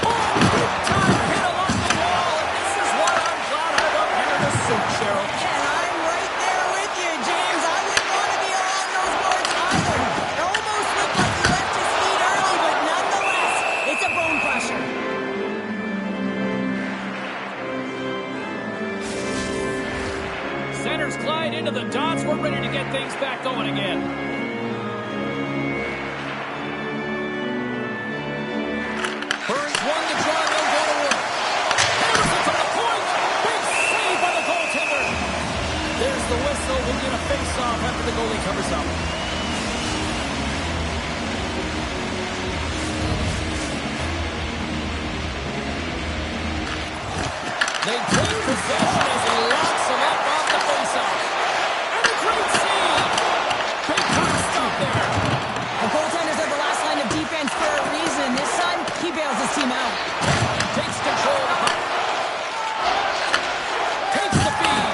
Oh, big time hit along the wall. And this is what I'm glad I'm up here to suit, Cheryl. And I'm right there with you, James. I wouldn't want to be along those boards either. It almost looked like he left his feet early, but nonetheless, it's a bone crusher. Centers glide into the dots. We're ready to get things back going again. Burns won the draw. They'll go to work. Anderson from the point. Big save by the goaltender. There's the whistle. We'll get a face-off after the goalie covers up. They take possession as he locks him up off the faceoff. And a great save. Big time stop there. The goaltenders are the last line of defense for a reason. This time, he bails his team out. Takes control of the puck. Takes the feed.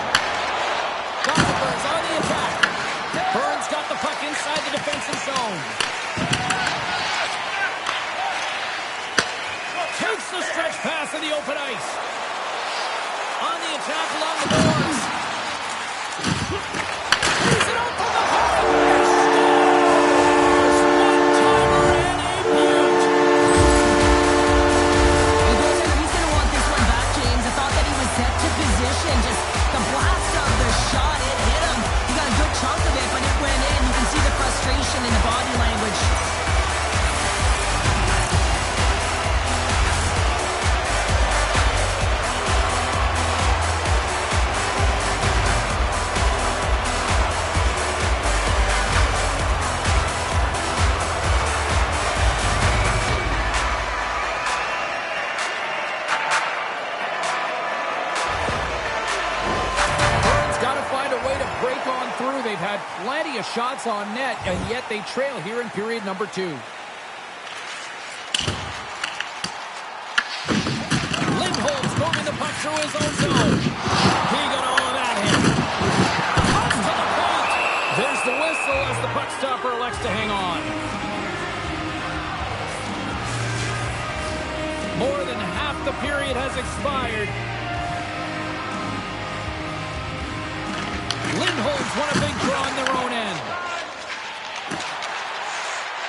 Gothenburg's on the attack. Burns got the puck inside the defensive zone. Takes the stretch pass in the open ice. On the attack along the boards. He's it out from the point. One-timer and a beaut. The goaltender, he's going to want this one back, James. I thought that he was set to position. Just the blast of the shot, it hit him. He got a good chunk of it, but it went in. You can see the frustration in the body language. They've had plenty of shots on net, and yet they trail here in period number 2. Lindholm's moving the puck through his own zone. He got all of that hit. Puck to the point. There's the whistle as the puck stopper elects to hang on. More than half the period has expired. Lindholm's won a big draw on their own end.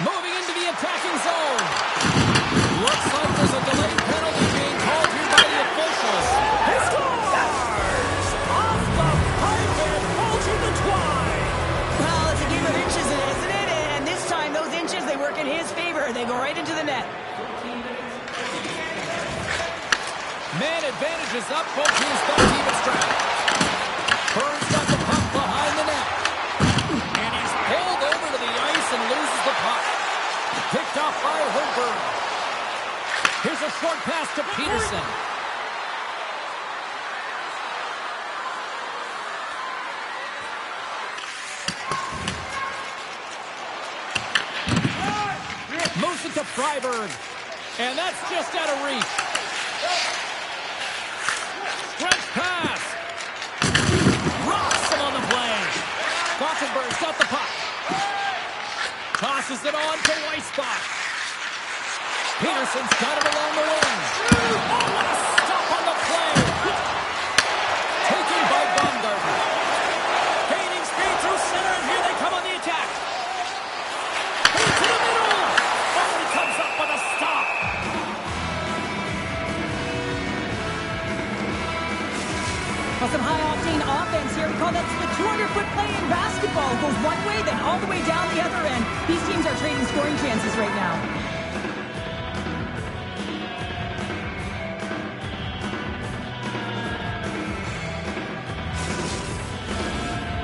Moving into the attacking zone. Looks like there's a delayed penalty being called here by the officials. He scores! Off the pipe and bulging the twine. Well, it's a game of inches, isn't it? And this time, those inches, they work in his favor. They go right into the net. Man advantage is up. Both teams got even strength. Burns got the puck behind the net. And he's pulled over to the ice and loses the puck. Picked off by Holmberg. Here's a short pass to Peterson. Moves it to Freiberg. And that's just out of reach. Stretch pass. Rocks him on the play. Gothenburg's got the puck. Tosses it on to Weissbach. Peterson's got it along the wing. Oh, what a stop on the play. Taken by Baumgartner. Gaining speed through center, and here they come on the attack. Into the middle. Oh, he comes up with a stop. Well, some high-octane offense here. We call that the 200-foot play in basketball. It goes one way, then all the way down the other end. These teams are trading scoring chances right now.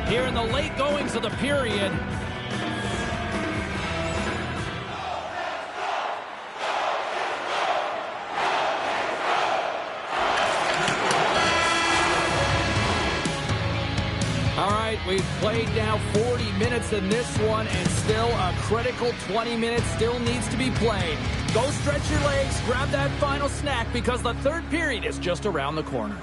Here in the late goings of the period. Played now 40 minutes in this one, and still a critical 20 minutes still needs to be played. Go stretch your legs, grab that final snack, because the third period is just around the corner.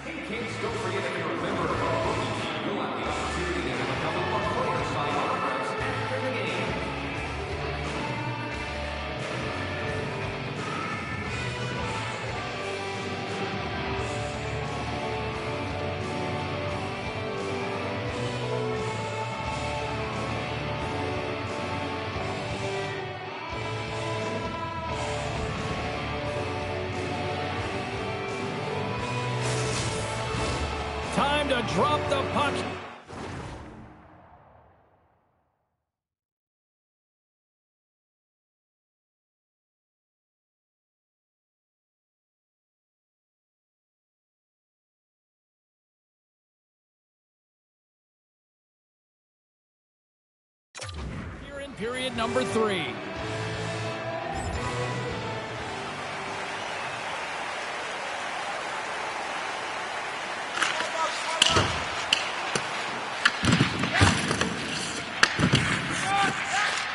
Hey kids, don't forget if you're a member of our rookie team, you'll have the opportunity to have a couple more players sign autographs after the game. Time to drop the puck. Here in period number 3.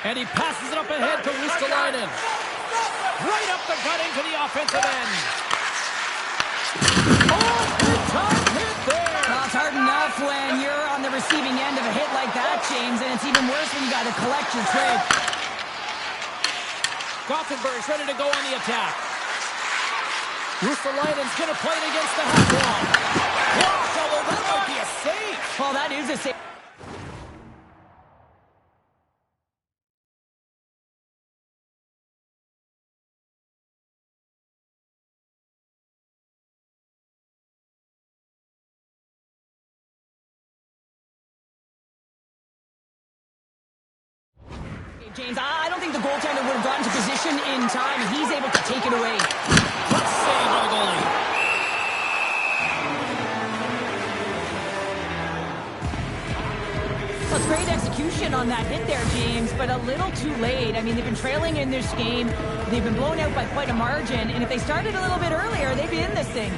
And he passes it up ahead to Ristolainen. Right up the gut into the offensive end. Oh, big time hit there. Well, it's hard enough when you're on the receiving end of a hit like that, James, and it's even worse when you got to collect your trade. Gothenburg's ready to go on the attack. Ristolainen's going to play it against the half wall. Gosh, although that might be a save. Well, that is a save. James, I don't think the goaltender would have gotten to position in time, and he's able to take it away. Let's save by the goalie. Well, it's great execution on that hit there, James, but a little too late. I mean, they've been trailing in this game. They've been blown out by quite a margin, and if they started a little bit earlier, they'd be in this thing.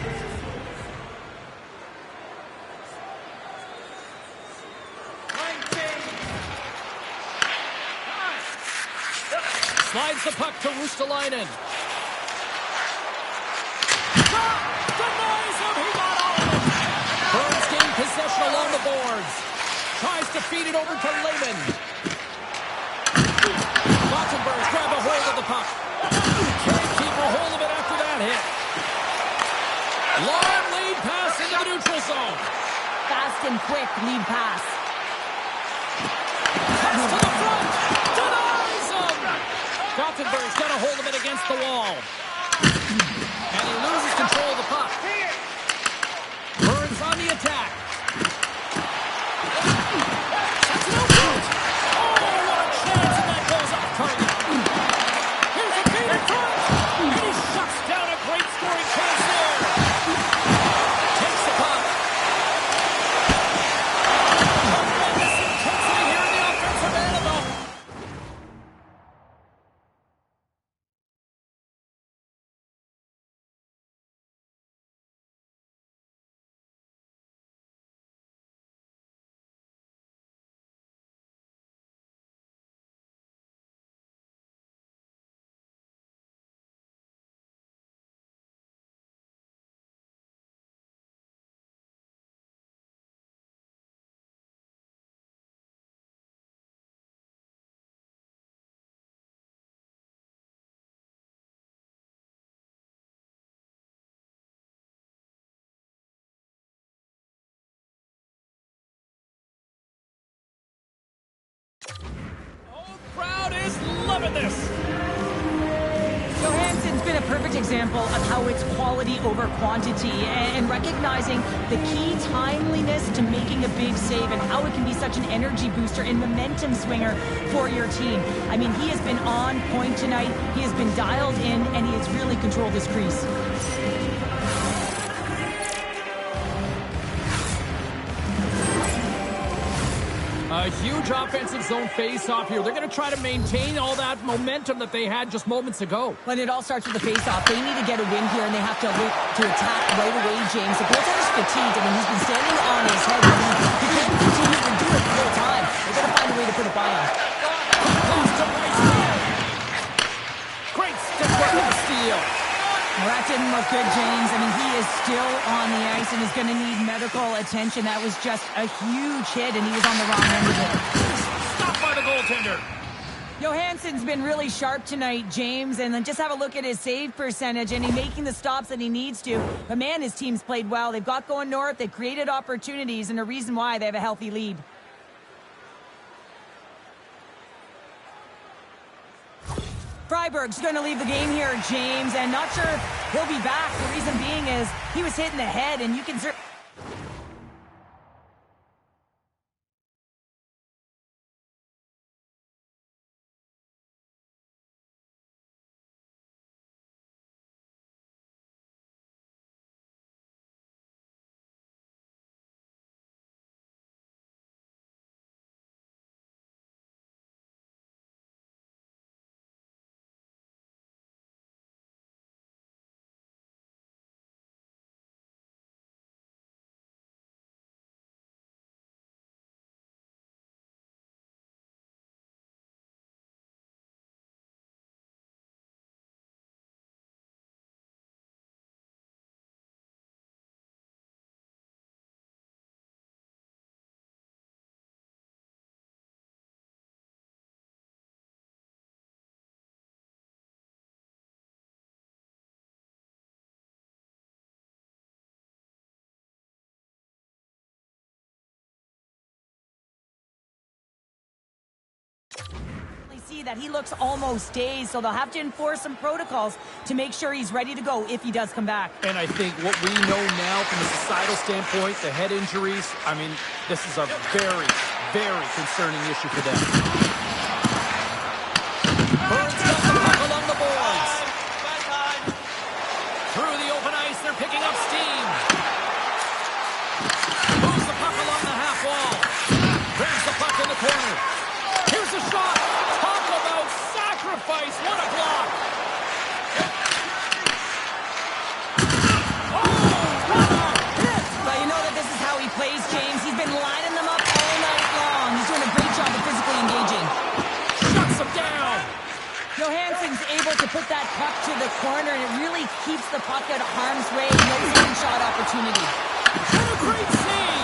Slides the puck to Ristolainen. Denies him. He got all of it. Burns gained possession along the boards. Tries to feed it over to Lehman. Gothenburg grabbed a hold of the puck. Can't keep a hold of it after that hit. Long lead pass into the neutral zone. Fast and quick lead pass. Pass to the front. Denies him. Gothenburg's got a hold of it against the wall. And he loses control of the puck. Burns on the attack. Sets it out front. Oh, what a chance, and that goes off target. Here's a feed in front. And he shuts down a great scoring chance there. Takes the puck. Tremendous intensity here in the offensive end of the crowd is loving this. Johansson's been a perfect example of how it's quality over quantity and recognizing the key timeliness to making a big save and how it can be such an energy booster and momentum swinger for your team. I mean, he has been on point tonight. He has been dialed in, and he has really controlled his crease. A huge offensive zone face-off here. They're going to try to maintain all that momentum that they had just moments ago. When it all starts with the face-off, they need to get a win here, and they have to look to attack right away, James. The goaltender's fatigued. I mean, he's been standing on his head. He can't continue to do put it by him. Pass to Weisberg. Great stick work with the steal. Well, that didn't look good, James. I mean, he is still on the ice and is going to need medical attention. That was just a huge hit, and he was on the wrong end of it. Stopped by the goaltender. Johansson's been really sharp tonight, James, and then just have a look at his save percentage, and he's making the stops that he needs to. But, man, his team's played well. They've got going north. They've created opportunities, and a reason why they have a healthy lead. Freiberg's going to leave the game here, James, and not sure if he'll be back. The reason being is he was hit in the head, and you can... see that he looks almost dazed, so they'll have to enforce some protocols to make sure he's ready to go if he does come back. And I think what we know now from a societal standpoint, the head injuries, I mean, this is a very, very concerning issue for them. Burns got the puck along the boards. Through the open ice, they're picking up steam. Moves the puck along the half wall. Grabs the puck in the corner. Here's a shot. Talk about sacrifice. What a block. Oh, what a hit. Well, you know that this is how he plays, James. He's been lining them up all night long. He's doing a great job of physically engaging. Shuts him down. Johansson's able to put that puck to the corner, and it really keeps the puck out of harm's way. No second shot opportunity. What a great save.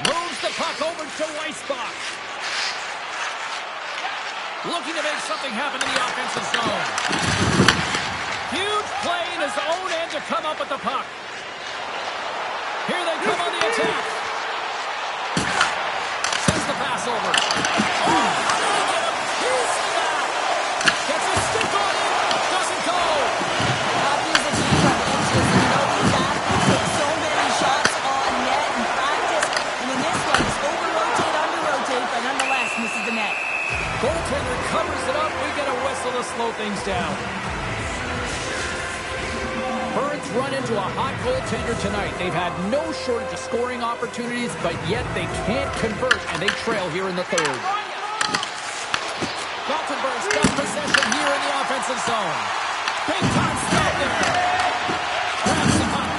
Moves the puck over to Weisbach. Looking to make something happen in the offensive zone. Huge play in his own end to come up with the puck. Here they come on the attack. Sends the pass over. Oh, piece of that. Gets a stick on it. Doesn't go. Hockey is a game of inches, and you know these athletes take so many shots on net in practice, and in this one, just over-rotate, under-rotate, but nonetheless misses the net. Goaltender covers it up. We get a whistle to slow things down. Burns run into a hot goaltender tonight. They've had no shortage of scoring opportunities, but yet they can't convert, and they trail here in the third. Gothenburg's got possession here in the offensive zone. Big time stop there. Grabs the puck,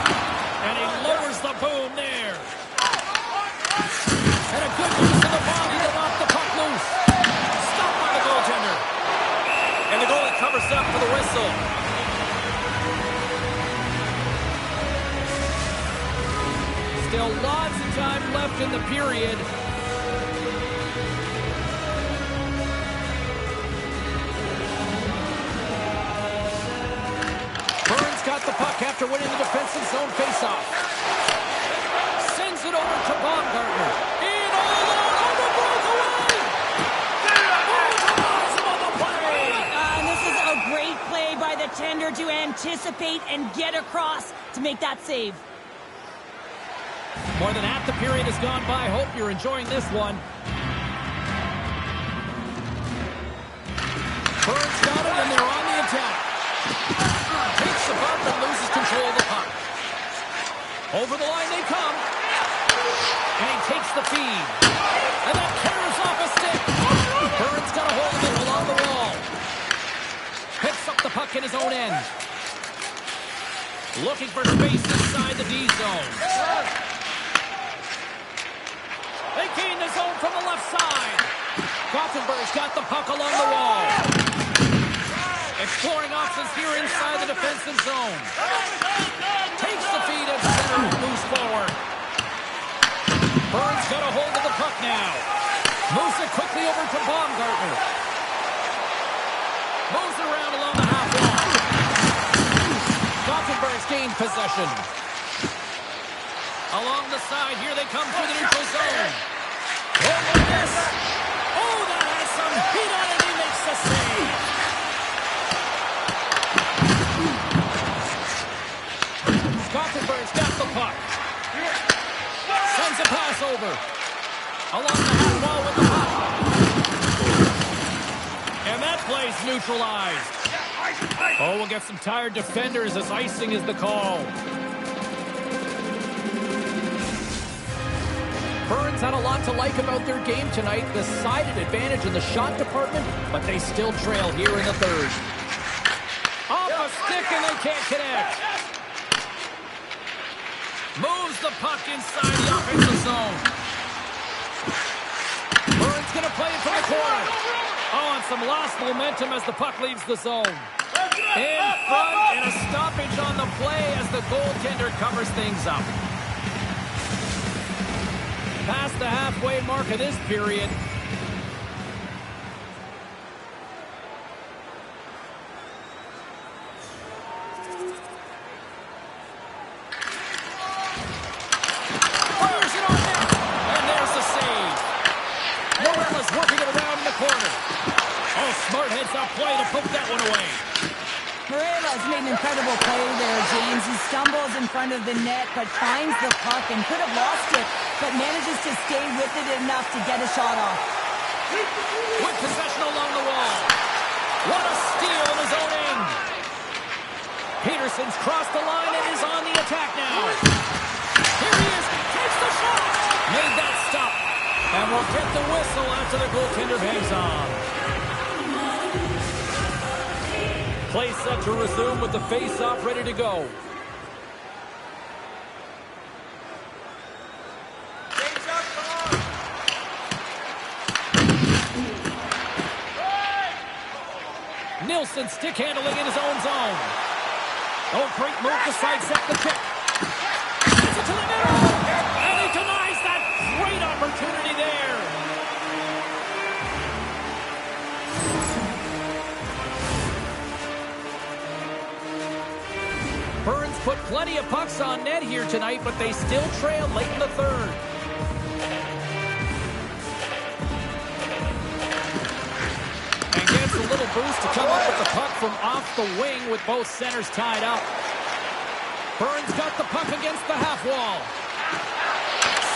and he lowers the boom there. And a good use of the body to knock the puck loose. Stopped by the goaltender. And the goalie covers up for the whistle. Still lots of time left in the period. Burns got the puck after winning the defensive zone faceoff. Sends it over to Baumgartner. In all alone on the breakaway. On the play. And this is a great play by the tender to anticipate and get across to make that save. More than half the period has gone by. Hope you're enjoying this one. Burns got it, and they're on the attack. Takes the bump and loses control of the puck. Over the line they come. And he takes the feed. And that carries off a stick. Burns got a hold of it along the wall. in his own end. Looking for space inside the D zone. They gain the zone from the left side. Gothenburg's got the puck along the wall. Exploring options here inside the defensive zone. Takes the feed at center and moves forward. Burns got a hold of the puck now. Moves it quickly over to Baumgartner. Moves it around along the half wall. Gothenburg's gained possession. Along the side, here they come through the neutral zone. Oh, look at this. Oh, that has some heat on it. He makes the save. Gothenburg's got the puck. Sends a pass over. Along the half wall with the puck. And that play's neutralized. Oh, we'll get some tired defenders as icing is the call. Burns had a lot to like about their game tonight. Decided advantage in the shot department, but they still trail here in the third. Off a stick and they can't connect. Moves the puck inside the offensive zone. Burns going to play it from the corner. Oh, and some lost momentum as the puck leaves the zone. In front and a stoppage on the play as the goaltender covers things up. Past the halfway mark of this period. Fires it on net. And there's the save. Morella's working it around in the corner. Oh, smart heads-up play to poke that one away. Morella's made an incredible play there, James. He stumbles in front of the net, but finds the puck and could have lost it, but manages to stay with it enough to get a shot off. With possession along the wall. What a steal in his own end. Peterson's crossed the line and is on the attack now. Here he is. Takes the shot. Made that stop. And we'll get the whistle after the goaltender hangs on. Play set to resume with the face-off ready to go. Nilsson stick handling in his own zone. Oh, great move to sidestep the kick. Gets it to the middle. And he denies that great opportunity there. Burns put plenty of pucks on net here tonight, but they still trail late in the third. And gets a little boost to come up with the puck from off the wing with both centers tied up. Burns got the puck against the half wall.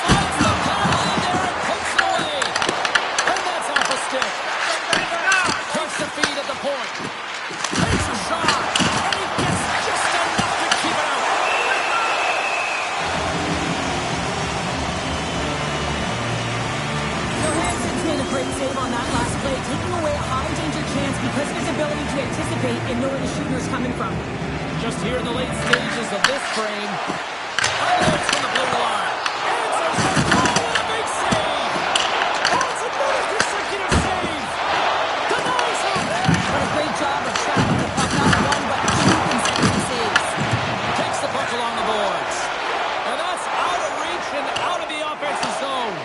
Slides the puck in there and pokes it away. And that's off a stick. Takes the feed at the point. Takes a shot. And he gets just enough to keep it out. Johansson's made a great save on that last play, taking away a high-danger chance because of his ability to anticipate and know where the shooter's coming from. Just here in the late stages of this frame. Highlights from the blue line. Answers the call with a big save. That's another consecutive save. Denies him. But a great job of trapping the puck, not one, but two consecutive saves. Takes the puck along the boards. And that's out of reach and out of the offensive zone.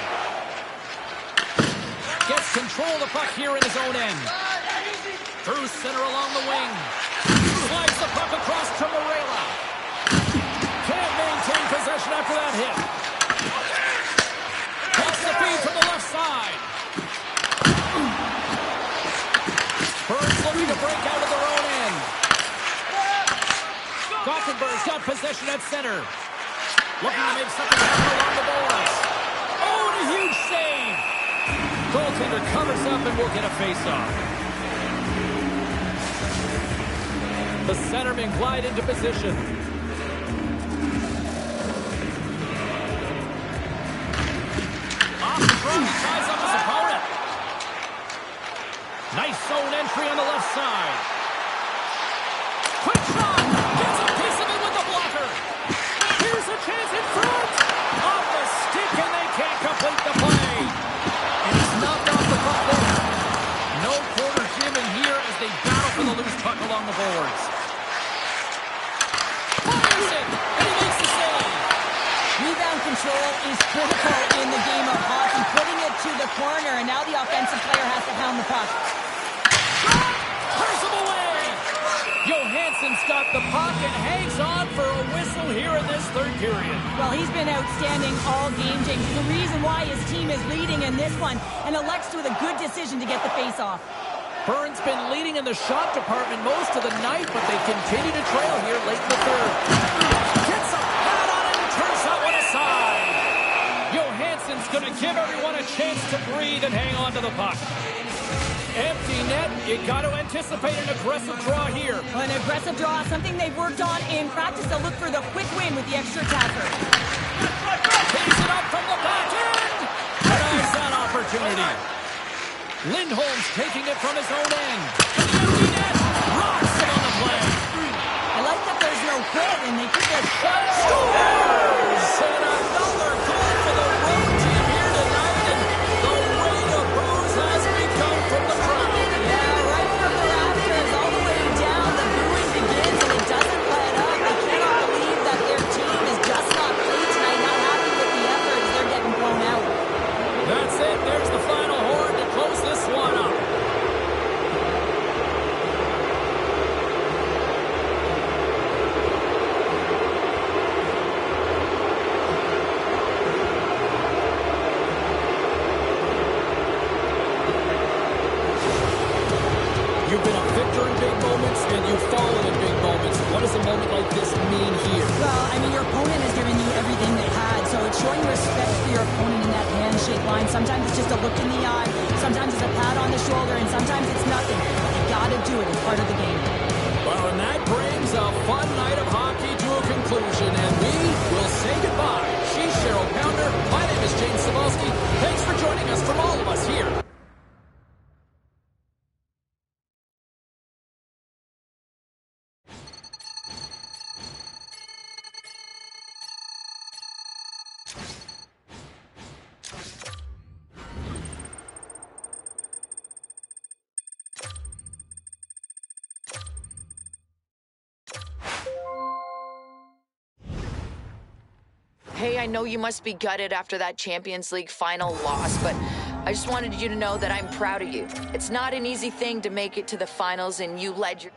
Gets control of the puck here in his own end. Through center along the wing. Slides the puck across to Morella. Can't maintain possession after that hit. Takes the feed from the left side. Burns looking to break out of their own end. Gothenburg's got possession at center. Looking to make something happen along the boards. Oh, and a huge save. Goaltender covers up and will get a face-off. The centerman glide into position. Off the draw, he ties up his opponent. Nice zone entry on the left side. boards. Fires it, and he makes the save. Rebound control is critical in the game of hockey, putting it to the corner, and now the offensive player has to hound the puck. Clears him away. Johansson's got the puck and hangs on for a whistle here in this third period. Well, he's been outstanding all game, James. The reason why his team is leading in this one, and elects with a good decision to get the face-off. Burns been leading in the shot department most of the night, but they continue to trail here late in the third. Gets a pad on it and turns that one aside. Johansson's going to give everyone a chance to breathe and hang on to the puck. Empty net. You got to anticipate an aggressive draw here. An aggressive draw, something they've worked on in practice. They'll look for the quick win with the extra attacker. Takes it up from the back end. Denies that opportunity. Lindholm's taking it from his own end. Empty net. Rocks him on the play. I like that there's no quit, and they keep their shot. Scores! And another goal for the road team here tonight. And the rain of boos has begun from the crowd. Yeah, right from the rafters all the way down. The booing begins, and it doesn't let up. They cannot believe that their team is just not played tonight, not happy with the effort as they're getting blown out. That's it. There's the final horn to close this one up. You've been a victor in big moments, and you've fallen in big moments. What does a moment like this mean here? Well, I mean, your opponent has given you everything they had, so it's showing respect for your opponent in that handshake line. Sometimes it's just a look in the eye, sometimes it's a pat on the shoulder, and sometimes it's nothing. But you gotta do it. It's part of the game. Well, and that brings a fun night of hockey to a conclusion, and we will say goodbye. She's Cheryl Pounder. My name is James Cebulski. Thanks for joining us from all of us here. Hey, I know you must be gutted after that Champions League final loss, but I just wanted you to know that I'm proud of you. It's not an easy thing to make it to the finals, and you led your...